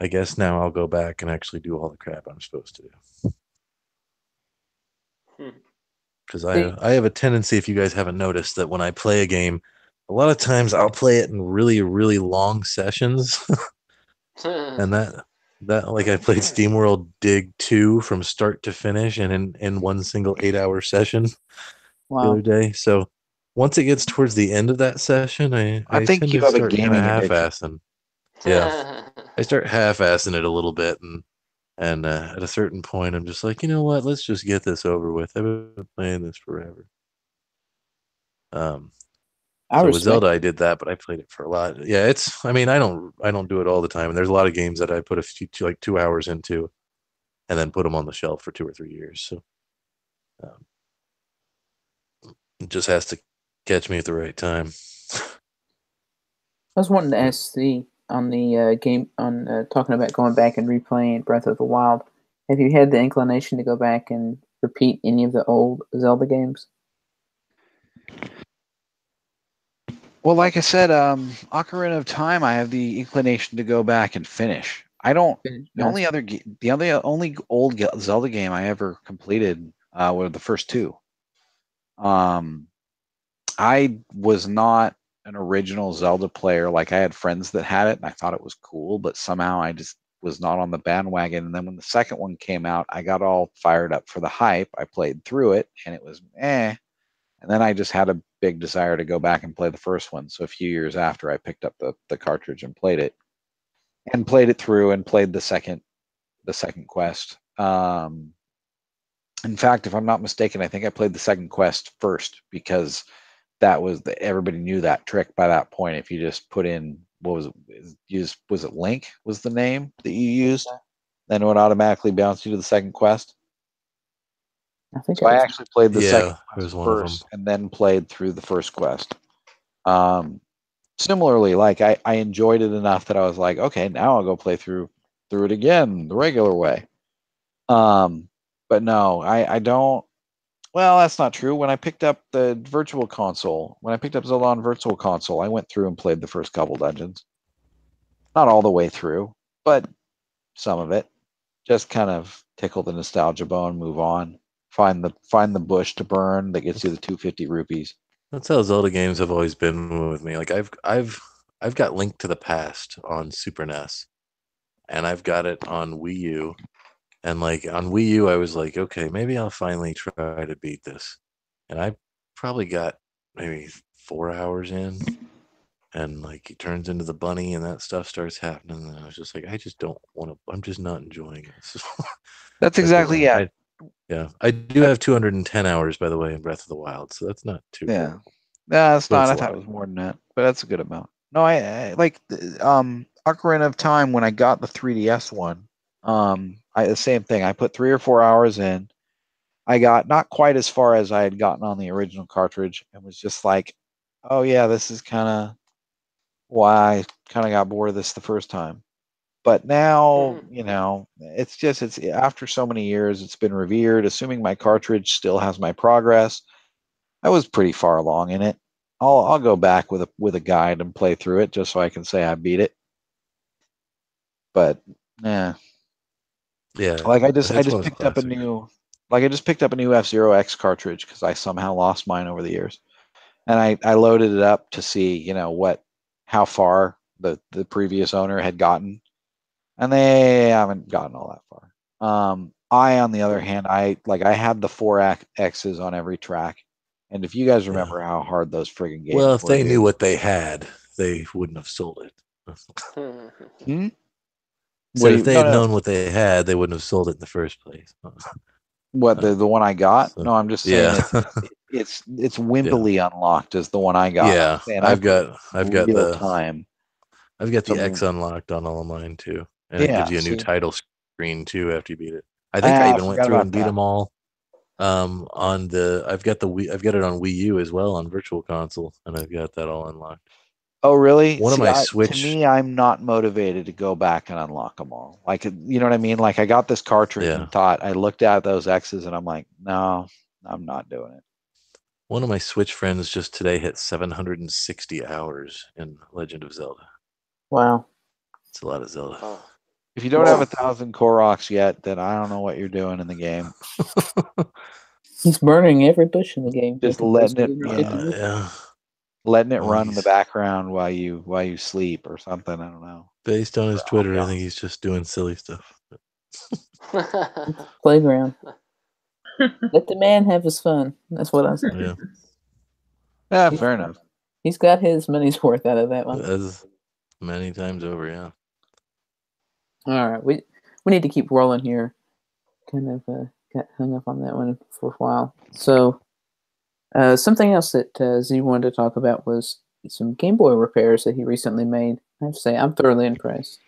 I guess now I'll go back and actually do all the crap I'm supposed to do. Because I have a tendency, if you guys haven't noticed, that when I play a game, a lot of times I'll play it in really, really long sessions. And that I played SteamWorld Dig 2 from start to finish and in one single 8-hour session the other day. So once it gets towards the end of that session, I think you have a gaming half-assing. Yeah, I start half-assing it a little bit, and at a certain point, I'm just like, you know what? Let's just get this over with. I've been playing this forever. With Zelda, I did that, but I played it for a lot. Yeah, I mean, I don't do it all the time, and there's a lot of games that I put a few 2 hours into, and then put them on the shelf for 2 or 3 years. So it just has to catch me at the right time. I was wanting to ask on the game talking about going back and replaying Breath of the Wild. Have you had the inclination to go back and repeat any of the old Zelda games? Well, like I said, Ocarina of Time, I have the inclination to go back and finish. I don't. The only old Zelda game I ever completed were the first 2. I was not an original Zelda player. I had friends that had it, and I thought it was cool, but somehow I just was not on the bandwagon. And then when the second one came out, I got all fired up for the hype. I played through it, and it was And then I just had a big desire to go back and play the first one. So a few years after, I picked up the cartridge and played it through and played the second quest. In fact, if I'm not mistaken, I think I played the second quest first, because that was everybody knew that trick by that point. If you just put in, was it Link was the name that you used, then it would automatically bounce you to the second quest. I actually played the second quest first and then played through the first quest. Similarly, I enjoyed it enough that I was like, okay, now I'll go play through it again the regular way. But no, I don't. Well, that's not true. When I picked up the Virtual Console, when I picked up Zelda on Virtual Console, I went through and played the first couple dungeons. Not all the way through, but some of it. Just kind of tickle the nostalgia bone, move on. Find the bush to burn that gets you the 250 rupees. That's how Zelda games have always been with me. I've got Link to the Past on Super NES, and I've got it on Wii U. And on Wii U, I was like, okay, maybe I'll finally try to beat this. And I probably got maybe 4 hours in, and he turns into the bunny and that stuff starts happening. And I was just like, I just don't want to. I'm just not enjoying it. That's exactly Yeah, I do have 210 hours, by the way, in Breath of the Wild, so that's not too. Yeah, cool. no, it's not. I thought it was more than that, but that's a good amount. No, I like Ocarina of Time when I got the 3DS one. The same thing. I put 3 or 4 hours in. I got not quite as far as I had gotten on the original cartridge, and was just like, oh yeah, this is kind of why I kind of got bored of this the first time. But now, it's after so many years, it's been revered. Assuming my cartridge still has my progress, I was pretty far along in it. I'll go back with a guide and play through it just so I can say I beat it. But yeah, like I just picked up a new F-Zero X cartridge because I somehow lost mine over the years, and I loaded it up to see how far the previous owner had gotten, and they haven't gotten all that far. I, on the other hand, I had the 4 X's on every track. And if you guys remember how hard those friggin' games were. Well, if they knew what they had, they wouldn't have sold it. So if they had known what they had, they wouldn't have sold it in the first place. What, the one I got? So, no, I'm just saying it's wimpily unlocked as the one I got. Yeah, I've got the time. I've got the X unlocked on all of mine too, and it gives you a new title screen too after you beat it. I think I even went through and beat them all. I've got it on Wii U as well on Virtual Console, and I've got that all unlocked. Oh, really? Of my Switch. To me, I'm not motivated to go back and unlock them all. Like, you know what I mean? Like, I got this cartridge and I looked at those X's and I'm like, no, I'm not doing it. One of my Switch friends just today hit 760 hours in Legend of Zelda. Wow. It's a lot of Zelda. Oh. If you don't have 1,000 Koroks yet, then I don't know what you're doing in the game. He's burning every bush in the game. Just letting it, letting it run in the background while you sleep or something. I don't know. Based on his Twitter, I think he's just doing silly stuff. Playground. Let the man have his fun. That's what I say. Yeah, fair enough. He's got his money's worth out of that one. As many times over, yeah. All right, we need to keep rolling here. Kind of got hung up on that one for a while. So, something else that Z wanted to talk about was some Gameboy repairs that he recently made. I have to say, I'm thoroughly impressed.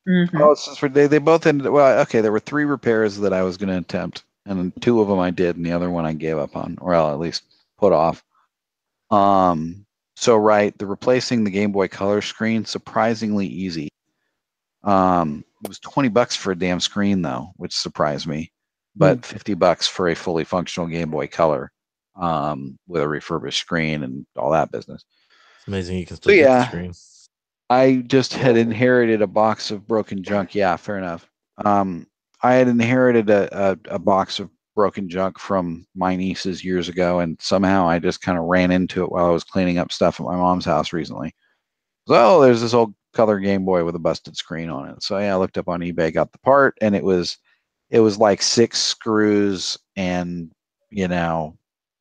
Mm-hmm. Oh, since they both ended. Well, okay, there were 3 repairs that I was going to attempt, and 2 of them I did, and the other one I gave up on, or I'll at least put off. So the replacing the Game Boy Color screen, surprisingly easy. It was $20 for a damn screen though, which surprised me, but $50 for a fully functional Game Boy Color, with a refurbished screen and all that business. It's amazing you can still get the screen. I just had inherited a box of broken junk. Yeah, fair enough. I had inherited a box of broken junk from my nieces years ago, and somehow I just kind of ran into it while I was cleaning up stuff at my mom's house recently. So there's this old color Game Boy with a busted screen on it. So yeah, I looked up on eBay, got the part, and it was like 6 screws, and there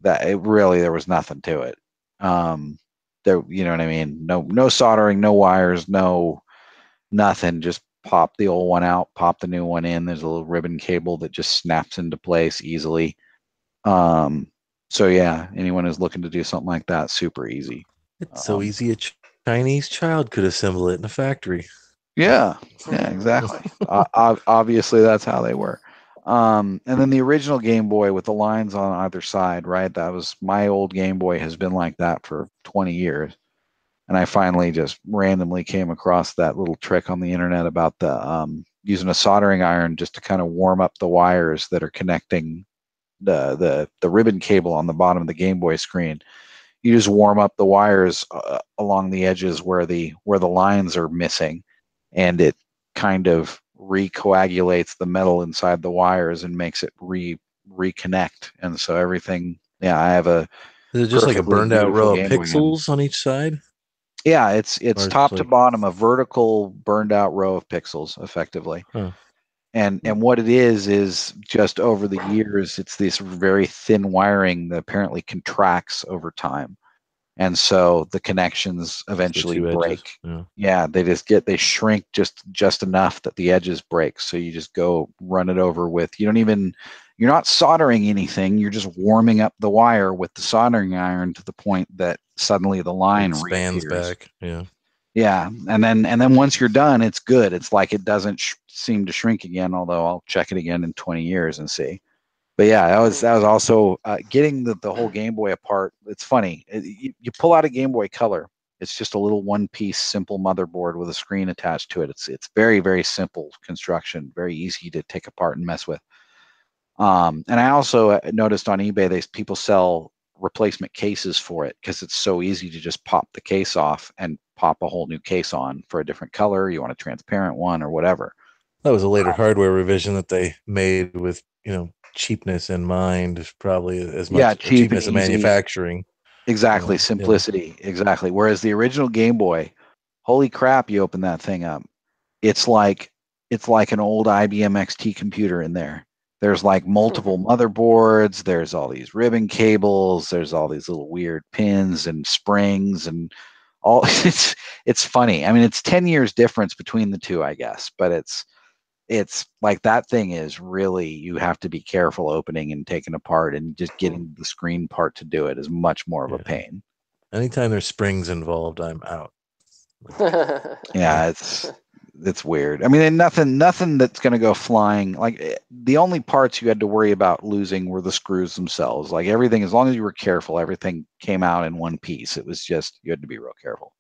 was nothing to it. You know what I mean? No soldering, no wires, no nothing. Just pop the old one out, pop the new one in. There's a little ribbon cable that just snaps into place easily. So yeah, anyone who's looking to do something like that, super easy. It's so easy a Chinese child could assemble it in a factory. Yeah, exactly. Obviously, that's how they were. And then the original Game Boy with the lines on either side, right? That was my old Game Boy, has been like that for 20 years. And I finally just randomly came across that little trick on the internet about the using a soldering iron just to kind of warm up the wires that are connecting the ribbon cable on the bottom of the Game Boy screen. You just warm up the wires along the edges where the lines are missing, and it kind of recoagulates the metal inside the wires and makes it reconnect. And so everything, I have a. Is it just like a burned out row of pixels on each side? Yeah, it's top to bottom, a vertical burned out row of pixels, effectively. Huh. And what it is just over the years, it's this very thin wiring that apparently contracts over time. And so the connections eventually break. Yeah, they shrink just enough that the edges break. So you just go run it over with, you don't even you're not soldering anything. You're just warming up the wire with the soldering iron to the point that suddenly the line expands reappears. back. Yeah. Yeah, and then once you're done, it's good. It's like it doesn't seem to shrink again. Although I'll check it again in 20 years and see. But yeah, that was also getting the whole Game Boy apart. It's funny. You pull out a Game Boy Color. It's just a little one-piece simple motherboard with a screen attached to it. It's very, very simple construction, very easy to take apart and mess with. And I also noticed on eBay people sell replacement cases for it because it's so easy to just pop the case off and pop a whole new case on for a different color. You want a transparent one or whatever. That was a later hardware revision that they made with, cheapness in mind, probably as much cheapness of manufacturing. Exactly, simplicity, exactly. Whereas the original Game Boy, holy crap, you open that thing up, it's like an old IBM XT computer in there. There's like multiple motherboards, there's all these ribbon cables, there's all these little weird pins and springs and all. It's funny. I mean, it's 10 years difference between the two, I guess, but it's like that thing is really, you have to be careful opening and taking apart, and just getting the screen part to do it is much more of a pain. Anytime there's springs involved, I'm out. Yeah, it's weird. I mean, nothing that's going to go flying. Like, the only parts you had to worry about losing were the screws themselves. Like, everything, as long as you were careful, everything came out in one piece. It was just, you had to be real careful.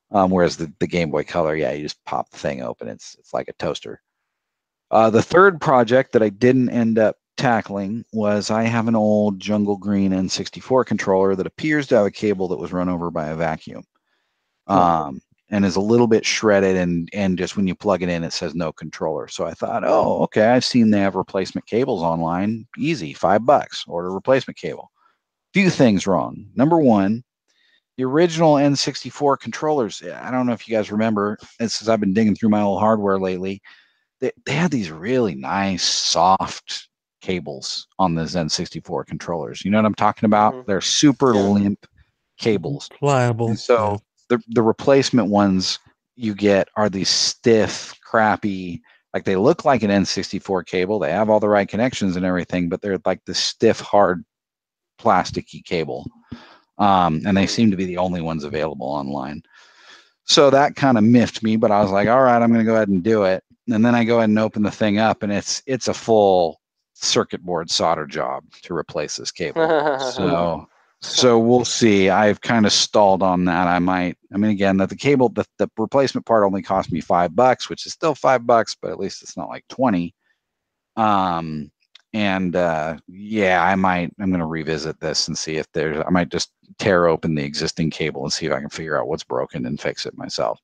Whereas the Game Boy Color, yeah, you just pop the thing open. It's like a toaster. The third project that I didn't end up tackling was, I have an old Jungle Green N64 controller that appears to have a cable that was run over by a vacuum. And is a little bit shredded, and just when you plug it in, it says no controller. So I thought, oh, okay, I've seen they have replacement cables online. Easy, $5, order a replacement cable. Few things wrong. Number one, the original N64 controllers, I don't know if you guys remember, since I've been digging through my old hardware lately, they had these really nice, soft cables on the N64 controllers. You know what I'm talking about? Mm-hmm. They're super limp cables. Pliable. And so the replacement ones you get are these stiff, crappy, like they look like an N64 cable. They have all the right connections and everything, but they're like the stiff, hard, plasticky cable. And they seem to be the only ones available online. So that kind of miffed me, but I was like, all right, I'm going to go ahead and do it. And then I go ahead and open the thing up, and it's a full circuit board solder job to replace this cable. So we'll see. I've kind of stalled on that. Again, that the cable, the replacement part only cost me $5, which is still $5, but at least it's not like 20. I'm going to revisit this and see if I might just tear open the existing cable and see if I can figure out what's broken and fix it myself.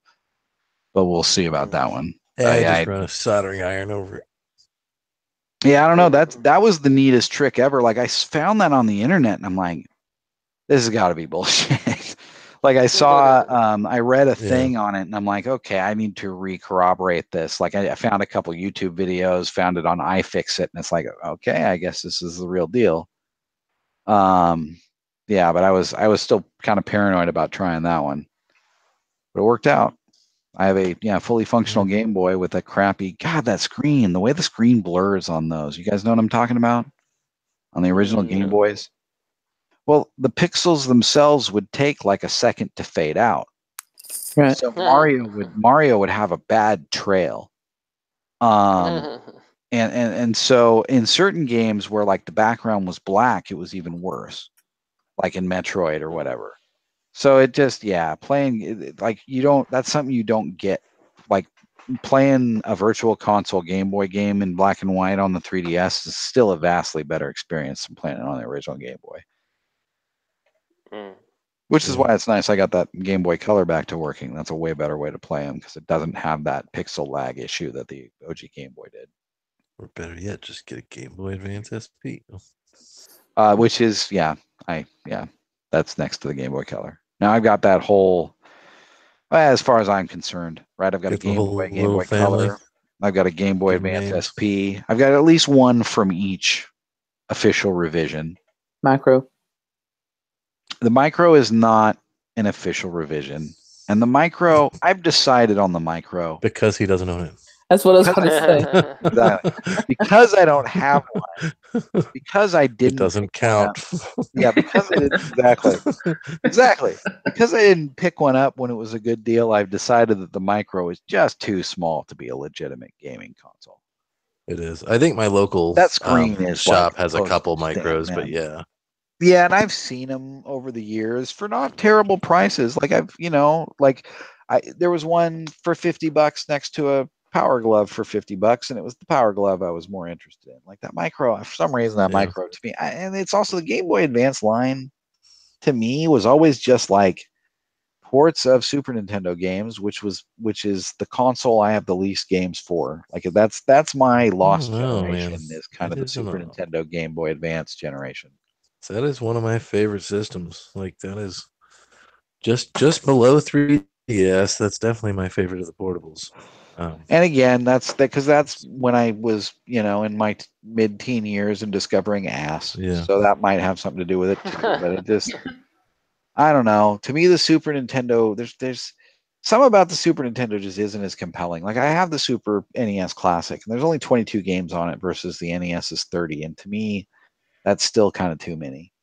But we'll see about that one. Just run a soldering iron over it. Yeah, I don't know. That was the neatest trick ever. Like, I found that on the internet, and I'm like, this has got to be bullshit. Like, I saw, I read a thing on it, and I'm like, okay, I need to re-corroborate this. Like, I found a couple YouTube videos, found it on iFixit, and it's like, okay, I guess this is the real deal. But I was still kind of paranoid about trying that one, but it worked out. I have a fully functional Game Boy with a crappy, that screen, the way the screen blurs on those. You guys know what I'm talking about? On the original Game Boys? Well, the pixels themselves would take like a second to fade out. Right. So Mario would have a bad trail. And so in certain games where like the background was black, it was even worse. Like in Metroid or whatever. So it just, playing, like, that's something you don't get. Like, playing a virtual console Game Boy game in black and white on the 3DS is still a vastly better experience than playing it on the original Game Boy. Which is why it's nice I got that Game Boy Color back to working. That's a way better way to play them, because it doesn't have that pixel lag issue that the OG Game Boy did. Or better yet, just get a Game Boy Advance SP. Which is, that's next to the Game Boy Color. Now I've got that whole, as far as I'm concerned, right? I've got a Game Boy Color. I've got a Game Boy Advance SP. I've got at least one from each official revision. Micro. The Micro is not an official revision. And the Micro, I've decided on the Micro. Because he doesn't own it. That's what I was going to say. Exactly. Because I don't have one. Because I didn't. It doesn't count. Yeah, because I didn't. Exactly. Because I didn't pick one up when it was a good deal, I've decided that the Micro is just too small to be a legitimate gaming console. It is. I think my local that screen is shop like has a couple micros, but yeah. Yeah, and I've seen them over the years for not terrible prices. Like there was one for $50 next to a Power Glove for $50, and it was the Power Glove I was more interested in. Like that Micro, for some reason, Micro to me, and it's also the Game Boy Advance line. To me, was always just like ports of Super Nintendo games, which is the console I have the least games for. Like that's my lost generation. Is kind of the Super Nintendo Game Boy Advance generation. That is one of my favorite systems. Like that is just below 3DS. That's definitely my favorite of the portables. And again, that's when I was, in my mid-teen years and discovering ass. Yeah. So that might have something to do with it too. But it just, I don't know. To me, the Super Nintendo, there's some about the Super Nintendo just isn't as compelling. Like I have the Super NES Classic, and there's only 22 games on it versus the NES's 30. And to me, that's still kind of too many.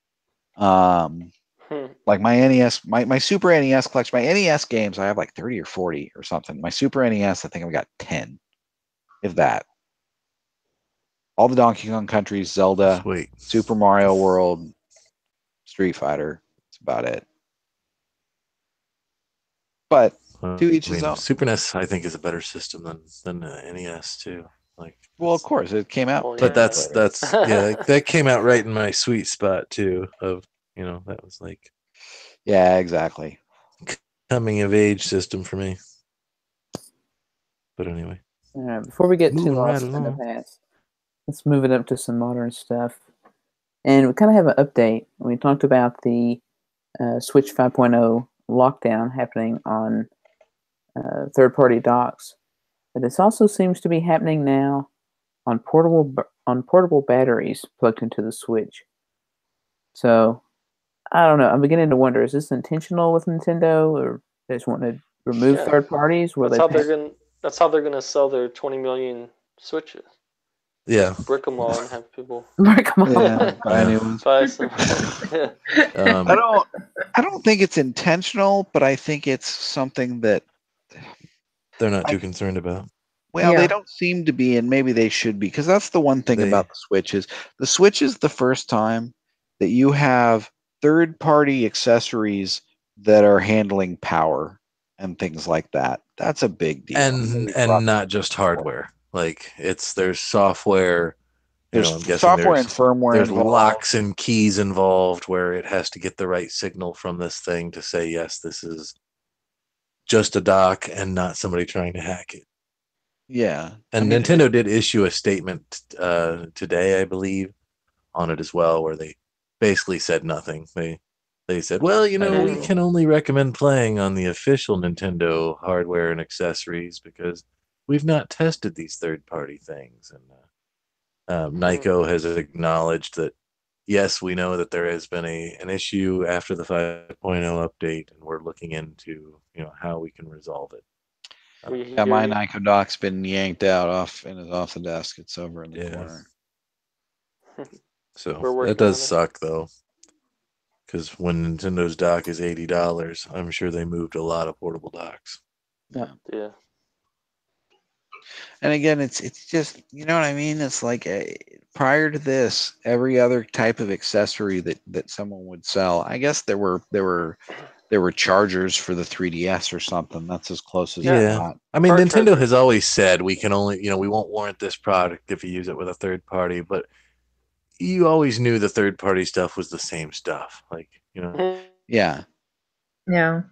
Like my NES, my Super NES collection, my NES games, I have like 30 or 40 or something. My Super NES, I think I've got 10, if that. All the Donkey Kong Countries, Zelda, Sweet. Super Mario World, Street Fighter. That's about it. But to each his own. Super NES, I think, is a better system than NES too. Like, well, of course, it came out. But that's that came out right in my sweet spot too. Of that was like. Yeah, exactly. Coming of age system for me. But anyway. All right, before we get too lost in the past, let's move it up to some modern stuff. And we kind of have an update. We talked about the Switch 5.0 lockdown happening on third-party docks. But this also seems to be happening now on portable batteries plugged into the Switch. So I don't know. I'm beginning to wonder: is this intentional with Nintendo, or they just want to remove third parties? That's how they're gonna sell their 20 million Switches. Yeah, brick them all and have people brick them all. Yeah, buy some. Yeah. I don't think it's intentional, but I think it's something that they're not too concerned about. Well, they don't seem to be, and maybe they should be, because that's the one thing about the Switch is the first time that you have third-party accessories that are handling power and things like that. That's a big deal. And not just hardware. Like there's software. There's software and firmware. There's locks and keys involved where it has to get the right signal from this thing to say, yes, this is just a dock and not somebody trying to hack it. Yeah. And Nintendo did issue a statement today, I believe, on it as well, where they basically said nothing. They said, well, we can only recommend playing on the official Nintendo hardware and accessories because we've not tested these third-party things. And Nyko has acknowledged that, yes, we know that there has been an issue after the 5.0 update, and we're looking into how we can resolve it. Yeah, my Nyko dock's been yanked out off the desk. It's over in the corner. So that does suck, though, because when Nintendo's dock is $80, I'm sure they moved a lot of portable docks. Yeah. Yeah. And again, it's just, you know what I mean? It's like prior to this, every other type of accessory that someone would sell, I guess there were chargers for the 3DS or something. That's as close as I got. I mean, Nintendo has always said we can only, we won't warrant this product if you use it with a third party, but you always knew the third party stuff was the same stuff. Like, Yeah. Yeah.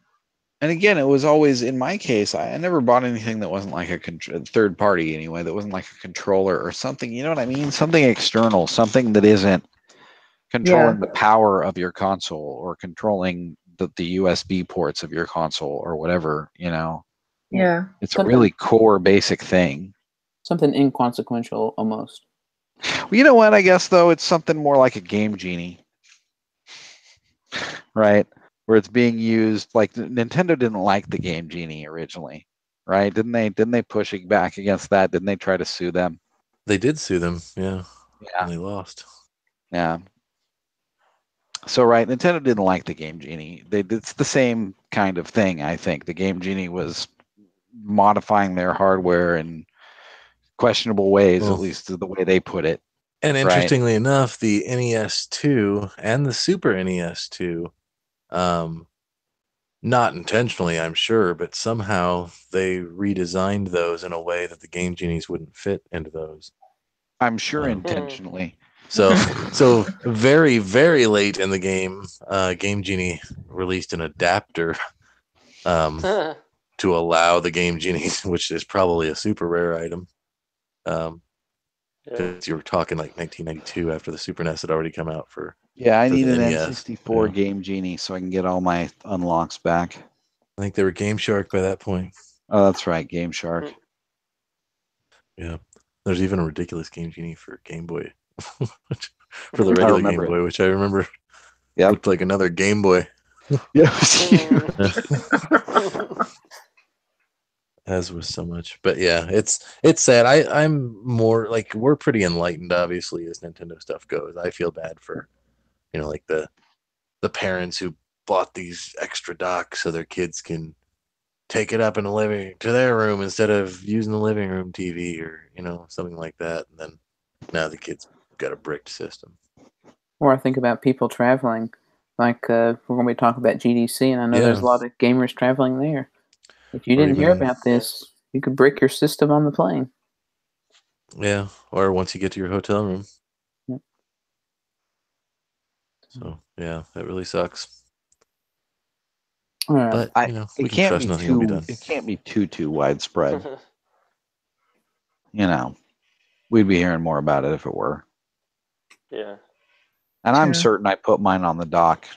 And again, it was always, in my case, I never bought anything that wasn't like a third party anyway, that wasn't like a controller or something, you know what I mean? Something external, something that isn't controlling the power of your console or controlling the USB ports of your console or whatever, Yeah. It's a really core basic thing. Something inconsequential almost. Well, you know what? I guess, though, it's something more like a Game Genie. Right? Where it's being used, like Nintendo didn't like the Game Genie originally. right? Didn't they push back against that? Didn't they try to sue them? They did sue them, yeah. Yeah. And they lost. Yeah. So right, Nintendo didn't like the Game Genie. It's the same kind of thing, I think. The Game Genie was modifying their hardware in questionable ways, at least the way they put it. And interestingly enough, the NES 2 and the Super NES 2, not intentionally, I'm sure, but somehow they redesigned those in a way that the Game Genies wouldn't fit into those. I'm sure intentionally. So very, very late in the game, Game Genie released an adapter to allow the Game Genie, which is probably a super rare item. Because you were talking like 1992 after the Super NES had already come out for. Yeah, I need an NES. N64 Game Genie so I can get all my unlocks back. I think they were Game Shark by that point. Oh, that's right, Game Shark. Yeah, there's even a ridiculous Game Genie for Game Boy, for the regular Game Boy, which I remember looked like another Game Boy. Yeah. As was so much, but yeah, it's sad. I'm more like, we're pretty enlightened, obviously, as Nintendo stuff goes. I feel bad for, like the parents who bought these extra docks so their kids can take it up in to their room instead of using the living room TV or something like that. And then now the kids got a bricked system. Or I think about people traveling, like we're going to be talking about GDC, and I know there's a lot of gamers traveling there. If you didn't hear about this, you could brick your system on the plane. Yeah, or once you get to your hotel room. Yep. So, yeah, that really sucks. All right. But, we can trust nothing will be done. It can't be too widespread. We'd be hearing more about it if it were. Yeah. And I'm certain I put mine on the dock,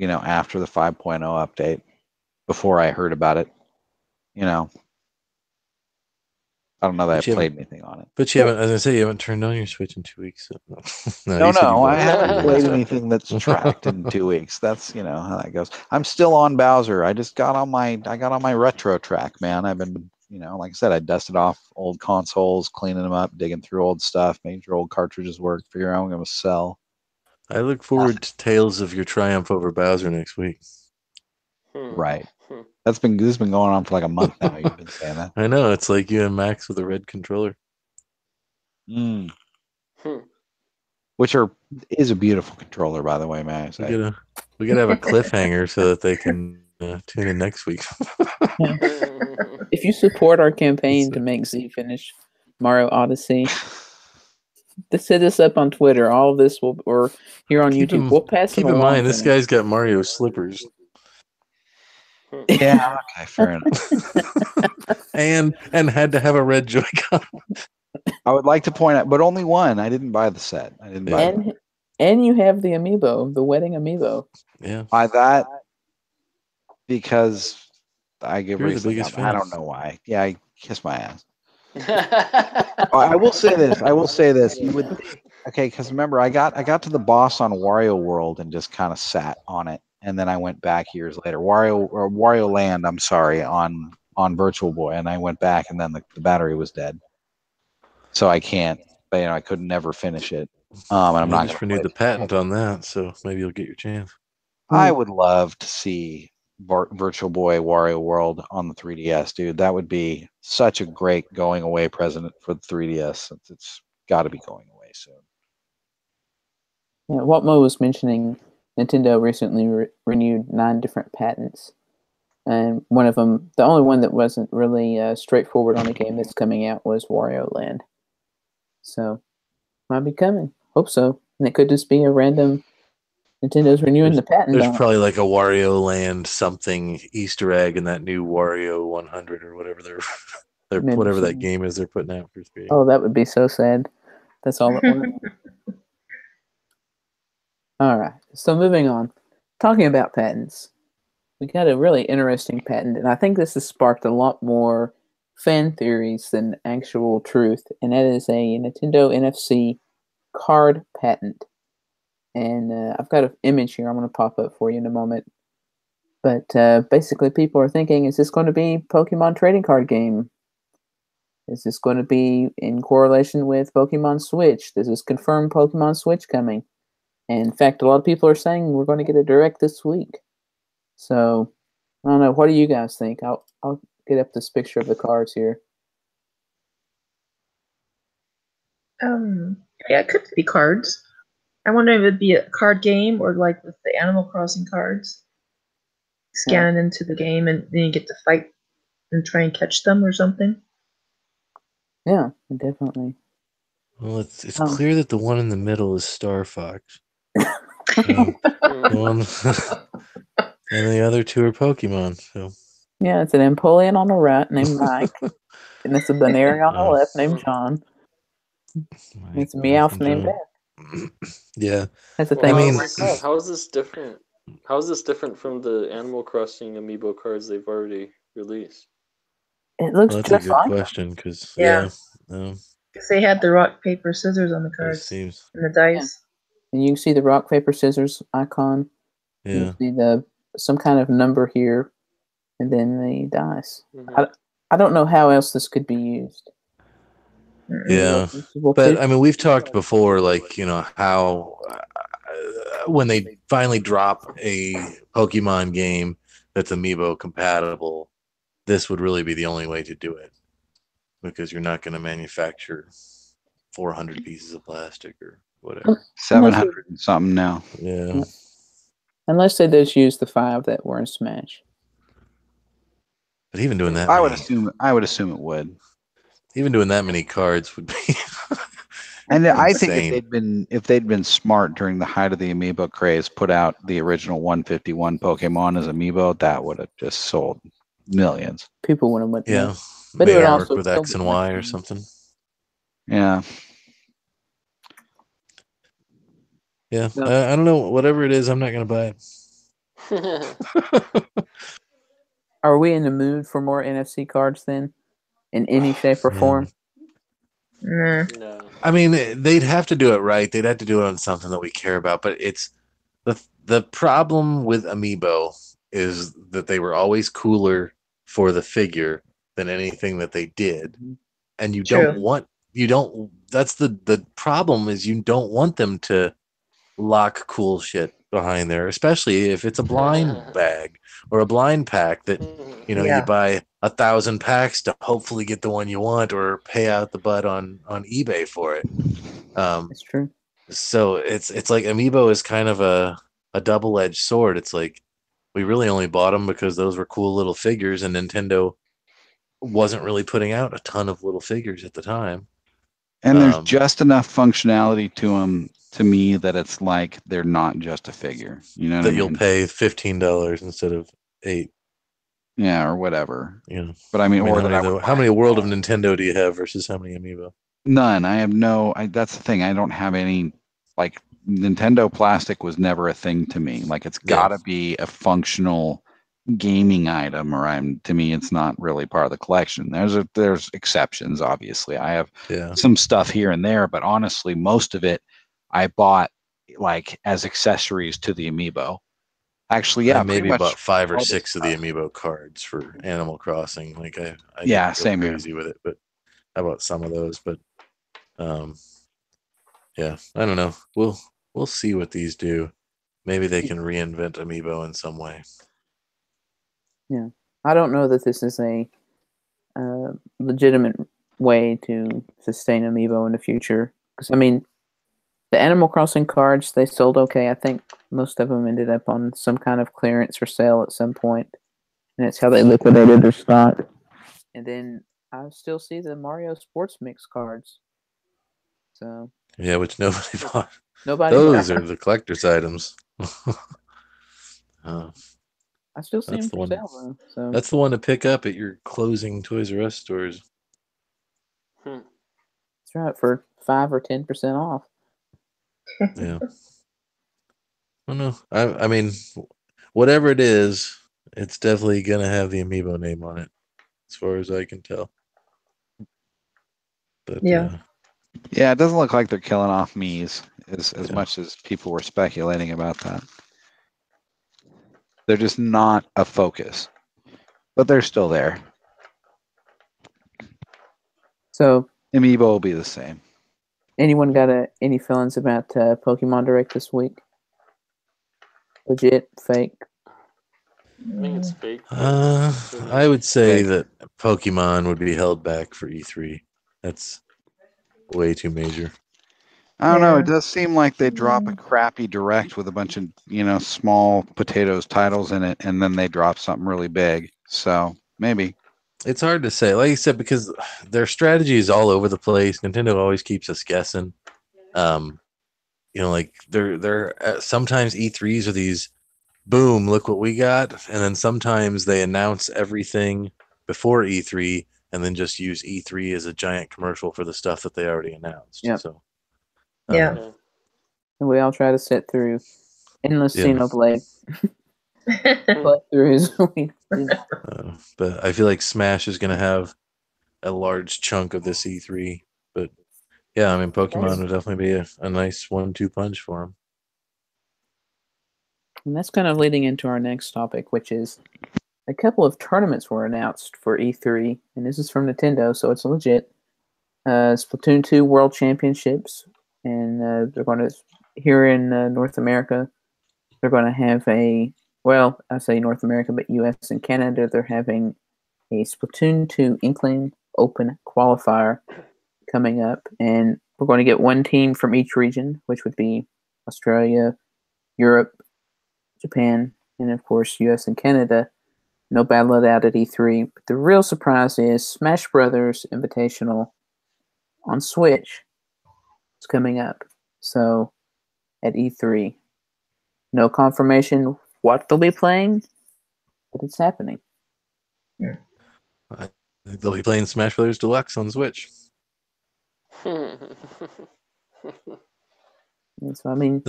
after the 5.0 update, before I heard about it. I don't know that I played anything on it. But you haven't, as I say, you haven't turned on your Switch in 2 weeks. So no, I haven't played anything that's tracked in 2 weeks. That's how that goes. I'm still on Bowser. I got on my retro track, man. I've been, like I said, I dusted off old consoles, cleaning them up, digging through old stuff, making sure old cartridges work, figuring out what I'm going to sell. I look forward to tales of your triumph over Bowser next week. Right. This has been going on for like a month now. You've been saying that. I know, it's like you and Max with a red controller. Which is a beautiful controller, by the way, man. We gotta have a cliffhanger so that they can tune in next week. If you support our campaign to make Z finish Mario Odyssey, just hit us up on Twitter. All of this or here on YouTube. We'll pass. Keep in mind, this guy's got Mario slippers. Yeah, okay, fair enough. and had to have a red Joy-Con. I would like to point out, but only one. I didn't buy the set. I didn't buy and you have the amiibo, the wedding amiibo. Yeah. Buy that because I give You're the biggest fan. I don't know why. Yeah, I kiss my ass. I will say this. You would because remember I got to the boss on Wario World and just kind of sat on it. And then I went back years later, Wario Land. I'm sorry, on Virtual Boy, and I went back, and then the battery was dead, so I can't. But I could never finish it. And I'm not just renewed the patent on that, so maybe you'll get your chance. I would love to see Virtual Boy Wario World on the 3DS, dude. That would be such a great going away present for the 3DS, since it's got to be going away soon. Yeah, what Mo was mentioning. Nintendo recently renewed 9 different patents, and one of them, the only one that wasn't really straightforward on a game that's coming out, was Wario Land. So, might be coming. Hope so. And it could just be a random Nintendo's renewing the patent. There's probably like a Wario Land something Easter egg in that new Wario 100 or whatever whatever that game is they're putting out for 3. Oh, that would be so sad. That's all it was. All right, so moving on. Talking about patents, we got a really interesting patent, and I think this has sparked a lot more fan theories than actual truth, and that is a Nintendo NFC Card Patent. And I've got an image here I'm going to pop up for you in a moment But basically, people are thinking, is this going to be Pokemon trading card game? Is this going to be in correlation with Pokemon Switch? Does this confirm Pokemon Switch coming? And in fact, a lot of people are saying we're going to get a direct this week. So, I don't know. What do you guys think? I'll get up this picture of the cards here. Yeah, it could be cards. I wonder if it'd be a card game or like with the Animal Crossing cards. Scan into the game and then you get to fight and try and catch them or something. Yeah, definitely. Well, it's clear that the one in the middle is Star Fox. And the other two are Pokemon. So yeah, it's an Empoleon on the right named Mike, and it's a Baneri on the left named John. It's Meowth named Beth. Yeah, that's the thing. I mean, how is this different? How is this different from the Animal Crossing amiibo cards they've already released? It looks that's just a good like question because because they had the rock paper scissors on the cards and the dice. And you can see the rock paper scissors icon. Yeah. You see some kind of number here, and then the dice. Mm-hmm. I don't know how else this could be used. Yeah, but I mean, we've talked before, like, you know, how when they finally drop a Pokemon game that's amiibo compatible, this would really be the only way to do it, because you're not going to manufacture 400 pieces of plastic or whatever. 700 and something now. Yeah. Unless they just use the 5 that were in Smash. But even doing that, I would assume it would. Even doing that many cards would be. And I think if they'd been smart during the height of the amiibo craze, put out the original 151 Pokemon as amiibo, that would have just sold millions. People would have went. Yeah, but it would also work with X and Y or something. Yeah. Yeah, no. I don't know. Whatever it is, I'm not going to buy it. Are we in the mood for more NFC cards then, in any shape or form? No. I mean, they'd have to do it right. They'd have to do it on something that we care about. But it's the problem with amiibo is that they were always cooler for the figure than anything that they did, and that's the problem is you don't want them to lock cool shit behind there, especially if it's a blind bag or a blind pack that you buy 1,000 packs to hopefully get the one you want or pay out the butt on eBay for it. It's true. So it's like amiibo is kind of a double-edged sword. It's like we really only bought them because those were cool little figures, and Nintendo wasn't really putting out a ton of little figures at the time. And there's just enough functionality to them, to me, that it's like they're not just a figure. You know, that you'll pay $15 instead of $8. Yeah, or whatever. Yeah, but I mean, how many World of Nintendo do you have versus how many amiibo? None. I have no. That's the thing. I don't have any. Like, Nintendo plastic was never a thing to me. Like, it's got to be a functional gaming item, or to me, it's not really part of the collection. There's exceptions, obviously. I have some stuff here and there, but honestly, most of it I bought like as accessories to the amiibo. Actually, I maybe bought 5 or 6 of the amiibo cards for Animal Crossing. Like I same crazy with it, but I bought some of those. But yeah, I don't know. We'll see what these do. Maybe they can reinvent amiibo in some way. Yeah, I don't know that this is a legitimate way to sustain amiibo in the future. Because I mean, the Animal Crossing cards, they sold okay. I think most of them ended up on some kind of clearance or sale at some point, and it's how they liquidated their stock. And then I still see the Mario Sports Mix cards. So yeah, which nobody bought. Those are the collector's items. I still see them for sale though. So that's the one to pick up at your closing Toys R Us stores. That's right, for 5 or 10% off. Yeah. I don't know. I mean, whatever it is, it's definitely gonna have the amiibo name on it, as far as I can tell. But yeah, it doesn't look like they're killing off Mii's as much as people were speculating about that. They're just not a focus, but they're still there. So, Amiibo will be the same. anyone got any feelings about Pokemon Direct this week? Legit, fake? I think it's fake. I would say that Pokemon would be held back for E3. That's way too major. I don't know. Yeah. It does seem like they drop a crappy direct with a bunch of, small potatoes titles in it, and then they drop something really big. So maybe. It's hard to say. Like you said, because their strategy is all over the place. Nintendo always keeps us guessing. Like they're sometimes E3s are these, boom, look what we got, and then sometimes they announce everything before E3 and then just use E3 as a giant commercial for the stuff that they already announced. Yep. So, Yeah. And we all try to sit through endless Yeah. Xenoblade. Play through his but I feel like Smash is going to have a large chunk of this E3. But yeah, I mean, Pokemon would definitely be a nice 1-2 punch for them. And that's kind of leading into our next topic, which is a couple of tournaments were announced for E3, and this is from Nintendo, so it's legit. Splatoon 2 World Championships, and they're going to, here in North America, they're going to have I say North America, but US and Canada, they're having a Splatoon 2 Inkling Open qualifier coming up, and we're going to get one team from each region, which would be Australia, Europe, Japan, and of course US and Canada. No Ballot out at E3. But the real surprise is Smash Brothers Invitational on Switch. It's coming up. So at E3. No confirmation what they'll be playing, but it's happening. They'll be playing Smash Brothers Deluxe on Switch. And so, I mean,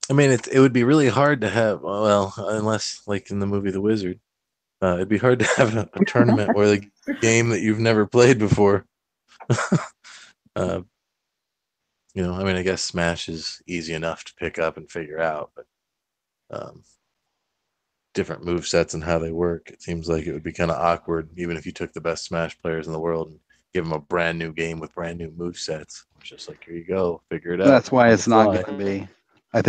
it would be really hard to have, unless like in the movie The Wizard, it'd be hard to have a tournament where the game that you've never played before. I guess Smash is easy enough to pick up and figure out, but different move sets and how they work, it seems like it would be kind of awkward, even if you took the best Smash players in the world and give them a brand new game with brand new move sets. It's just like, here you go, figure it out. That's why it's not going to be. It's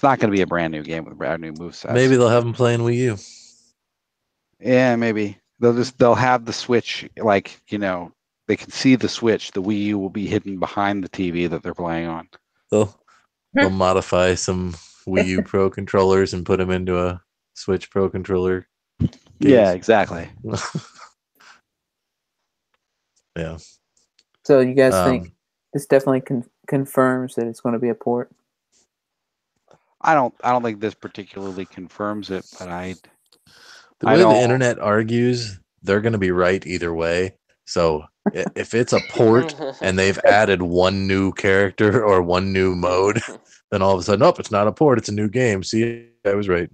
not going to be a brand new game with brand new movesets. Maybe they'll have them playing Wii U. Yeah, maybe they'll have the Switch, they can see the Switch. The Wii U will be hidden behind the TV that they're playing on. They'll modify some Wii U Pro controllers and put them into a Switch Pro controller case. Yeah, exactly. Yeah. So you guys think this definitely confirms that it's going to be a port? I don't think this particularly confirms it, but the way the internet argues, they're going to be right either way. So if it's a port and they've added one new character or one new mode, then all of a sudden, nope, it's not a port, it's a new game. See, I was right.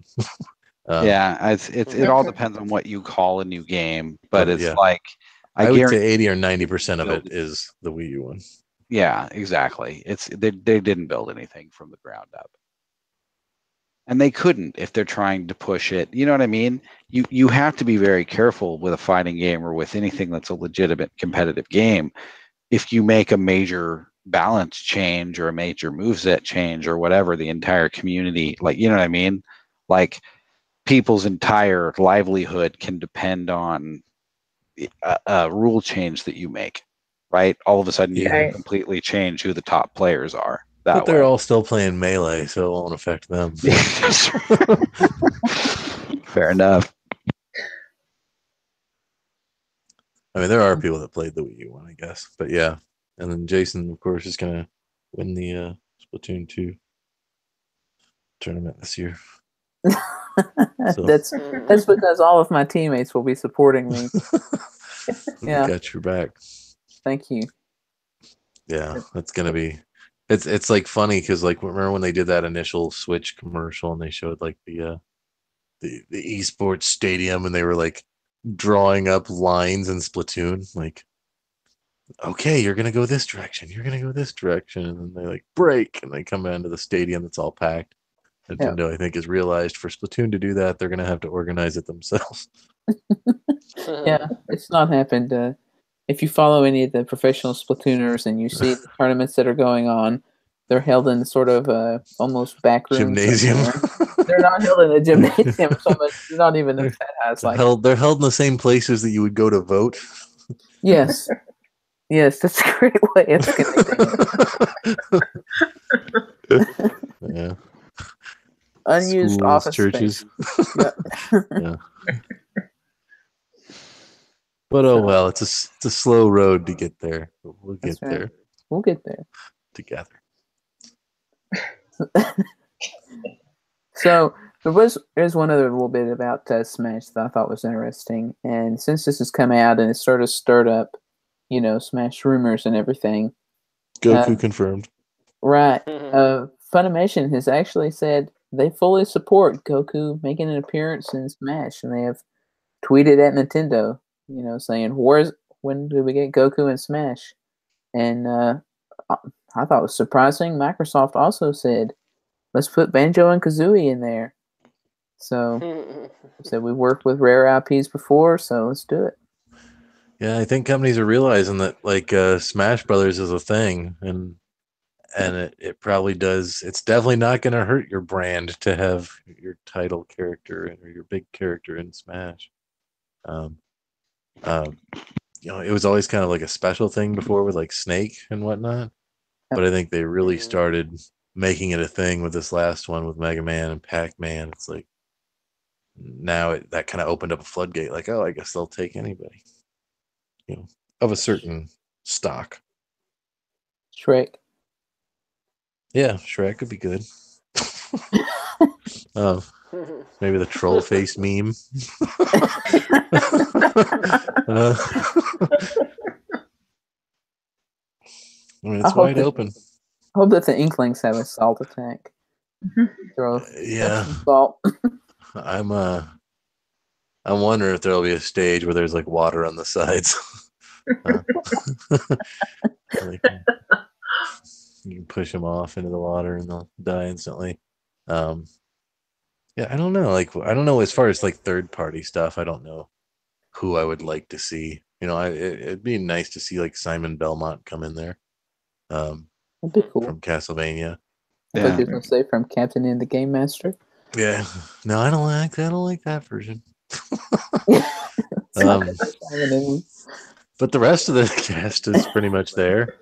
It all depends on what you call a new game, but it's like I would say 80 or 90% of it is the Wii U one. Yeah, exactly. They didn't build anything from the ground up. And they couldn't if they're trying to push it. You know what I mean? You have to be very careful with a fighting game or with anything that's a legitimate competitive game. If you make a major balance change or a major moveset change or whatever, the entire community, you know what I mean? Like, people's entire livelihood can depend on a rule change that you make, right? All of a sudden, you can completely change who the top players are. But they're all still playing Melee, so it won't affect them. Fair enough. I mean, there are people that played the Wii U one, I guess. But yeah. And then Jason, of course, is going to win the Splatoon 2 tournament this year. That's because all of my teammates will be supporting me. Yeah. Got your back. Thank you. Yeah, that's going to be... It's like funny because remember when they did that initial Switch commercial and they showed the esports stadium and they were drawing up lines in Splatoon, okay, you're gonna go this direction, you're gonna go this direction, and then they break and they come into the stadium that's all packed. Nintendo, I think, has realized for Splatoon to do that, they're going to have to organize it themselves. Yeah, it's not happened. If you follow any of the professional Splatooners and you see the tournaments that are going on, they're held in sort of almost back room Gymnasium. They're not held in a gymnasium. They're not even the fat house. They're held in the same places that you would go to vote. Yes. Yes, that's a great way of connecting it. Yeah. Unused Schools, office churches. space. Yeah. But oh well, it's a slow road to get there. But we'll get there. We'll get there together. So there's one other little bit about Smash that I thought was interesting, and since this has come out and it sort of stirred up, Smash rumors and everything. Goku confirmed. Right. Funimation has actually said they fully support Goku making an appearance in Smash, and they have tweeted at Nintendo, saying, when do we get Goku in Smash? And I thought it was surprising. Microsoft also said, let's put Banjo and Kazooie in there. So, we worked with rare IPs before, so let's do it. Yeah, I think companies are realizing that Smash Brothers is a thing, and it probably does. It's definitely not going to hurt your brand to have your title character or your big character in Smash. It was always kind of like a special thing before with like Snake and whatnot, but I think they really started making it a thing with this last one with Mega Man and Pac-Man. It's like now that kind of opened up a floodgate. Like, oh, I guess they'll take anybody, of a certain stock. Shrek. Yeah, Shrek could be good. Maybe the troll face meme. It's wide open. I hope that the Inklings have a salt attack. Throw salt. I'm wondering if there'll be a stage where there's like water on the sides. You can push them off into the water and they'll die instantly. Yeah, I don't know. I don't know as far as like third party stuff. I don't know who I would like to see. It'd be nice to see like Simon Belmont come in there. That'd be cool. From Castlevania. I thought you were going to say from Captain and the Game Master. Yeah. No, I don't like that version. But the rest of the cast is pretty much there,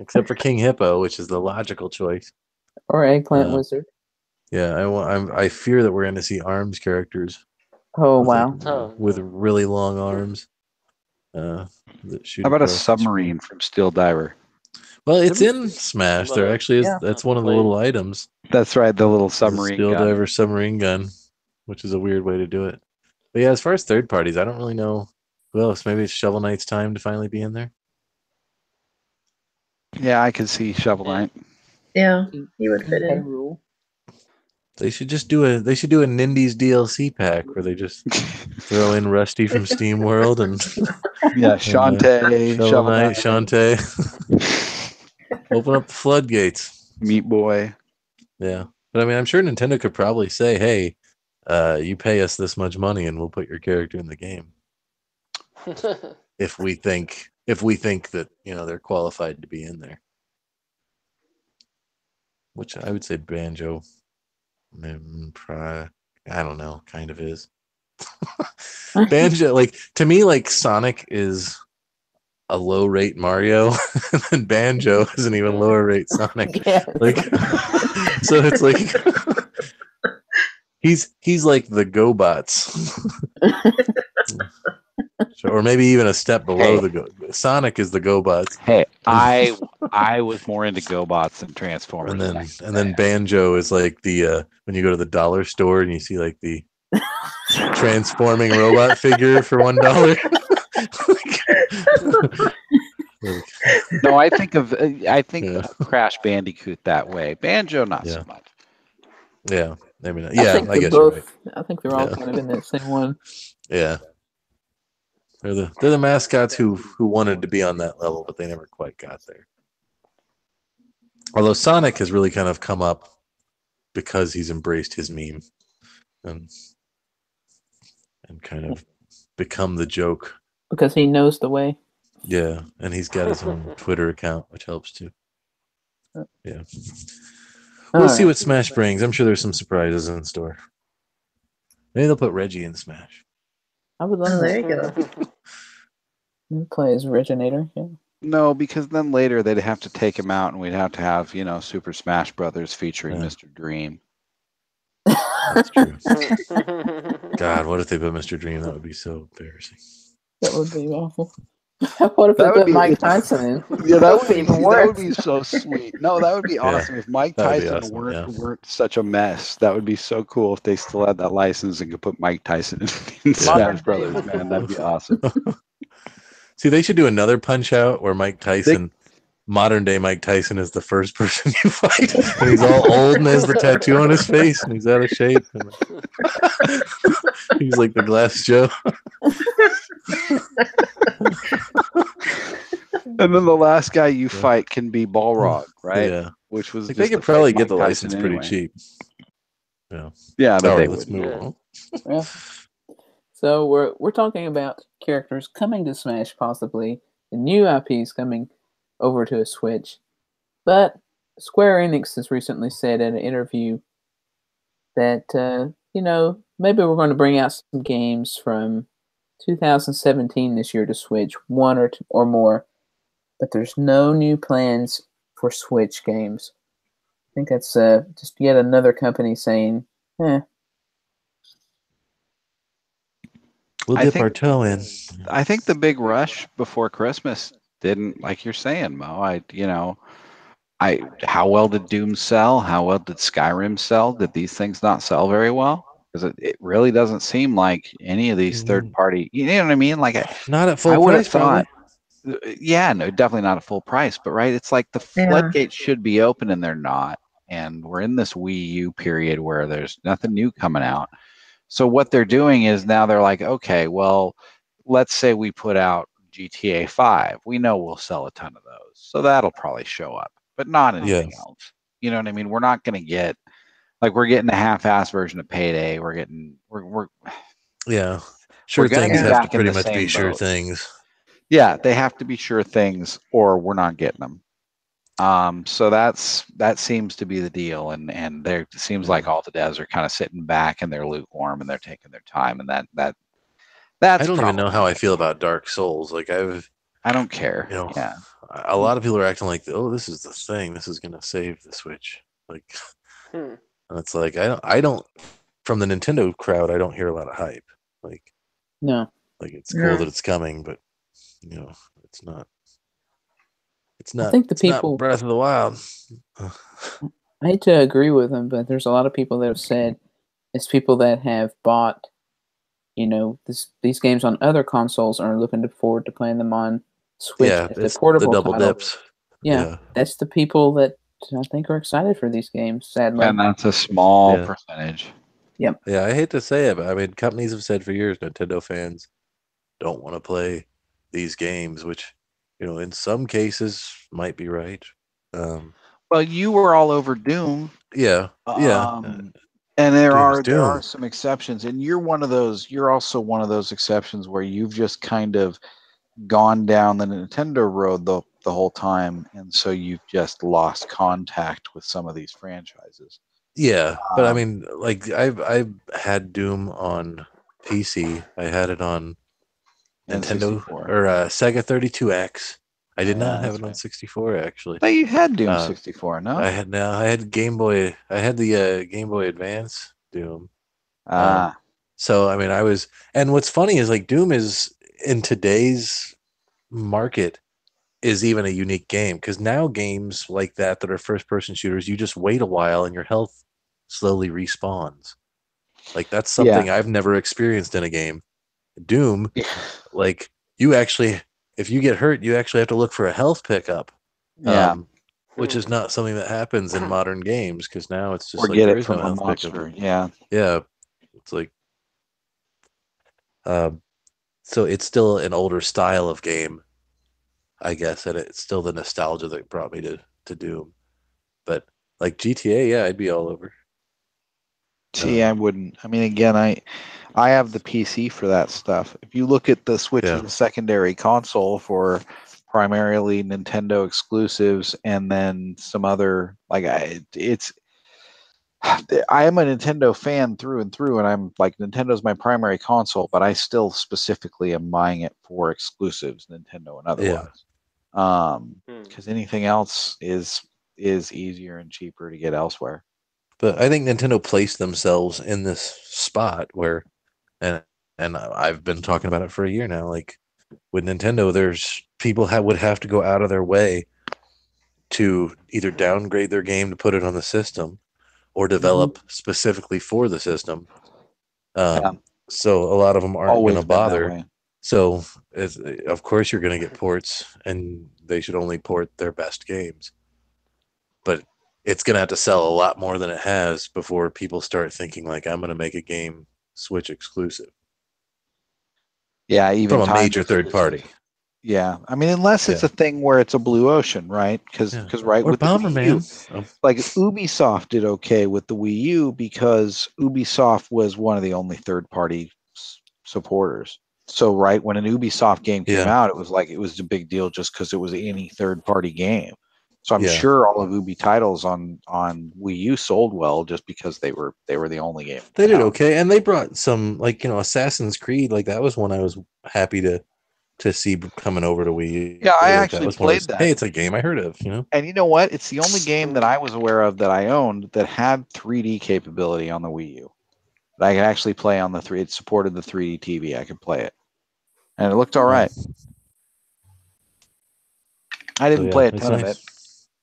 except for King Hippo, which is the logical choice. Or Eggplant Wizard. Yeah, I fear that we're going to see ARMS characters. Oh wow! With really long arms. That shoot. How about a submarine from Steel Diver? Well, it's in Smash. There actually is. Yeah. That's one of the little items. That's right, the little submarine Steel Diver submarine gun, which is a weird way to do it. But yeah, as far as third parties, I don't really know who else. Maybe it's Shovel Knight's time to finally be in there. Yeah, I could see Shovel Knight. Yeah, he would fit in. They should just do a Nindies DLC pack where they just throw in Rusty from Steam World and Shantae, Shovel Knight, Shantae. Open up the floodgates. Meat Boy. Yeah. But I mean, I'm sure Nintendo could probably say, hey, you pay us this much money and we'll put your character in the game. if we think that, they're qualified to be in there. Which I would say Banjo, I don't know, kind of is. Banjo, to me, Sonic is a low rate Mario, and then Banjo is an even lower rate Sonic. Yeah. So it's he's like the GoBots. Or maybe even a step below Sonic is the GoBots. Hey, I was more into GoBots than Transformers. And then Banjo is like the when you go to the dollar store and you see like the transforming robot figure for $1. No, I think of Crash Bandicoot that way. Banjo, not so much. Yeah, maybe not. Yeah, I guess both. You're right. I think they're all kind of in that same one. Yeah. They're the mascots who wanted to be on that level, but they never quite got there. Although Sonic has really kind of come up because he's embraced his meme and kind of become the joke. Because he knows the way. Yeah, and he's got his own Twitter account, which helps too. Yeah. We'll see what Smash brings. I'm sure there's some surprises in store. Maybe they'll put Reggie in Smash. I would love there that. you go. Play as Originator, yeah. No, because then later they'd have to take him out, and we'd have to have Super Smash Brothers featuring Mr. Dream. That's true. God, what if they put Mr. Dream? That would be so embarrassing. That would be awful. What if they put Mike Tyson in? Yeah, that would be even that worse. would be so sweet. No, that would be awesome if Mike Tyson weren't such a mess. That would be so cool if they still had that license and could put Mike Tyson in Smash Brothers. Man, that'd be awesome. See, they should do another Punch Out where Mike Tyson, modern day Mike Tyson, is the first person you fight, and he's all old and has the tattoo on his face, and he's out of shape. And he's like the Glass Joe. And then the last guy you fight can be Balrog, right? Yeah. Which was they could probably get the license pretty cheap. Yeah. Yeah, but they let's move on. Yeah. So we're talking about characters coming to Smash, possibly, and new IPs coming over to a Switch. But Square Enix has recently said in an interview that maybe we're going to bring out some games from 2017 this year to Switch, one or two or more, but there's no new plans for Switch games. I think that's just yet another company saying, We'll dip our toe in. I think the big rush before Christmas didn't, like you're saying, Mo. How well did Doom sell? How well did Skyrim sell? Did these things not sell very well? Because it really doesn't seem like any of these third party. You know what I mean? Like not at full I would price. have thought. Yeah, no, definitely not at full price. But right, it's like the floodgates should be open and they're not. And we're in this Wii U period where there's nothing new coming out. So what they're doing is now they're like, okay, well, let's say we put out GTA 5. We know we'll sell a ton of those. So that'll probably show up, but not anything else. You know what I mean? We're not going to get, like, we're getting a half-ass version of Payday. We're sure things have to in pretty the much same be sure boat. things. Yeah, they have to be sure things or we're not getting them. So that seems to be the deal, and there seems like all the devs are kind of sitting back and they're lukewarm and they're taking their time, and that's I don't even know how I feel about Dark Souls. Like I don't care. A lot of people are acting like, oh, this is the thing. This is gonna save the Switch. Like, and it's like I don't from the Nintendo crowd. I don't hear a lot of hype. Like, no, like it's cool that it's coming, but it's not. It's not. I think the people Breath of the Wild. I hate to agree with them, but there's a lot of people that have said it's people that have bought, these games on other consoles are looking forward to playing them on Switch. Yeah, the portable the double title. dips. Yeah, that's the people that I think are excited for these games. Sadly, and that's a small percentage. Yep. Yeah, I hate to say it, but I mean, companies have said for years Nintendo fans don't want to play these games, which, in some cases might be right. Well, you were all over Doom. Yeah. And there are some exceptions, and you're one of those. You're also one of those exceptions where you've just kind of gone down the Nintendo road the whole time, and so you've just lost contact with some of these franchises. Yeah, but I mean, like I've had Doom on PC. I had it on Nintendo or Sega 32X. I did not have it on 64 actually. But you had Doom 64, no? I had Game Boy. I had the Game Boy Advance Doom. So I mean, and what's funny is like Doom is in today's market is even a unique game because now games like that are first-person shooters, you just wait a while and your health slowly respawns. Like that's something I've never experienced in a game. Doom, like you actually, if you get hurt, you actually have to look for a health pickup. Which is not something that happens in modern games because now it's just get it from a monster. Yeah. It's like, so it's still an older style of game, I guess, and it's still the nostalgia that brought me to Doom. But like GTA, I'd be all over. See, I wouldn't. I mean, again, I have the PC for that stuff. If you look at the Switch as a secondary console for primarily Nintendo exclusives and then some other I am a Nintendo fan through and through, and I'm like, Nintendo's my primary console, but I still specifically am buying it for exclusives, Nintendo and otherwise. Because anything else is easier and cheaper to get elsewhere. But I think Nintendo placed themselves in this spot where, and I've been talking about it for a year now. Like with Nintendo, there's people would have to go out of their way to either downgrade their game to put it on the system, or develop specifically for the system. So a lot of them aren't going to bother. So of course you're going to get ports, and they should only port their best games. But it's going to have to sell a lot more than it has before people start thinking like, I'm going to make a game Switch exclusive. Yeah, even from a major third party. Yeah, I mean, unless it's a thing where it's a blue ocean, right? Because right, or with Bomberman, the Wii U, like Ubisoft did okay with the Wii U because Ubisoft was one of the only third party supporters. So right when an Ubisoft game came out, it was a big deal just because it was any third party game. So I'm sure all of Ubi titles on Wii U sold well just because they were the only game. They did okay, and they brought some Assassin's Creed. Like that was one I was happy to see coming over to Wii U. Yeah, I actually played that. Hey, it's a game I heard of, And you know what? It's the only game that I was aware of that I owned that had 3D capability on the Wii U. That I could actually play on the 3D. It supported the 3D TV. I could play it, and it looked all right. I didn't play a ton of it.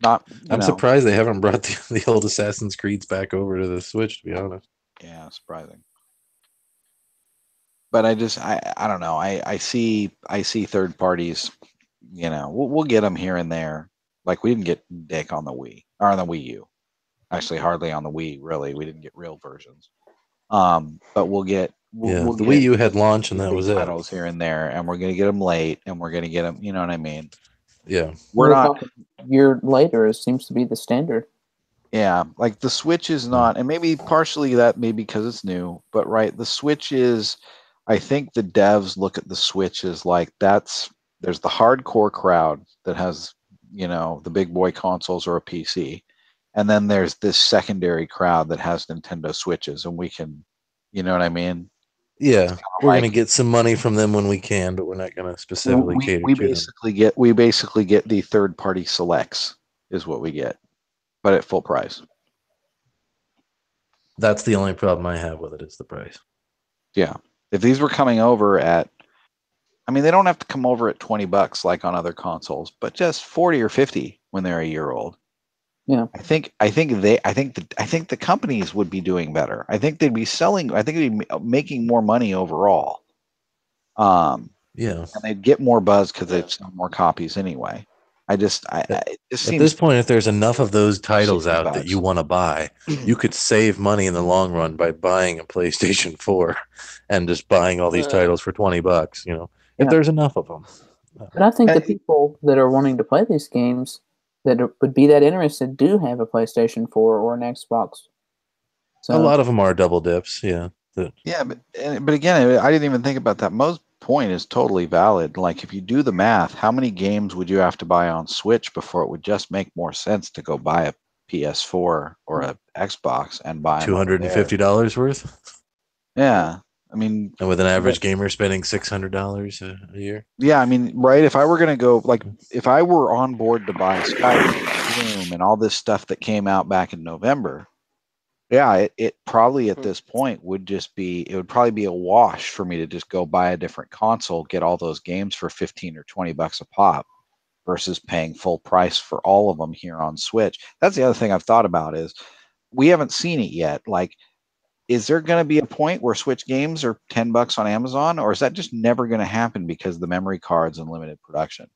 I'm surprised they haven't brought the old Assassin's Creeds back over to the Switch, to be honest. Yeah, surprising. But I don't know. I see third parties. We'll get them here and there. Like we didn't get Dick on the Wii or on the Wii U. Actually, hardly on the Wii. Really, we didn't get real versions. But we'll get. We'll the Wii U had launch, and that was it. Titles here and there, and we're gonna get them late, and we're gonna get them. You know what I mean? Yeah, we're not. A year later, it seems to be the standard. Yeah, like the Switch is not, and maybe partially that maybe because it's new, but right, the Switch is. I think the devs look at the Switch as like there's the hardcore crowd that has the big boy consoles or a PC, and then there's this secondary crowd that has Nintendo Switches, and we can, you know what I mean? Yeah, we're gonna get some money from them when we can, but we're not gonna specifically cater to them. We basically get the third party selects is what we get, but at full price. That's the only problem I have with it is the price. Yeah. If these were coming over at, I mean, they don't have to come over at $20 like on other consoles, but just 40 or 50 when they're a year old. Yeah, I think the companies would be doing better. I think they'd be selling. I think they'd be making more money overall. Yeah, and they'd get more buzz because they'd sell more copies anyway. At this point, if there's enough of those titles out that you want to buy, you could save money in the long run by buying a PlayStation 4 and just buying all these titles for $20. If there's enough of them. But I think the people that are wanting to play these games that would be that interested do have a PlayStation 4 or an Xbox. So a lot of them are double dips. Yeah. Yeah, but again, I didn't even think about that. Most point is totally valid. Like if you do the math, how many games would you have to buy on Switch before it would just make more sense to go buy a PS4 or a Xbox and buy $250 worth? Yeah. I mean, and with an average gamer spending $600 a year? Yeah, I mean, right, if I were going to go, like, if I were on board to buy Skyrim, Doom, and all this stuff that came out back in November, yeah, it probably at this point would probably be a wash for me to just go buy a different console, get all those games for $15 or $20 a pop versus paying full price for all of them here on Switch. That's the other thing I've thought about is we haven't seen it yet. Like, is there going to be a point where Switch games are $10 on Amazon, or is that just never going to happen because of the memory cards and limited production?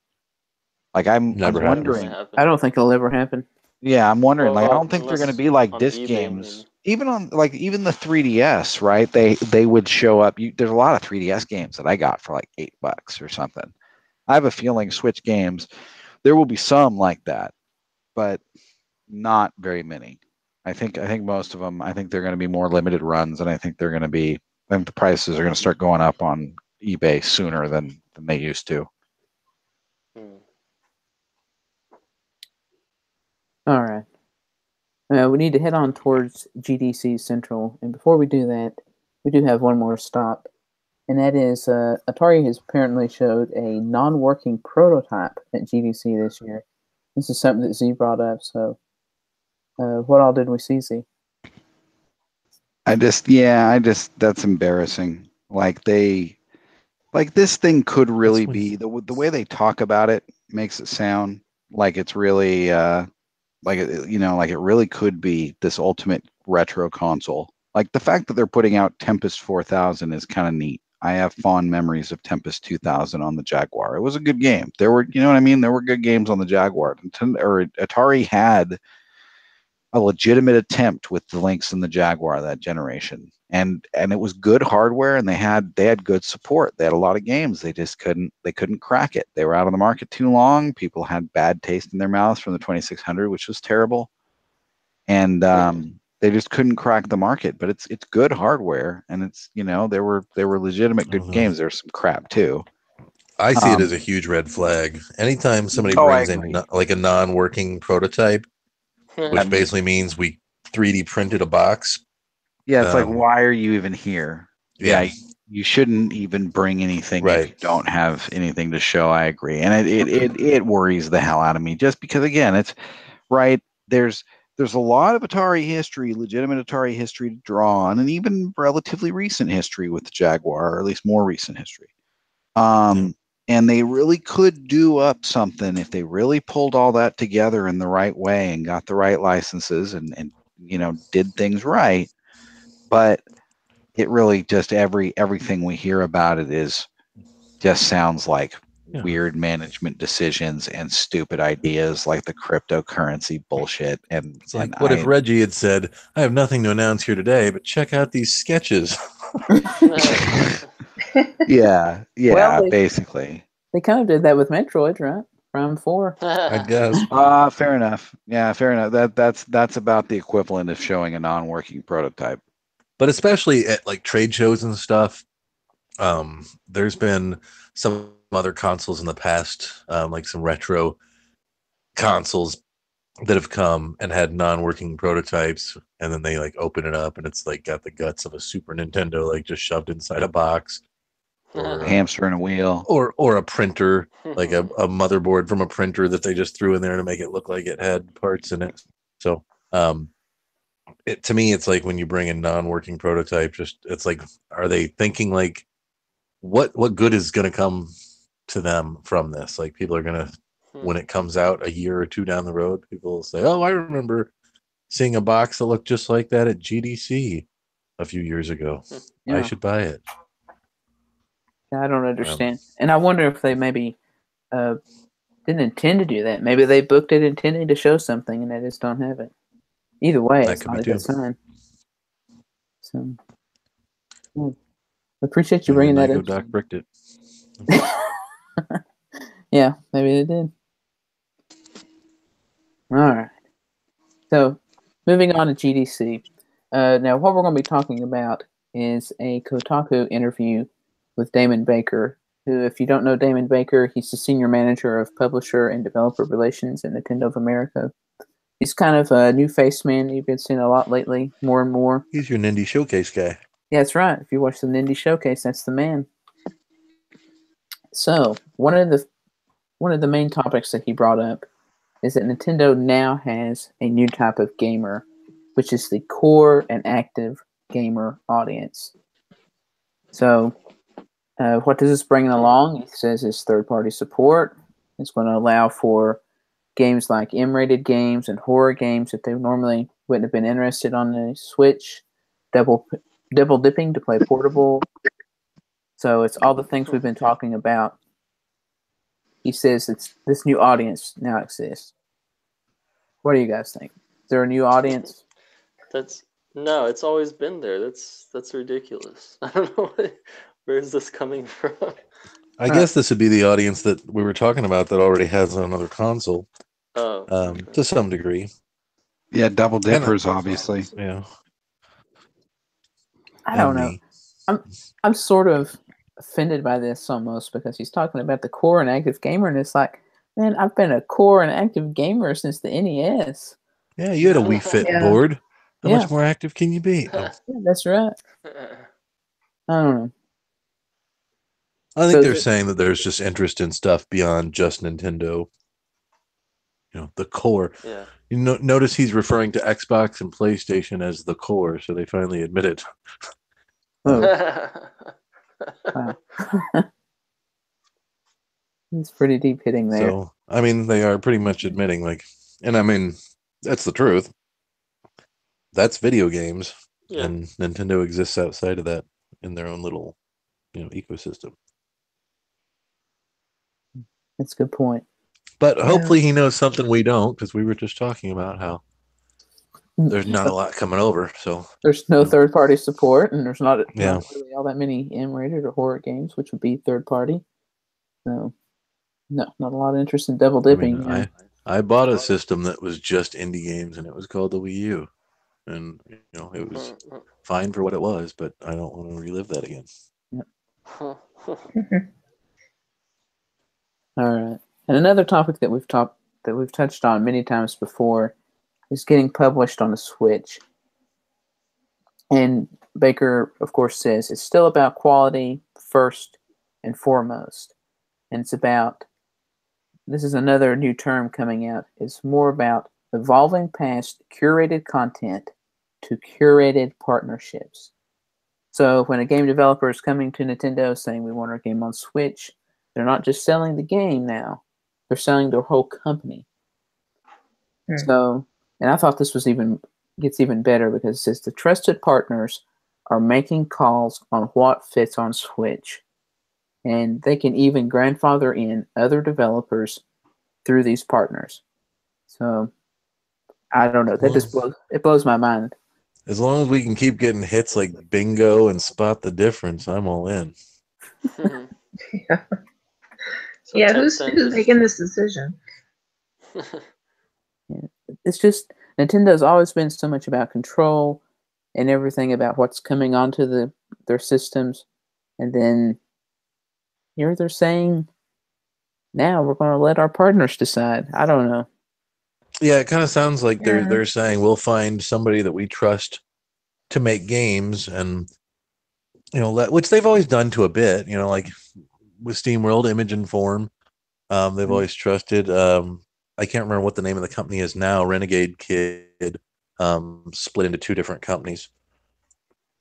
Like, I'm wondering. I don't think it'll ever happen. Yeah, I'm wondering. Like, I don't think they're going to be like disc games. Even on even the 3DS, right? They would show up. There's a lot of 3DS games that I got for like $8 or something. I have a feeling Switch games, there will be some like that, but not very many. I think most of them. I think they're going to be more limited runs, and I think they're going to be. I think the prices are going to start going up on eBay sooner than they used to. All right. We need to head on towards GDC Central, and before we do that, we do have one more stop, and that is Atari has apparently showed a non-working prototype at GDC this year. This is something that Z brought up, so what all did we see, Z? That's embarrassing. Like this thing could really be the way they talk about it makes it sound like it's really like it really could be this ultimate retro console. Like the fact that they're putting out Tempest 4000 is kind of neat. I have fond memories of Tempest 2000 on the Jaguar. It was a good game. There were, you know what I mean? There were good games on the Jaguar. Or Atari had a legitimate attempt with the Lynx and the Jaguar that generation. And it was good hardware, and they had good support. They had a lot of games. They just couldn't crack it. They were out on the market too long. People had bad taste in their mouths from the 2600, which was terrible. And they just couldn't crack the market. But it's good hardware, and it's there were legitimate good games. There's some crap too. I see it as a huge red flag. Anytime somebody brings in like a non-working prototype, which basically means we 3D printed a box. Yeah, it's like, why are you even here? Yeah, you shouldn't even bring anything if you don't have anything to show. I agree, and it worries the hell out of me. Just because, again, it's right. There's a lot of Atari history, legitimate Atari history to draw on, and even relatively recent history with the Jaguar, or at least more recent history. And they really could do up something if they really pulled all that together in the right way and got the right licenses and did things right. But it really just everything we hear about it just sounds like weird management decisions and stupid ideas like the cryptocurrency bullshit. And it's like, what if Reggie had said, "I have nothing to announce here today, but check out these sketches." Yeah, Well, basically. They kind of did that with Metroid, right? Prime 4. I guess. Fair enough. Yeah, fair enough. That's about the equivalent of showing a non-working prototype. But especially at like trade shows and stuff, there's been some other consoles in the past, like some retro consoles that have come and had non-working prototypes, and then they like open it up and it's like got the guts of a Super Nintendo like just shoved inside a box. Or hamster in a wheel, or a printer, like a motherboard from a printer that they just threw in there to make it look like it had parts in it. So to me, it's like when you bring a non-working prototype, it's like, are they thinking like what good is going to come to them from this? Like, people are going to, when it comes out a year or two down the road, people will say, "Oh, I remember seeing a box that looked just like that at GDC a few years ago. Yeah. I should buy it." I don't understand. And I wonder if they maybe didn't intend to do that. Maybe they booked it intending to show something and they just don't have it. Either way, it's not a good sign. So, I appreciate you bringing that up. Doc bricked it. Yeah, maybe they did. All right. So, moving on to GDC. Now, what we're going to be talking about is a Kotaku interview with Damon Baker, who, if you don't know Damon Baker, he's the senior manager of publisher and developer relations at Nintendo of America. He's kind of a new face man. You've been seeing a lot lately, more and more. He's your Nindy Showcase guy. Yeah, that's right. If you watch the Nindy Showcase, that's the man. So, one of the main topics that he brought up is that Nintendo now has a new type of gamer, which is the core and active gamer audience. So, what does this bring along? He says it's third-party support. It's going to allow for games like M-rated games and horror games that they normally wouldn't have been interested on the Switch. Double dipping to play portable. So it's all the things we've been talking about. He says this new audience now exists. What do you guys think? Is there a new audience? No, it's always been there. That's ridiculous. I don't know. Where is this coming from? I guess this would be the audience that we were talking about that already has another console. Oh, to some degree. Yeah, double dippers, obviously. Yeah. I don't know. I'm sort of offended by this almost because he's talking about the core and active gamer, and it's like, man, I've been a core and active gamer since the NES. Yeah, you had a Wii Fit board. How much more active can you be? Yeah, that's right. I don't know. I think they're saying that there's just interest in stuff beyond just Nintendo. You know, the core. Yeah. You notice he's referring to Xbox and PlayStation as the core, so they finally admit it. Oh. Wow. It's pretty deep hitting there. So, I mean, they are pretty much admitting, like, and I mean, that's the truth. That's video games, and Nintendo exists outside of that in their own little, ecosystem. That's a good point. But hopefully he knows something we don't, because we were just talking about how there's not a lot coming over. So there's no third-party support, and there's not really all that many M-rated or horror games, which would be third-party. So, no, not a lot of interest in double dipping. I mean, I bought a system that was just indie games, and it was called the Wii U, and it was fine for what it was, but I don't want to relive that again. Yep. All right. And another topic that we've touched on many times before is getting published on the Switch. And Baker, of course, says it's still about quality first and foremost. And it's about, this is another new term coming out, it's more about evolving past curated content to curated partnerships. So when a game developer is coming to Nintendo saying we want our game on Switch, they're not just selling the game now. They're selling their whole company. So, and I thought this gets even better because it says the trusted partners are making calls on what fits on Switch. And they can even grandfather in other developers through these partners. So, I don't know. That just blows my mind. As long as we can keep getting hits like bingo and spot the difference, I'm all in. So who's making this decision? It's just Nintendo's always been so much about control and everything about what's coming onto their systems, and then here they're saying, now we're going to let our partners decide. I don't know. Yeah, it kind of sounds like they're saying we'll find somebody that we trust to make games, and which they've always done to a bit. Like with SteamWorld, Image and Form, they've always trusted. I can't remember what the name of the company is now. Renegade Kid split into two different companies.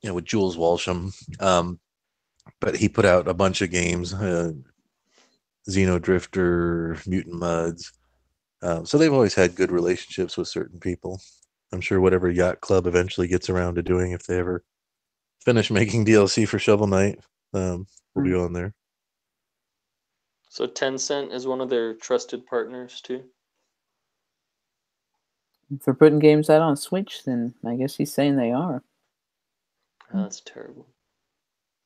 With Jules Walsham, but he put out a bunch of games, Xeno Drifter, Mutant Muds. So they've always had good relationships with certain people. I'm sure whatever Yacht Club eventually gets around to doing, if they ever finish making DLC for Shovel Knight, will be on there. So Tencent is one of their trusted partners too? If they're putting games out on Switch, then I guess he's saying they are. Oh, that's terrible.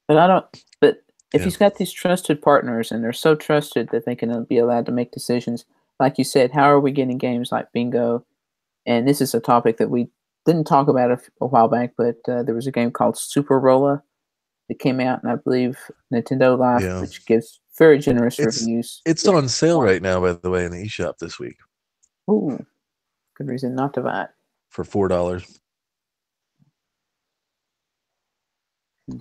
But if he's got these trusted partners and they're so trusted that they can be allowed to make decisions, like you said, how are we getting games like Bingo? And this is a topic that we didn't talk about a while back, but there was a game called Super Rolla that came out, and I believe Nintendo Life, which gives very generous reviews. It's on sale right now, by the way, in the eShop this week. Ooh, good reason not to buy it. For $4.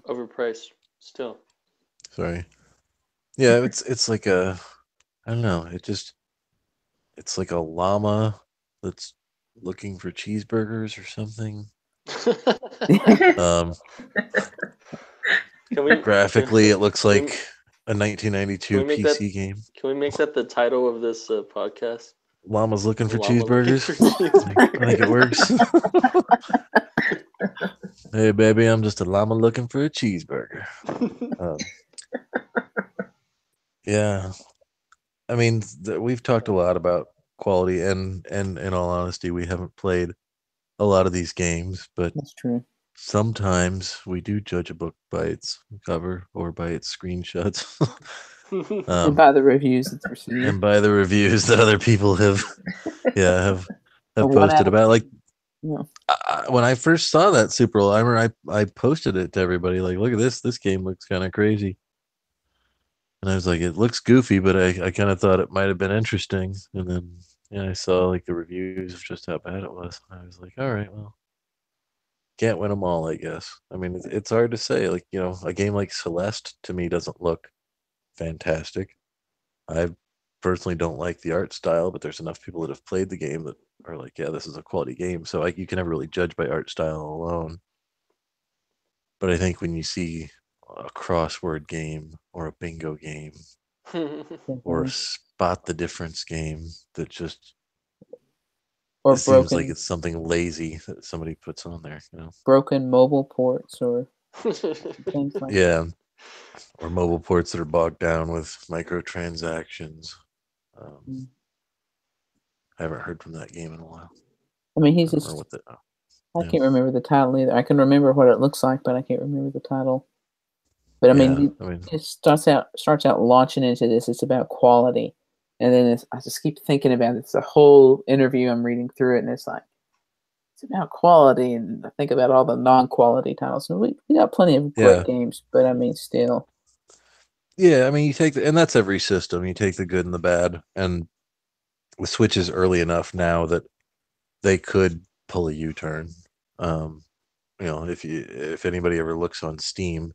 Overpriced still. Sorry. Yeah, it's like I don't know. It's like a llama that's looking for cheeseburgers or something. Graphically, it looks like a 1992 PC game. Can we make that the title of this podcast? Llama's looking for cheeseburgers. I think it works. Hey, baby, I'm just a llama looking for a cheeseburger. Yeah. I mean, we've talked a lot about quality, and in all honesty, we haven't played a lot of these games, but that's true. Sometimes we do judge a book by its cover or by its screenshots. And by the reviews it's received. And by the reviews that other people have posted about. Like Yeah. When I first saw that Super Limer, I posted it to everybody. Like, look at this. This game looks kind of crazy. And I was like, it looks goofy, but I kind of thought it might have been interesting. And then I saw like the reviews of just how bad it was. I was like, all right, well, can't win them all, I guess. I mean, it's hard to say. Like, a game like Celeste to me doesn't look fantastic. I personally don't like the art style, but there's enough people that have played the game that are like, yeah, this is a quality game. So you can never really judge by art style alone. But I think when you see a crossword game or a bingo game or a spot the difference game that just or it seems broken like it's something lazy that somebody puts on there, broken mobile ports or things like that. Yeah, or mobile ports that are bogged down with microtransactions. I haven't heard from that game in a while. I mean, I don't remember what I can't remember the title either. I can remember what it looks like, but I can't remember the title. But I mean, it starts out launching into this. It's about quality, and then I just keep thinking about it. It's a whole interview. I'm reading through it, and it's like it's about quality, and I think about all the non-quality titles. And we got plenty of great games, but I mean, still. Yeah, I mean, you take and that's every system. You take the good and the bad, and the Switch is early enough now that they could pull a U-turn. If anybody ever looks on Steam,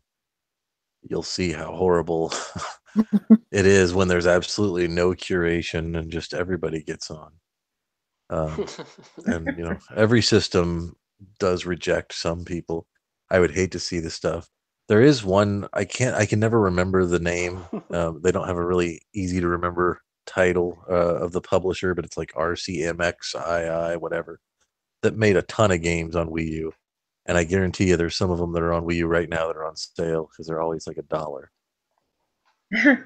you'll see how horrible it is when there's absolutely no curation and just everybody gets on. And every system does reject some people. I would hate to see this stuff. There is one I can never remember the name. They don't have a really easy to remember title of the publisher, but it's like RCMXII, whatever, that made a ton of games on Wii U. And I guarantee you there's some of them that are on Wii U right now that are on sale because they're always like $1.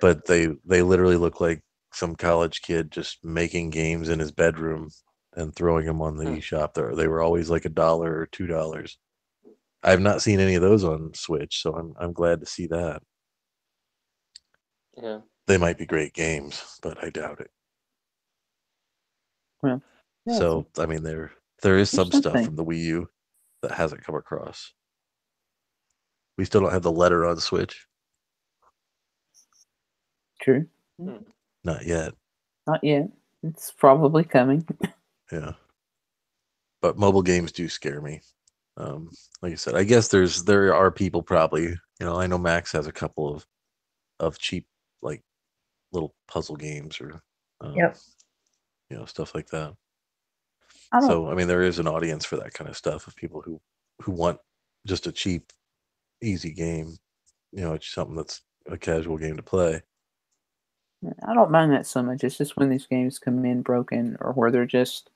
But they literally look like some college kid just making games in his bedroom and throwing them on the eShop. They were always like $1 or $2. I've not seen any of those on Switch, so I'm glad to see that. Yeah. They might be great games, but I doubt it. Well, yeah, so I mean, there is some stuff from the Wii U that hasn't come across. We still don't have the letter on Switch. True. Not yet. Not yet. It's probably coming. Yeah. But mobile games do scare me. Like I said, I guess there are people probably, I know Max has a couple of cheap, like, little puzzle games or stuff like that. So I mean, there is an audience for that kind of stuff of people who want just a cheap, easy game. It's something that's a casual game to play. I don't mind that so much. It's just when these games come in broken or where they're just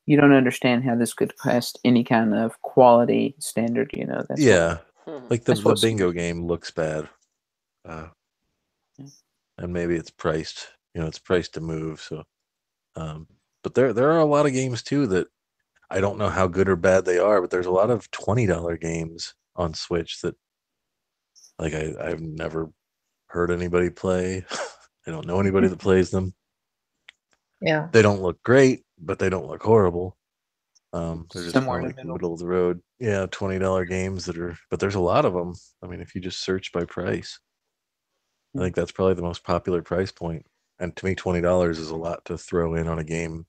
you don't understand how this could pass any kind of quality standard. That's like the bingo game looks bad, and maybe it's priced. It's priced to move. So, but there are a lot of games too that I don't know how good or bad they are. But there's a lot of $20 games on Switch that, like, I've never heard anybody play. I don't know anybody that plays them. Yeah. They don't look great, but they don't look horrible. They're just more like middle of the road. Yeah, $20 games but there's a lot of them. I mean, if you just search by price, I think that's probably the most popular price point. And to me, $20 is a lot to throw in on a game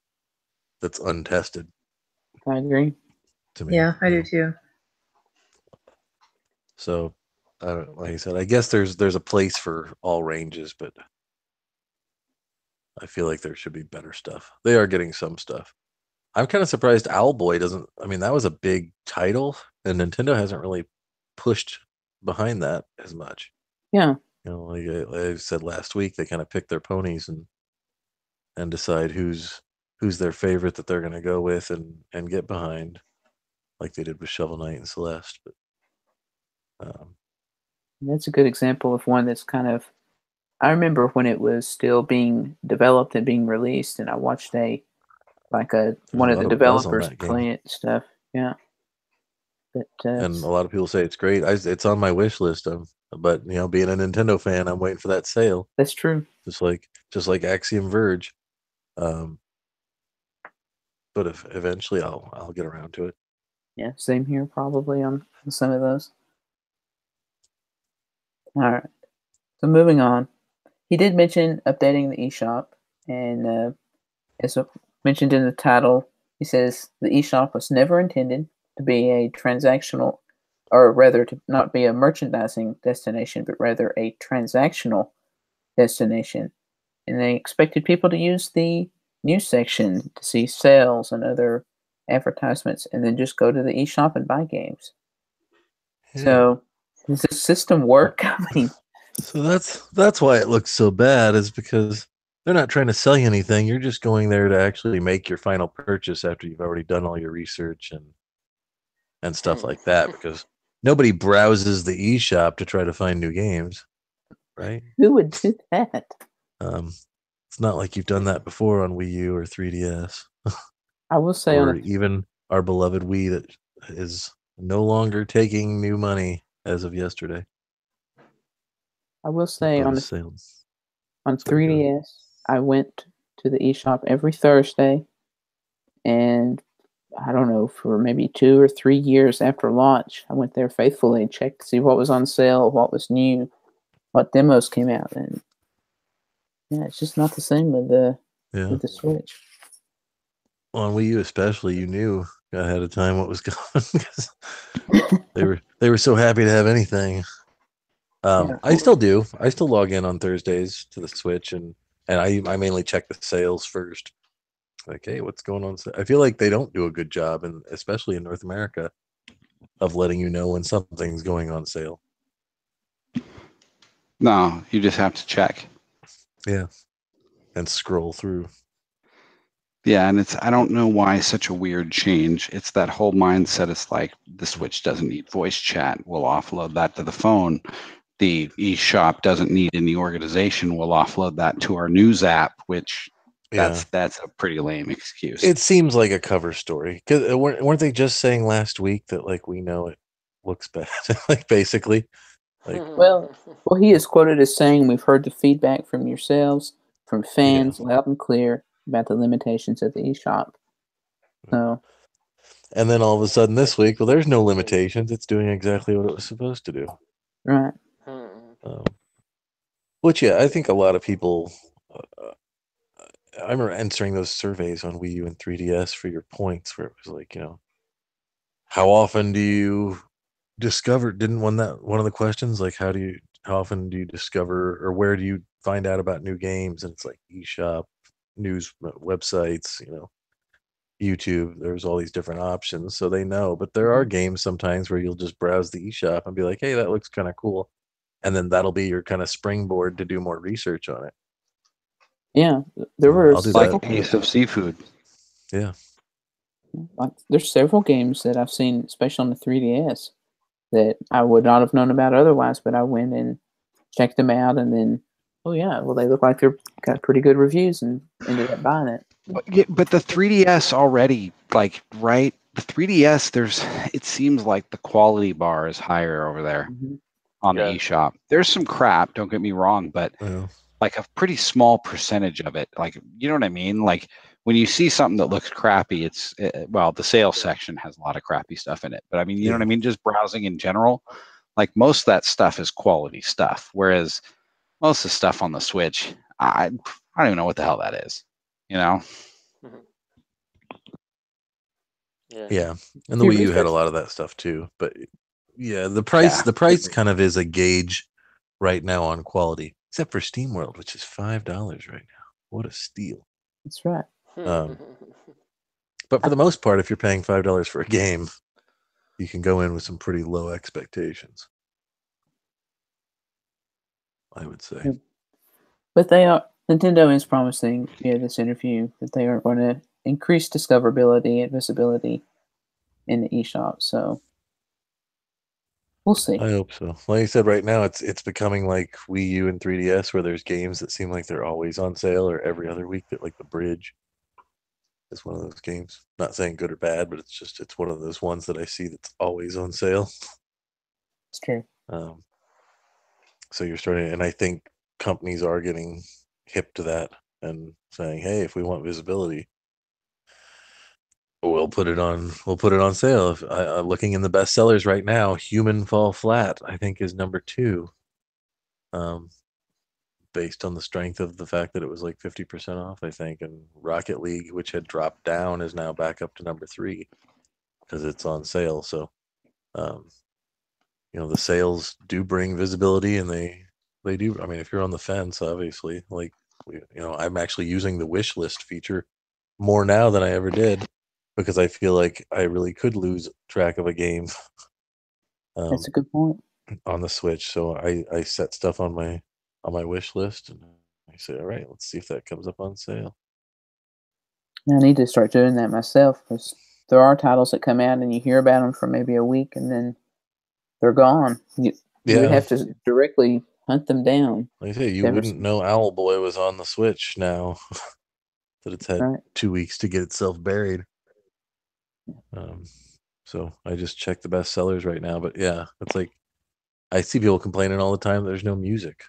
that's untested. I agree. To me, yeah, I do too. So, like I said, I guess there's a place for all ranges, but I feel like there should be better stuff. They are getting some stuff. I'm kind of surprised Owlboy doesn't. I mean, that was a big title, and Nintendo hasn't really pushed behind that as much. Yeah. Like I said last week, they kind of pick their ponies and decide who's their favorite that they're going to go with and get behind, like they did with Shovel Knight and Celeste. But that's a good example of one that's kind of. I remember when it was still being developed and being released, and I watched one of the developers play it and stuff. Yeah. But, and a lot of people say it's great. It's on my wish list. But being a Nintendo fan, I'm waiting for that sale. That's true. Just like Axiom Verge. but if eventually I'll get around to it. Yeah, same here probably on some of those. All right. So moving on, he did mention updating the eShop, and as mentioned in the title, he says the eShop was never intended to be a transactional, or rather to not be a merchandising destination, but rather a transactional destination. And they expected people to use the news section to see sales and other advertisements, and then just go to the eShop and buy games. Yeah. So does this system work? I mean, So that's why it looks so bad, is because they're not trying to sell you anything. You're just going there to actually make your final purchase after you've already done all your research and stuff like that, because nobody browses the eShop to try to find new games, right? who would do that? It's not like you've done that before on Wii U or 3DS, I will say or even our beloved Wii that is no longer taking new money as of yesterday. I will say on sales. On 3DS, I went to the eShop every Thursday, and I don't know, for maybe 2 or 3 years after launch, I went there faithfully and checked to see what was on sale, what was new, what demos came out, and yeah, it's just not the same with the Switch. Well, on Wii U especially, you knew ahead of time what was coming because they were so happy to have anything. I still do. I still log in on Thursdays to the Switch, and I mainly check the sales first. Like, hey, what's going on? I feel like they don't do a good job, and especially in North America, of letting you know when something's going on sale. No, you just have to check. Yeah, and scroll through. Yeah, and I don't know why such a weird change. It's that whole mindset. It's like the Switch doesn't need voice chat. We'll offload that to the phone. The eShop doesn't need any organization. We'll offload that to our news app, which that's a pretty lame excuse. It seems like a cover story, because weren't they just saying last week that like we know it looks bad, like basically, like well, he is quoted as saying, "We've heard the feedback from yourselves, from fans, loud and clear about the limitations of the eShop." So, and then all of a sudden this week, well, there's no limitations. It's doing exactly what it was supposed to do. Right. Which, yeah, I think a lot of people. I remember answering those surveys on Wii U and 3DS for your points, where it was like, how often do you discover? Didn't one of the questions like how often do you discover, or where do you find out about new games? And it's like eShop, news websites, YouTube. There's all these different options, so they know. But there are games sometimes where you'll just browse the eShop and be like, hey, that looks kind of cool, and then that'll be your kind of springboard to do more research on it. Yeah, there were like a piece of seafood. Yeah, there's several games that I've seen, especially on the 3DS, that I would not have known about otherwise. But I went and checked them out, and then, they look like they've got pretty good reviews, and ended up buying it. But the 3DS already, right? The 3DS, it seems like the quality bar is higher over there on the eShop. There's some crap, don't get me wrong, but like a pretty small percentage of it. Like, you know what I mean? Like when you see something that looks crappy, the sales section has a lot of crappy stuff in it. But I mean, you know what I mean? Just browsing in general, like most of that stuff is quality stuff. Whereas most of the stuff on the Switch, I don't even know what the hell that is. Yeah, and the Wii U had a lot of that stuff too. But yeah, the price kind of is a gauge right now on quality, except for SteamWorld, which is $5 right now. What a steal! That's right. But for the most part, if you're paying $5 for a game, you can go in with some pretty low expectations, I would say. But Nintendo is promising via this interview that they are going to increase discoverability and visibility in the eShop. So we'll see. I hope so. Like I said, right now it's becoming like Wii U and 3DS, where there's games that seem like they're always on sale, or every other week. That like The Bridge is one of those games. Not saying good or bad, but it's one of those ones that I see that's always on sale. It's true. So you're starting, and I think companies are getting hip to that and saying, hey, if we want visibility, We'll put it on. We'll put it on sale. If, looking in the bestsellers right now, Human Fall Flat, I think, is number 2. Based on the strength of the fact that it was like 50% off, I think, and Rocket League, which had dropped down, is now back up to number 3 because it's on sale. So, the sales do bring visibility, and they do. I mean, if you're on the fence, obviously, like I'm actually using the wish list feature more now than I ever did because I feel like I really could lose track of a game. That's a good point. On the Switch, so I set stuff on my wish list, and I say, all right, let's see if that comes up on sale. I need to start doing that myself because there are titles that come out and you hear about them for maybe a week and then they're gone. You would have to directly hunt them down. Like I say, you wouldn't know Owlboy was on the Switch now that it's had 2 weeks to get itself buried. So I just check the best sellers right now, but yeah, it's like I see people complaining all the time that there's no music.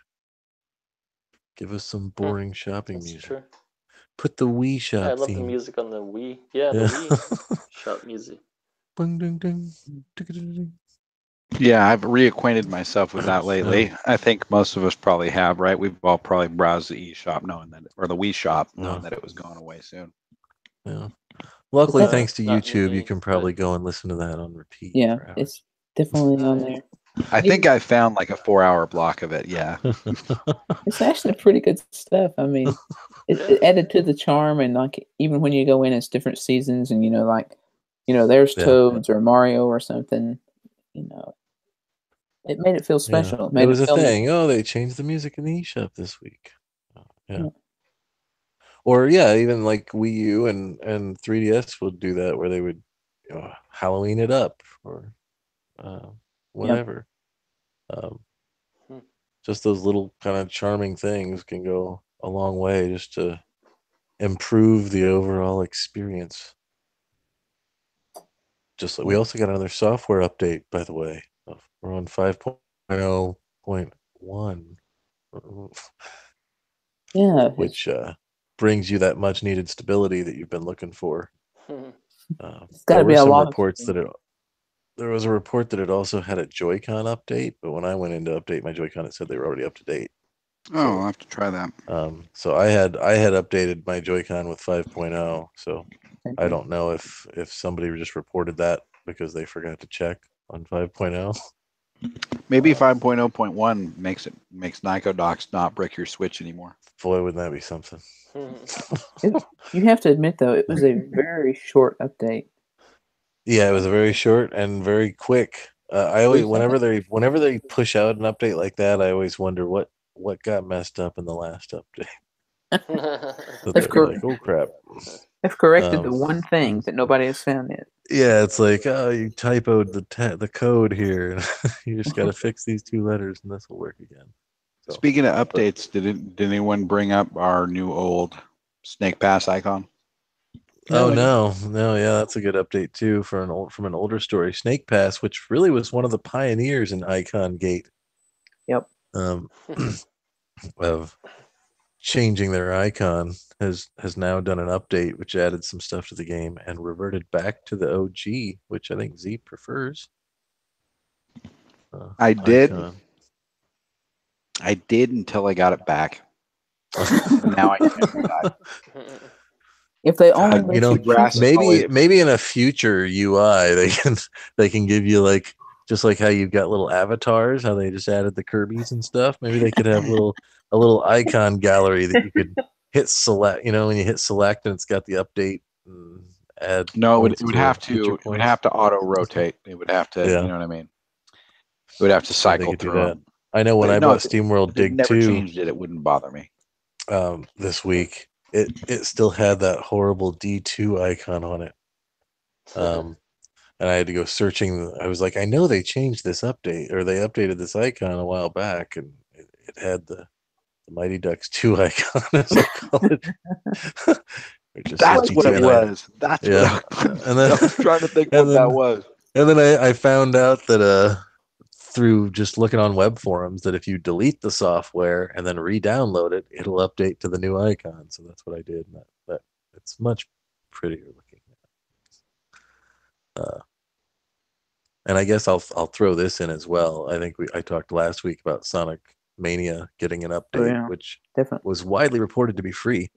Give us some boring shopping music. True. Put the Wii Shop theme. I love the music on the Wii. Yeah, the Wii Shop music. Bing, ding, ding. Yeah, I've reacquainted myself with that lately. I think most of us probably have, right? We've all probably browsed the eShop knowing that, or the Wii Shop knowing that it was going away soon. Yeah. Luckily, thanks to YouTube, you can probably go and listen to that on repeat. Yeah, it's definitely on there. I think I found like a 4-hour block of it. Yeah. It's actually pretty good stuff. I mean, it added to the charm, and like even when you go in, it's different seasons, and there's Toads or Mario or something. It made it feel special. It was a thing. Oh, they changed the music in the eShop this week. Yeah. Or even like Wii U and 3DS would do that, where they would Halloween it up or whatever. Just those little kind of charming things can go a long way just to improve the overall experience. Just like we also got another software update, by the way. We're on 5.0.1. Yeah. Which brings you that much needed stability that you've been looking for. It's got to be a lot of reports that there was a report that it also had a Joy-Con update, but when I went in to update my Joy-Con, it said they were already up to date. I'll have to try that. So I had updated my Joy-Con with 5.0, so I don't know if somebody just reported that because they forgot to check on 5.0. Maybe 5.0.1 makes Nyko Docs not brick your Switch anymore. Boy, wouldn't that be something? You have to admit, though, it was a very short update. Yeah, it was very short and very quick. I always, whenever they push out an update like that, I always wonder what got messed up in the last update. Like, oh crap! They've corrected the one thing that nobody has found yet. Yeah, it's like, oh, you typoed the code here. You just got to fix these 2 letters, and this will work again. So. Speaking of updates, did anyone bring up our new old Snake Pass icon? No, yeah, that's a good update too from an older story. Snake Pass, which really was one of the pioneers in Icon Gate. Yep. Of changing their icon has now done an update which added some stuff to the game and reverted back to the OG, which I think Z prefers. I did until I got it back. Now I can't. If they only maybe in a future UI they can give you like just like how you've got little avatars, how they just added the Kirby's and stuff. Maybe they could have a little icon gallery that you could hit select. When you hit select and it's got the update. And add. No, it would have to auto rotate. It would have to. You know what I mean? It would have to cycle through that. I know when I bought SteamWorld Dig 2, changed it. It wouldn't bother me. This week. It still had that horrible D2 icon on it. And I had to go searching. I was like, I know they changed this update, or they updated this icon a while back, and it had the Mighty Ducks 2 icon, as I call it. That's what it was. That's what I was trying to think what that was. And then I found out that through just looking on web forums that if you delete the software and then re-download it, it'll update to the new icon. So that's what I did. And that it's much prettier looking. And I guess I'll throw this in as well. I think I talked last week about Sonic Mania getting an update, which definitely was widely reported to be free.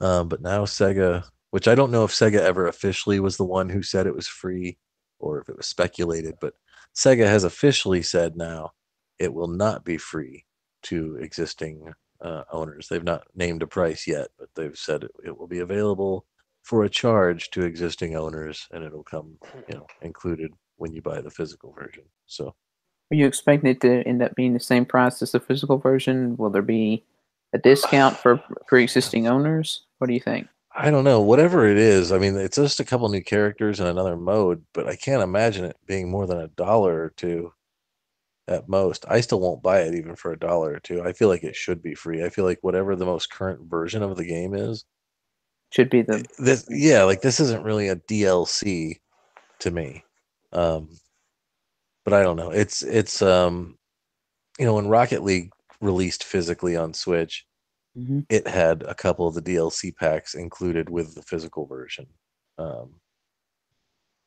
But now Sega, which I don't know if Sega ever officially was the one who said it was free or if it was speculated, but Sega has officially said now it will not be free to existing owners. They've not named a price yet, but they've said it will be available for a charge to existing owners, and it'll come, included when you buy the physical version. So, are you expecting it to end up being the same price as the physical version? Will there be a discount for pre-existing owners? What do you think? I don't know. Whatever it is, I mean, it's just a couple new characters and another mode, but I can't imagine it being more than $1 or $2 at most. I still won't buy it even for $1 or $2. I feel like it should be free. I feel like whatever the most current version of the game is, should be the this. Yeah, like this isn't really a DLC to me. But I don't know. It's when Rocket League released physically on Switch, it had a couple of the DLC packs included with the physical version. And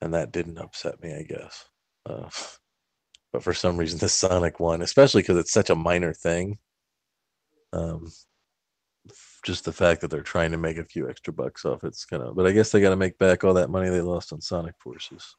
that didn't upset me, I guess. But for some reason, the Sonic one, especially because it's such a minor thing, just the fact that they're trying to make a few extra bucks off it's but I guess they got to make back all that money they lost on Sonic Forces.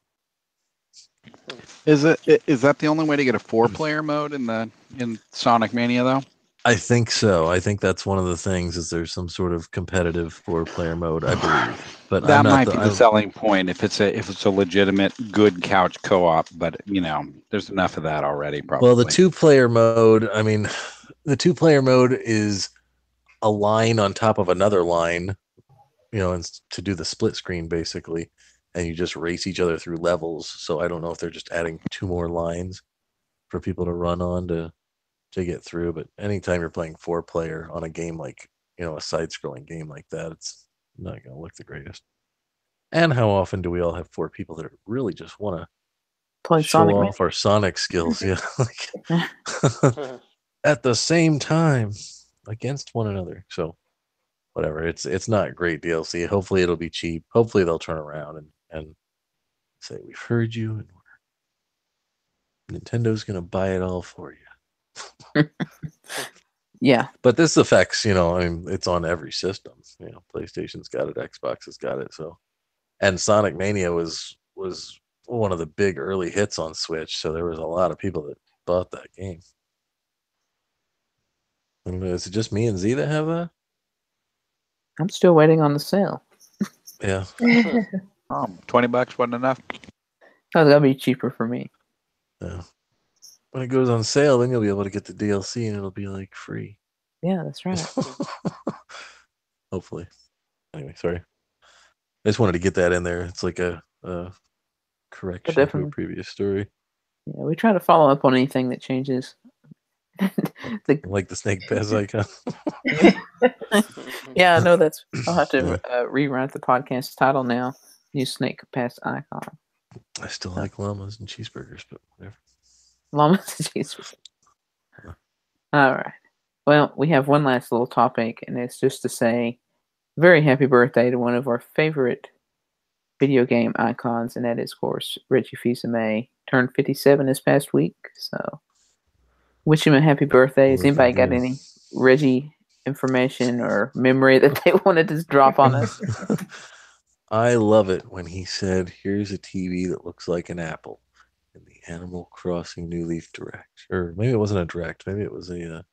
Is that the only way to get a 4-player mode in Sonic Mania though? I think so. I think that's one of the things is there's some sort of competitive 4-player mode, I believe. But that might be the selling point if it's a legitimate good couch co-op. But there's enough of that already. Probably. Well, the 2-player mode. I mean, the 2-player mode is a line on top of another line, and to do the split screen basically, and you just race each other through levels. So I don't know if they're just adding 2 more lines for people to run on to get through. But anytime you're playing 4-player on a game like a side-scrolling game like that, it's not going to look the greatest. And how often do we all have 4 people that really just want to play show Sonic off our Sonic skills? Yeah, at the same time against one another. So whatever, it's not great DLC. Hopefully it'll be cheap. Hopefully they'll turn around and say we've heard you and Nintendo's going to buy it all for you. Yeah, but this affects it's on every system. PlayStation's got it, Xbox has got it. So, and Sonic Mania was one of the big early hits on Switch, so there was a lot of people that bought that game. And is it just me and Z that have that? I'm still waiting on the sale. Yeah. $20 wasn't enough. Oh, that'll be cheaper for me. Yeah. When it goes on sale, then you'll be able to get the DLC and it'll be like free. Yeah, that's right. Hopefully. Anyway, sorry. I just wanted to get that in there. It's like a correction to a previous story. Yeah, we try to follow up on anything that changes. Like the Snake Pass icon. Yeah, I know that's. I'll have to rewrite the podcast title now. Use Snake Pass icon. I still like llamas and cheeseburgers, but whatever. Llamas and cheeseburgers. All right. Well, we have one last little topic, and it's just to say very happy birthday to one of our favorite video game icons, and that is, of course, Reggie Fils-Aimé. Turned 57 this past week, so wish him a happy birthday. Has anybody got any Reggie information or memory that they wanted to drop on us? I love it when he said, "Here's a TV that looks like an apple," in the Animal Crossing New Leaf Direct, or maybe it wasn't a direct. Maybe it was a.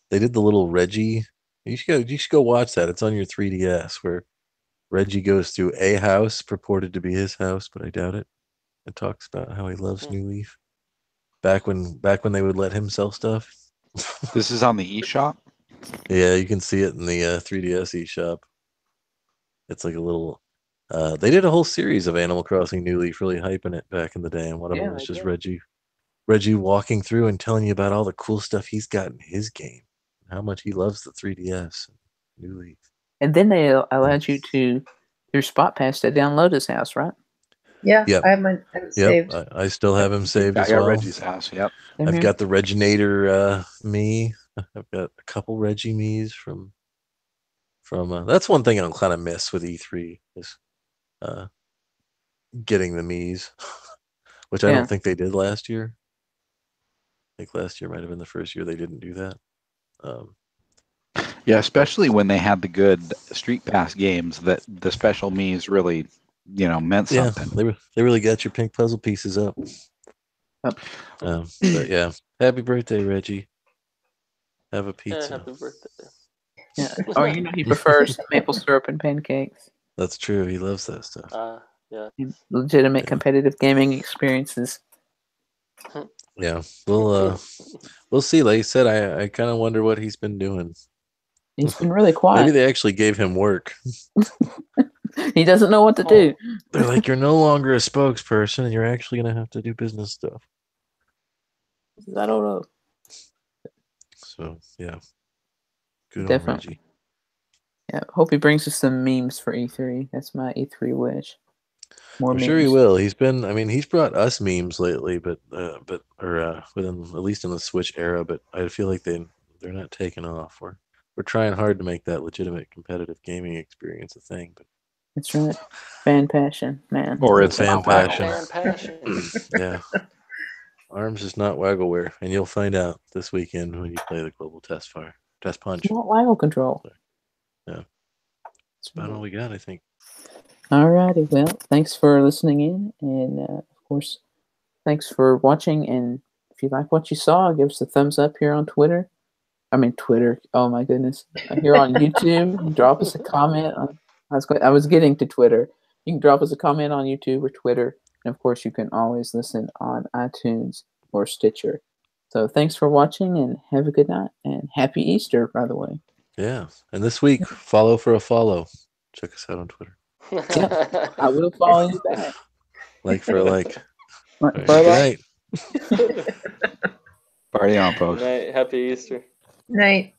They did the little Reggie. You should go watch that. It's on your 3DS where Reggie goes through a house purported to be his house, but I doubt it. It talks about how he loves New Leaf. Back when they would let him sell stuff. This is on the eShop? Yeah, you can see it in the 3DS eShop. It's like a little. They did a whole series of Animal Crossing New Leaf, really hyping it back in the day, and one of them was just Reggie walking through and telling you about all the cool stuff he's got in his game, how much he loves the 3DS and New Leaf. And then they allowed you to, through Spot Pass, to download his house, right? Yeah, yep. I have mine saved. I still have him saved as well. I got well. Reggie's house, yep. Mm-hmm. I've got the Reginator me. I've got a couple Reggie me's from that's one thing I'll kind of miss with E3 is getting the Mii's, which I don't think they did last year. I think last year might have been the first year they didn't do that. Yeah, especially when they had the good Street Pass games, that the special Mii's really, meant something. Yeah, they really got your pink puzzle pieces up. But yeah, happy birthday, Reggie. Have a pizza. Yeah, happy birthday. Yeah. Or he prefers maple syrup and pancakes. That's true. He loves that stuff. Yeah. Legitimate competitive gaming experiences. Yeah, we'll see. Like I said, I kind of wonder what he's been doing. He's been really quiet. Maybe they actually gave him work. He doesn't know what to do. They're like, you're no longer a spokesperson, and you're actually going to have to do business stuff. I don't know. So, yeah. Good Definitely. on Reggie. Yeah, hope he brings us some memes for E3. That's my E3 wish. More I'm memes. sure he will. He's brought us memes lately, but within, at least in the Switch era, but I feel like they're not taking off. We're trying hard to make that legitimate competitive gaming experience a thing, but that's right. Fan passion, man. Or it's fan passion. Fan passion. Yeah. Arms is not waggleware, and you'll find out this weekend when you play the Global Test Punch. It's not waggle control. Yeah. That's about all we got, I think. Alrighty, well, thanks for listening in, and of course, thanks for watching. And if you like what you saw, give us a thumbs up here on Twitter. Twitter. Oh my goodness! Here on YouTube, drop us a comment. I was getting to Twitter. You can drop us a comment on YouTube or Twitter, and of course, you can always listen on iTunes or Stitcher. So thanks for watching, and have a good night, and happy Easter, by the way. Yeah, and this week, follow for a follow. Check us out on Twitter. Yeah, I will follow you back. Like for a like. Good night. Party on, folks. Night. Happy Easter. Night.